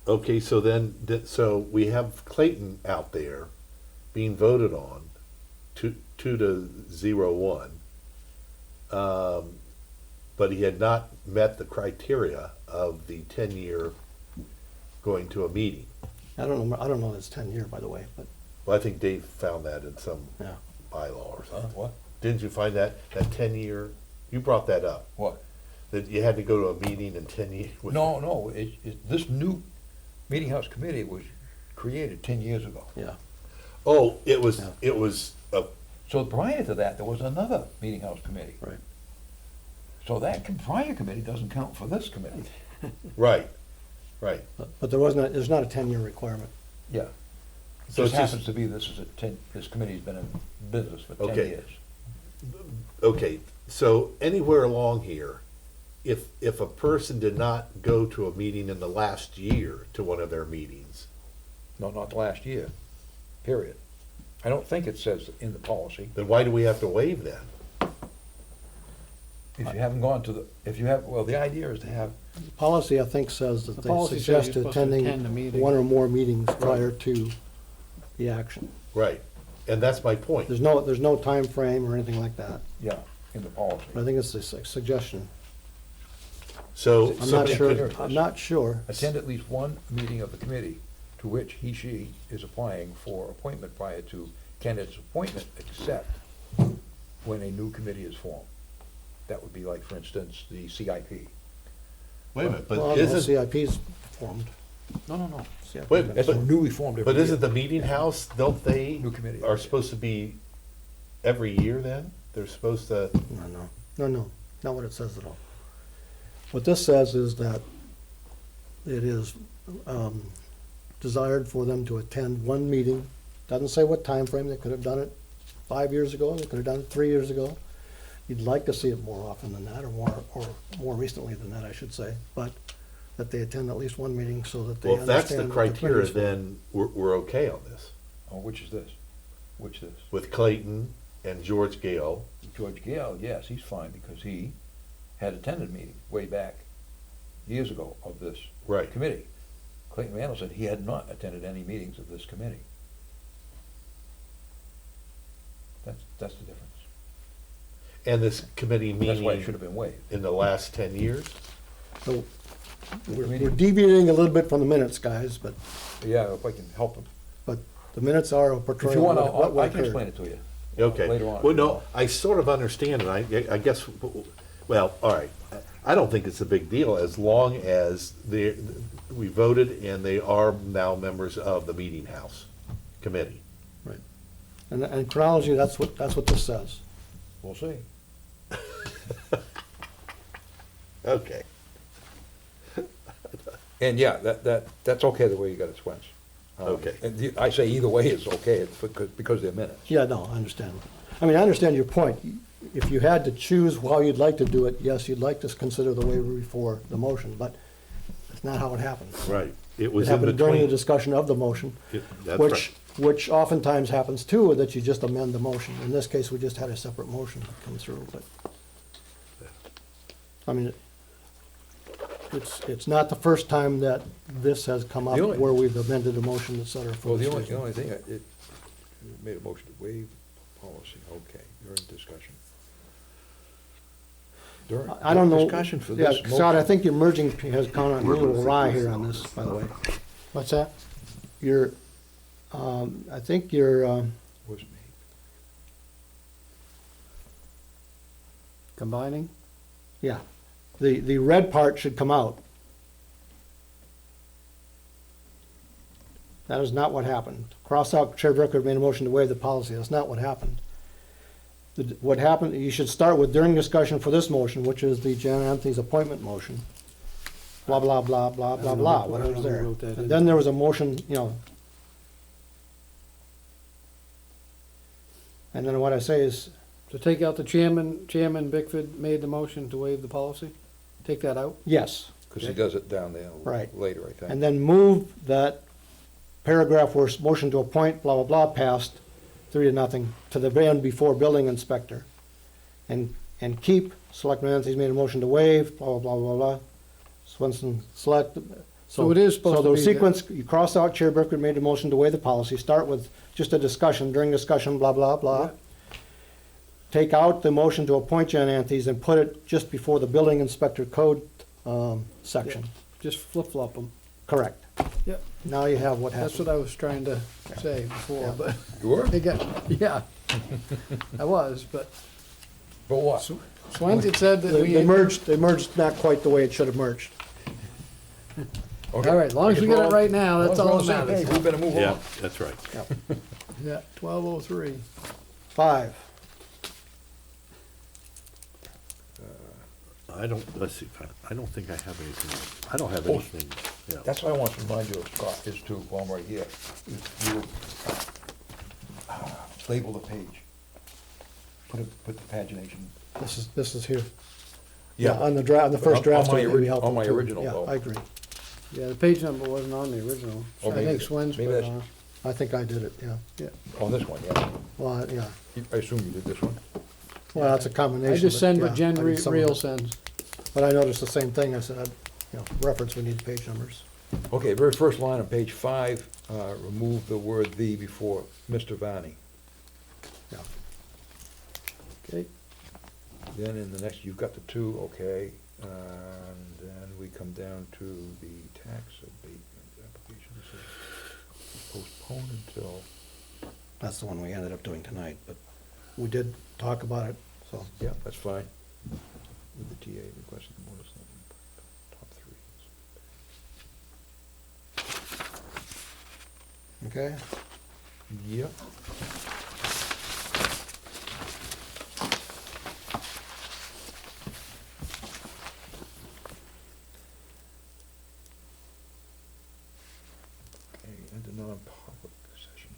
okay, so then, so we have Clayton out there being voted on, 2-0-1. But he had not met the criteria of the 10-year going to a meeting. I don't know if it's 10-year, by the way, but, Well, I think Dave found that in some yeah. bylaw or something. What? Didn't you find that 10-year, you brought that up, What? that you had to go to a meeting in 10 years? No, this new Meeting House Committee was created 10 years ago. Yeah. Oh, it was, Yeah. So prior to that, there was another Meeting House Committee. Right. So that prior committee doesn't count for this committee. right. But there's not a 10-year requirement. Yeah. So Just it's just- happens to be this committee's been in business for 10 Okay. years. Okay, so anywhere along here, if a person did not go to a meeting in the last year to one of their meetings, No, not last year, period. I don't think it says in the policy. then why do we have to waive that? If you haven't gone to the, if you have, well, the idea is to have, Policy, I think, says that The they policy says suggest you're supposed to attend a attending meeting. one or more meetings prior to the action. Right, and that's my point. There's no time frame or anything like that. yeah, in the policy. I think it's a suggestion. So I'm not somebody sure, could, I'm not sure. Attend at least one meeting of the committee to which he, she is applying for appointment prior to candidate's appointment, except when a new committee is formed. That would be like, for instance, the CIP. wait a minute, Well, but no, isn't, CIP's formed. No. CIP. Wait, That's newly formed every but year. isn't the meeting house, don't they, New committee. are supposed to be every year then? They're supposed to, No, not what it says at all. What this says is that it is desired for them to attend one meeting. Doesn't say what time frame. They could have done it 5 years ago, they could have done it 3 years ago. You'd like to see it more often than that, or more recently than that, I should say, but that they attend at least one meeting so that they well, if that's the understand what criteria, committee's for. then we're okay on this. Oh, which is this? Which this? With Clayton and George Gale, George Gale, yes, he's fine because he had attended meetings way back years ago of this right. committee. Clayton Randall said he had not attended any meetings of this committee. That's the difference. And this committee That's why it should meeting have been waived. in the last 10 years? So, we're Committee- deviating a little bit from the minutes, guys, but Yeah, if I can help them. the minutes are a If portrayal you of want, what I can occurred. explain it to you. Okay. Later on. Well, no, I sort of understand, and I guess, well, all right. I don't think it's a big deal as long as we voted and they are now members of the meeting house committee. Right. And chronology, that's what this says. We'll see. Okay. And yeah, that's okay the way you got it, Swens. Okay. And I say either way is okay, it's because they're minutes. Yeah, no, I understand. I mean, I understand your point. If you had to choose how you'd like to do it, yes, you'd like to consider the waiver before the motion, but that's not how it happened. Right. It It was in happened during the between. discussion of the motion, That's right. which oftentimes happens too, that you just amend the motion. In this case, we just had a separate motion come through, but, I mean, it's not the first time that this has come up The only- where we've amended a motion, et cetera. for Well, this the reason. only thing, it made a motion to waive policy, okay, you're in discussion. During I don't know. discussion for Yeah, this Scott, I motion. think your merging has gone a little awry here on this, by the way. What's that? Your, I think your, Was made. Combining? yeah, the red part should come out. That is not what happened. Cross out, Chair Brecker made a motion to waive the policy. That's not what happened. What happened, you should start with during discussion for this motion, which is the Jan Anthony's appointment motion. Blah, blah, blah, blah, blah, blah, whatever's there. And then there was a motion, and then what I say is, To take out the Chairman Bickford made the motion to waive the policy? Take that out? yes. Because he does it down there Right. later, I think. And then move that paragraph where motion to appoint blah, blah, blah passed 3-0 to the end before building inspector. And keep Selectman Anthony's made a motion to waive, blah, blah, blah, blah, blah. Swenson select. So it is supposed to So be the sequence, you cross out Chair Bickford made a motion to waive the policy, start with just a discussion, during discussion, blah, blah, blah. Yeah. Take out the motion to appoint Jan Anthony's and put it just before the building inspector code section. Just flip-flop them. Correct. Yep. Now you have what happened. That's what I was trying to say before, Yeah. but You were? they got, yeah. I was, but But what? Swansea said that we. They merged not quite the way it should have merged. All right, as long as we get it right now, that's all that matters. We better move Yeah, on. that's right. Yeah, 12:03. 5, I don't, let's see, I don't think I have anything, I don't have Oh. anything, yeah. That's what I want to remind you of, Scott, is to, while I'm right here, you label the page. Put the pagination. this is here. Yeah, on the draft, on the But first on draft, my it would be ori- helpful on my too. original, Yeah, though. I agree. Yeah, the page number wasn't on the original. Oh, I maybe think that- Swen's maybe put it that's- on. I think I did it, yeah. On this one, yeah. Well, yeah. I assume you did this one? Well, it's a combination. I just but send yeah, what Jen I did some of Reel it. sends. But I noticed the same thing. I said, reference, we need page numbers. Okay, very first line on page 5, remove the word "the" before Mr. Varney. Yeah. Okay, Then in the next, you've got the 2, okay, and then we come down to the tax abatement application. This is postponed until, That's the one we ended up doing tonight, but we did talk about it, so. yeah, that's fine. With the TA requesting the Board of Selectmen, top 3. Okay, Yep. Okay, into non-public session.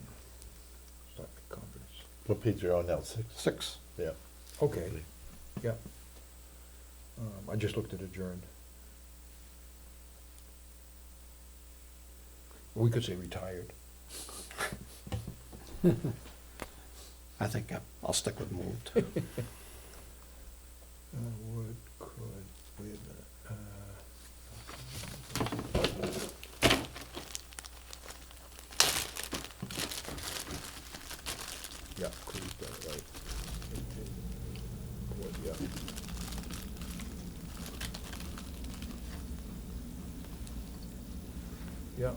Start the conference. What page are you on now, 6? 6. Yeah. Okay, yeah. I just looked at adjourned. We could say retired. I think I'll stick with moved. Would, could, wait a minute. Yeah, could have done it right. Would, yeah. Yeah.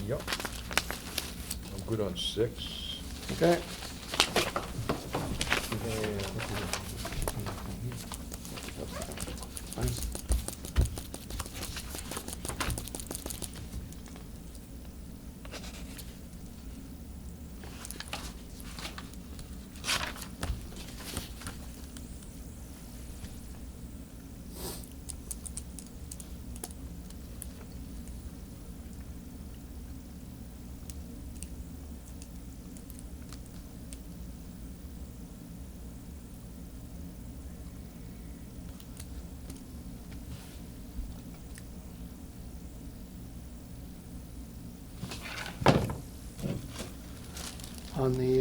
Yep. I'm good on 6. Okay. On the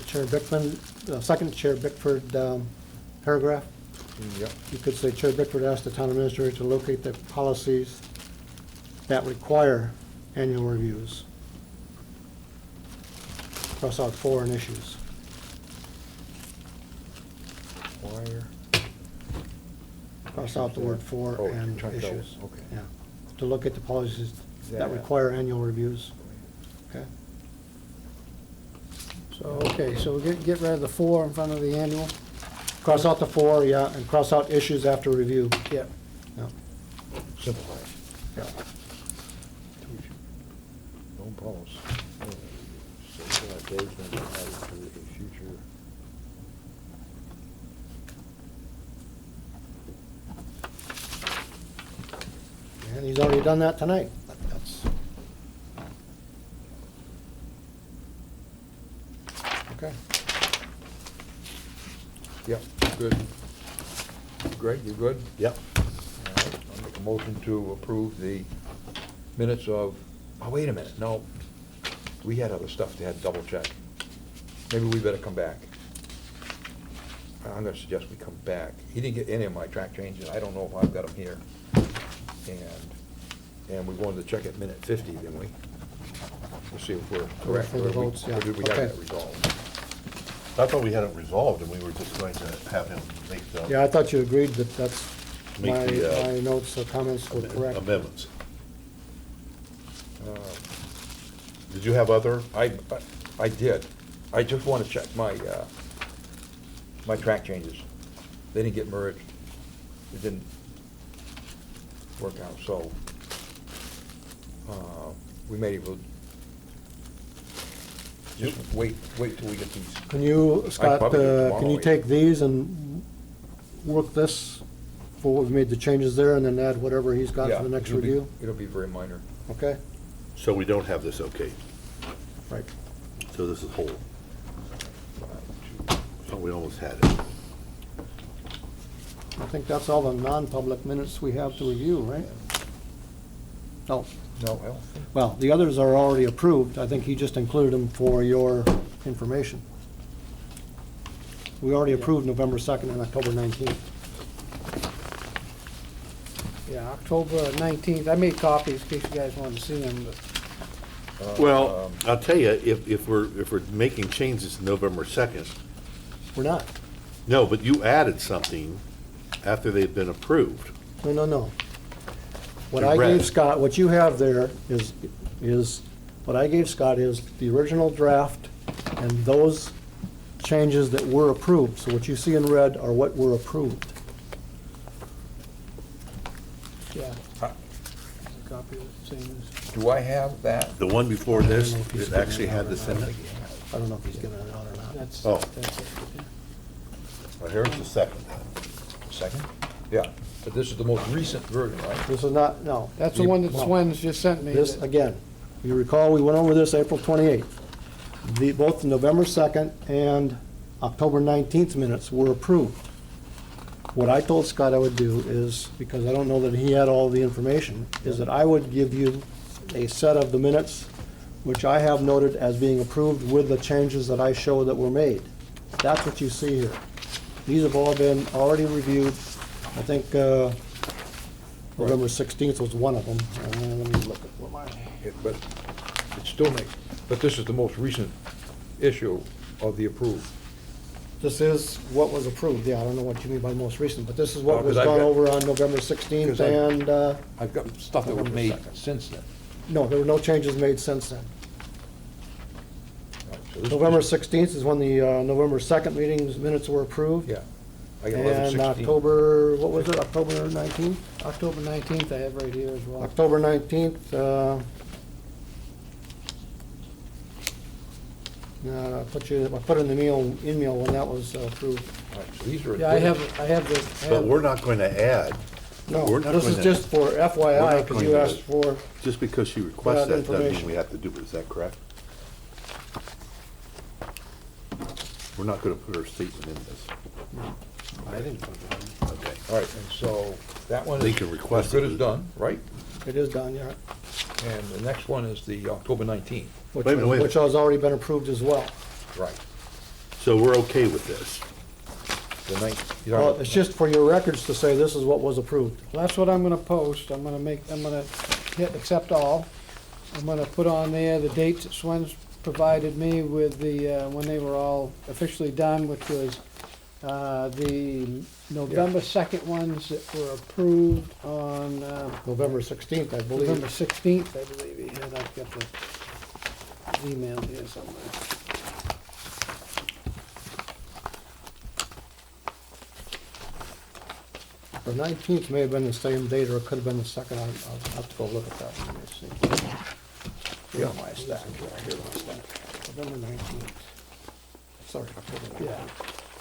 Chair Bickman, second Chair Bickford paragraph, Yep. you could say Chair Bickford asked the town administrator to locate the policies that require annual reviews. Cross out 4 and issues. Wire. Cross out the word "for" Oh, and check those, issues. okay. Yeah, to look at the policies that That- require annual reviews. Okay. so, okay, so we get rid of the 4 in front of the annual? Cross out the 4, yeah, and cross out issues after review. Yeah. Yeah. Simplify. Yeah. No policy. So that Dave's gonna be added to a future. And he's already done that tonight. That's okay. Yep, good. Greg, you good? Yep. All right, I'll make a motion to approve the minutes of, oh, wait a minute, no. We had other stuff they had to double check. Maybe we better come back. I'm gonna suggest we come back. He didn't get any of my track changes. I don't know if I've got them here. And we wanted to check at minute 50, didn't we? To see if we're correct. For the or we- votes, yeah. Or did we have Okay. that resolved? I thought we had it resolved, and we were just going to have him make the Yeah, I thought you agreed that that's, Make my, the, my notes or comments were correct. amendments. Uh, Did you have other? I did. I just want to check my track changes. They didn't get merged. It didn't work out, so we may able, just wait till we get these. Can you, Scott, probably do can tomorrow, you yeah. take these and work this for what we made the changes there and then add whatever he's got Yeah, for the next it'll be- review? It'll be very minor. Okay? So we don't have this okay. Right. So this is whole. Oh, we almost had it. I think that's all the non-public minutes we have to review, right? Oh, No, I don't think. well, the others are already approved. I think he just included them for your information. We already approved November 2nd and October 19th. Yeah, October 19th, I made copies in case you guys wanted to see them, but Well, I'll tell you, if we're making changes to November 2nd, We're not. no, but you added something after they've been approved. No. What You I read. gave Scott, what you have there what I gave Scott is the original draft and those changes that were approved. So what you see in red are what were approved. yeah. Uh, A copy of the same as. Do I have that? The one before this, it actually had this in it. I don't know if he's giving it out or not. That's, Oh. that's it, yeah. Well, here's the second. Second? Yeah, but this is the most recent version, right? This is not, no. That's the one that No. Swen's just sent me. This, that- again, you recall, we went over this April 28th. Both the November 2nd and October 19th minutes were approved. What I told Scott I would do is, because I don't know that he had all the information, is that I would give you a set of the minutes, which I have noted as being approved with the changes that I show that were made. That's what you see here. These have all been already reviewed. I think November 16th was one of them. Let me look at what my... But it still makes, but this is the most recent issue of the approved. This is what was approved, yeah, I don't know what you mean by most recent, but this is what Oh, was 'cause I've gone got- over on November 16th, 'cause I've- and, I've got stuff that was November made 2nd. since then. no, there were no changes made since then. Right, so this- November 16th is when the November 2nd meetings minutes were approved. Yeah. I got 11, And 16. October, what was it, October 19th? October 19th, I have right here as well. October 19th, I put in the email when that was approved. All right, so these are. Yeah, I have the. I But have- we're not going to add, No, We're not this is going to- just for we're FYI, not because going you to- asked for, just because she requests That that doesn't mean information. we have to do it, is that correct? We're not going to put her statement in this. I didn't put it in. Okay. All right, and so that one They is, can request as good it. as done, right? It is done, yeah. And the next one is the October 19th. Which Wait a minute, wait a which has already been approved as well. Right. So we're okay with this? The Well, it's just for your records to say this is what was approved. Well, that's what I'm gonna post. I'm gonna hit accept all. I'm gonna put on there the dates that Swen's provided me with the, when they were all officially done, which was, the November 2nd ones that were approved on, November 16th, I believe. November 16th, I believe he had. I've got the email here somewhere. The 19th may have been the same date, or it could have been the second. I'll have to go look at that. Let me see. Yeah, my stack. Here's my stack. November 19th. Sorry, October. Yeah.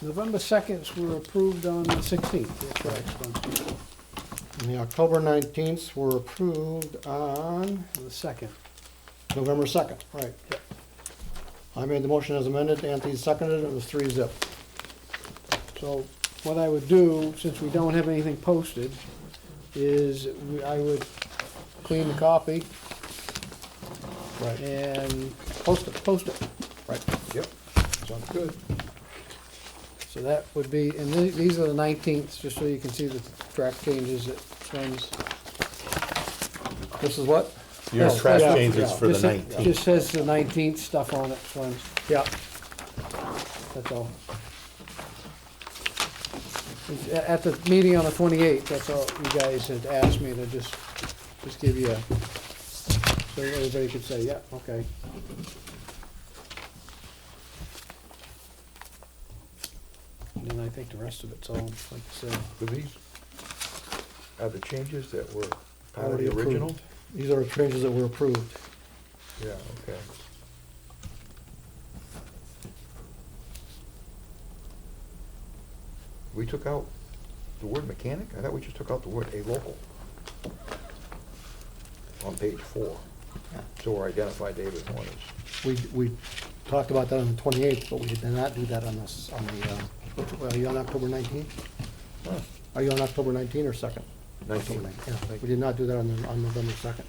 November 2nds were approved on the 16th. That's right. And the October 19th were approved on The 2nd. November 2nd, right. I made the motion as amended, Anthony seconded, it was 3-0. So what I would do, since we don't have anything posted, is I would clean the copy Right. and post it. Right, yep, sounds good. So that would be, and these are the 19th, just so you can see the track changes that Swen's. This is what? Your Oh, track yeah, changes yeah. for the Just- 19th. Just says the 19th stuff on it, Swen's, Yeah. that's all. At the meeting on the 28th, that's all you guys had asked me to just give you a, so everybody could say, yeah, okay. And then I think the rest of it's all, like I said. Do these are the changes that were part of Already the approved. original? These are changes that were approved. Yeah, okay. We took out the word mechanic? I thought we just took out the word a local. On page 4. So we're identified David Horners. We talked about that on the 28th, but we did not do that on this, on the, are you on October 19th? Are you on October 19th or 2nd? 19th. Yeah, we did not do that on November 2nd.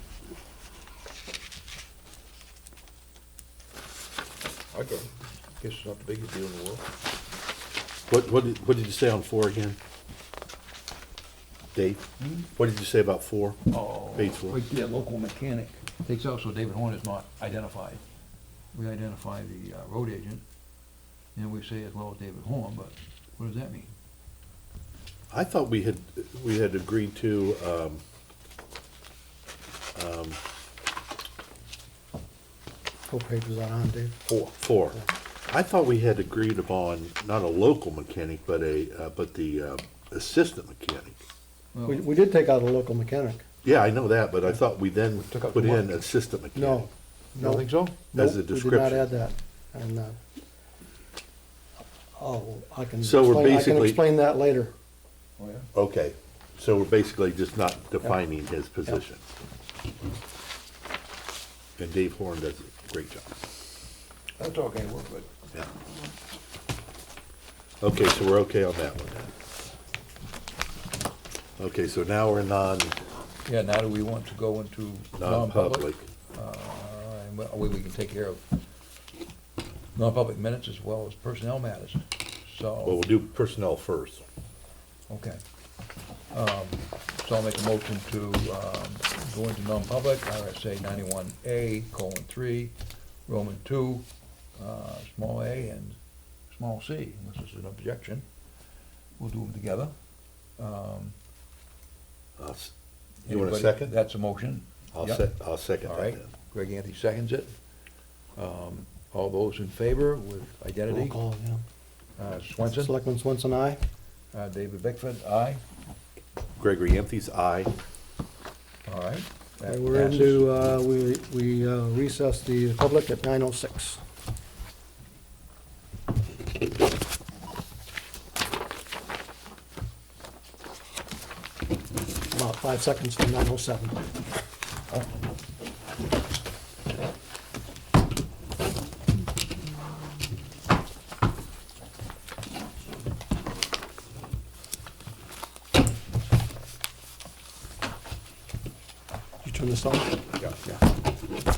Okay. Guess it's not the biggest deal in the world. What did you say on 4 again? Dave? What did you say about 4? Oh. Batesville. Right there, local mechanic. Takes out so David Horn is not identified. We identify the road agent, and we say as well as David Horn, but what does that mean? I thought we had agreed to, What page was that on, Dave? 4. I thought we had agreed upon not a local mechanic, but the assistant mechanic. Well, We did take out a local mechanic. Yeah, I know that, but I thought we then Took out put the in mark. assistant mechanic. No. You don't think so? As a Nope, we did not description. add that. And, I can So we're explain, I can basically- explain that later. Oh, yeah? Okay, so we're basically just not defining his position. And Dave Horn does a great job. That's okay, we're good. Yeah. Okay, so we're okay on that one. Okay, so now we're Yeah, now do we want to go into non-public. non-public? And we can take care of non-public minutes as well as personnel matters, Well, so, we'll do personnel first. okay. So I'll make a motion to, go into non-public, RSA 91A:3, Roman 2, small a and small c, unless there's an objection. We'll do them together. You want a Anybody- second? That's a motion. Yep. I'll second All that right, then. Greg Anthony seconds it. All those in favor with Roll identity? call, yeah. Swenson? Selectman Swenson, aye. David Bickford, aye. Gregory Anthony's aye. All right. that Okay, we're passes. into, we recess the public at 9:06. About 5 seconds to 9:07. You turn this on? Yeah.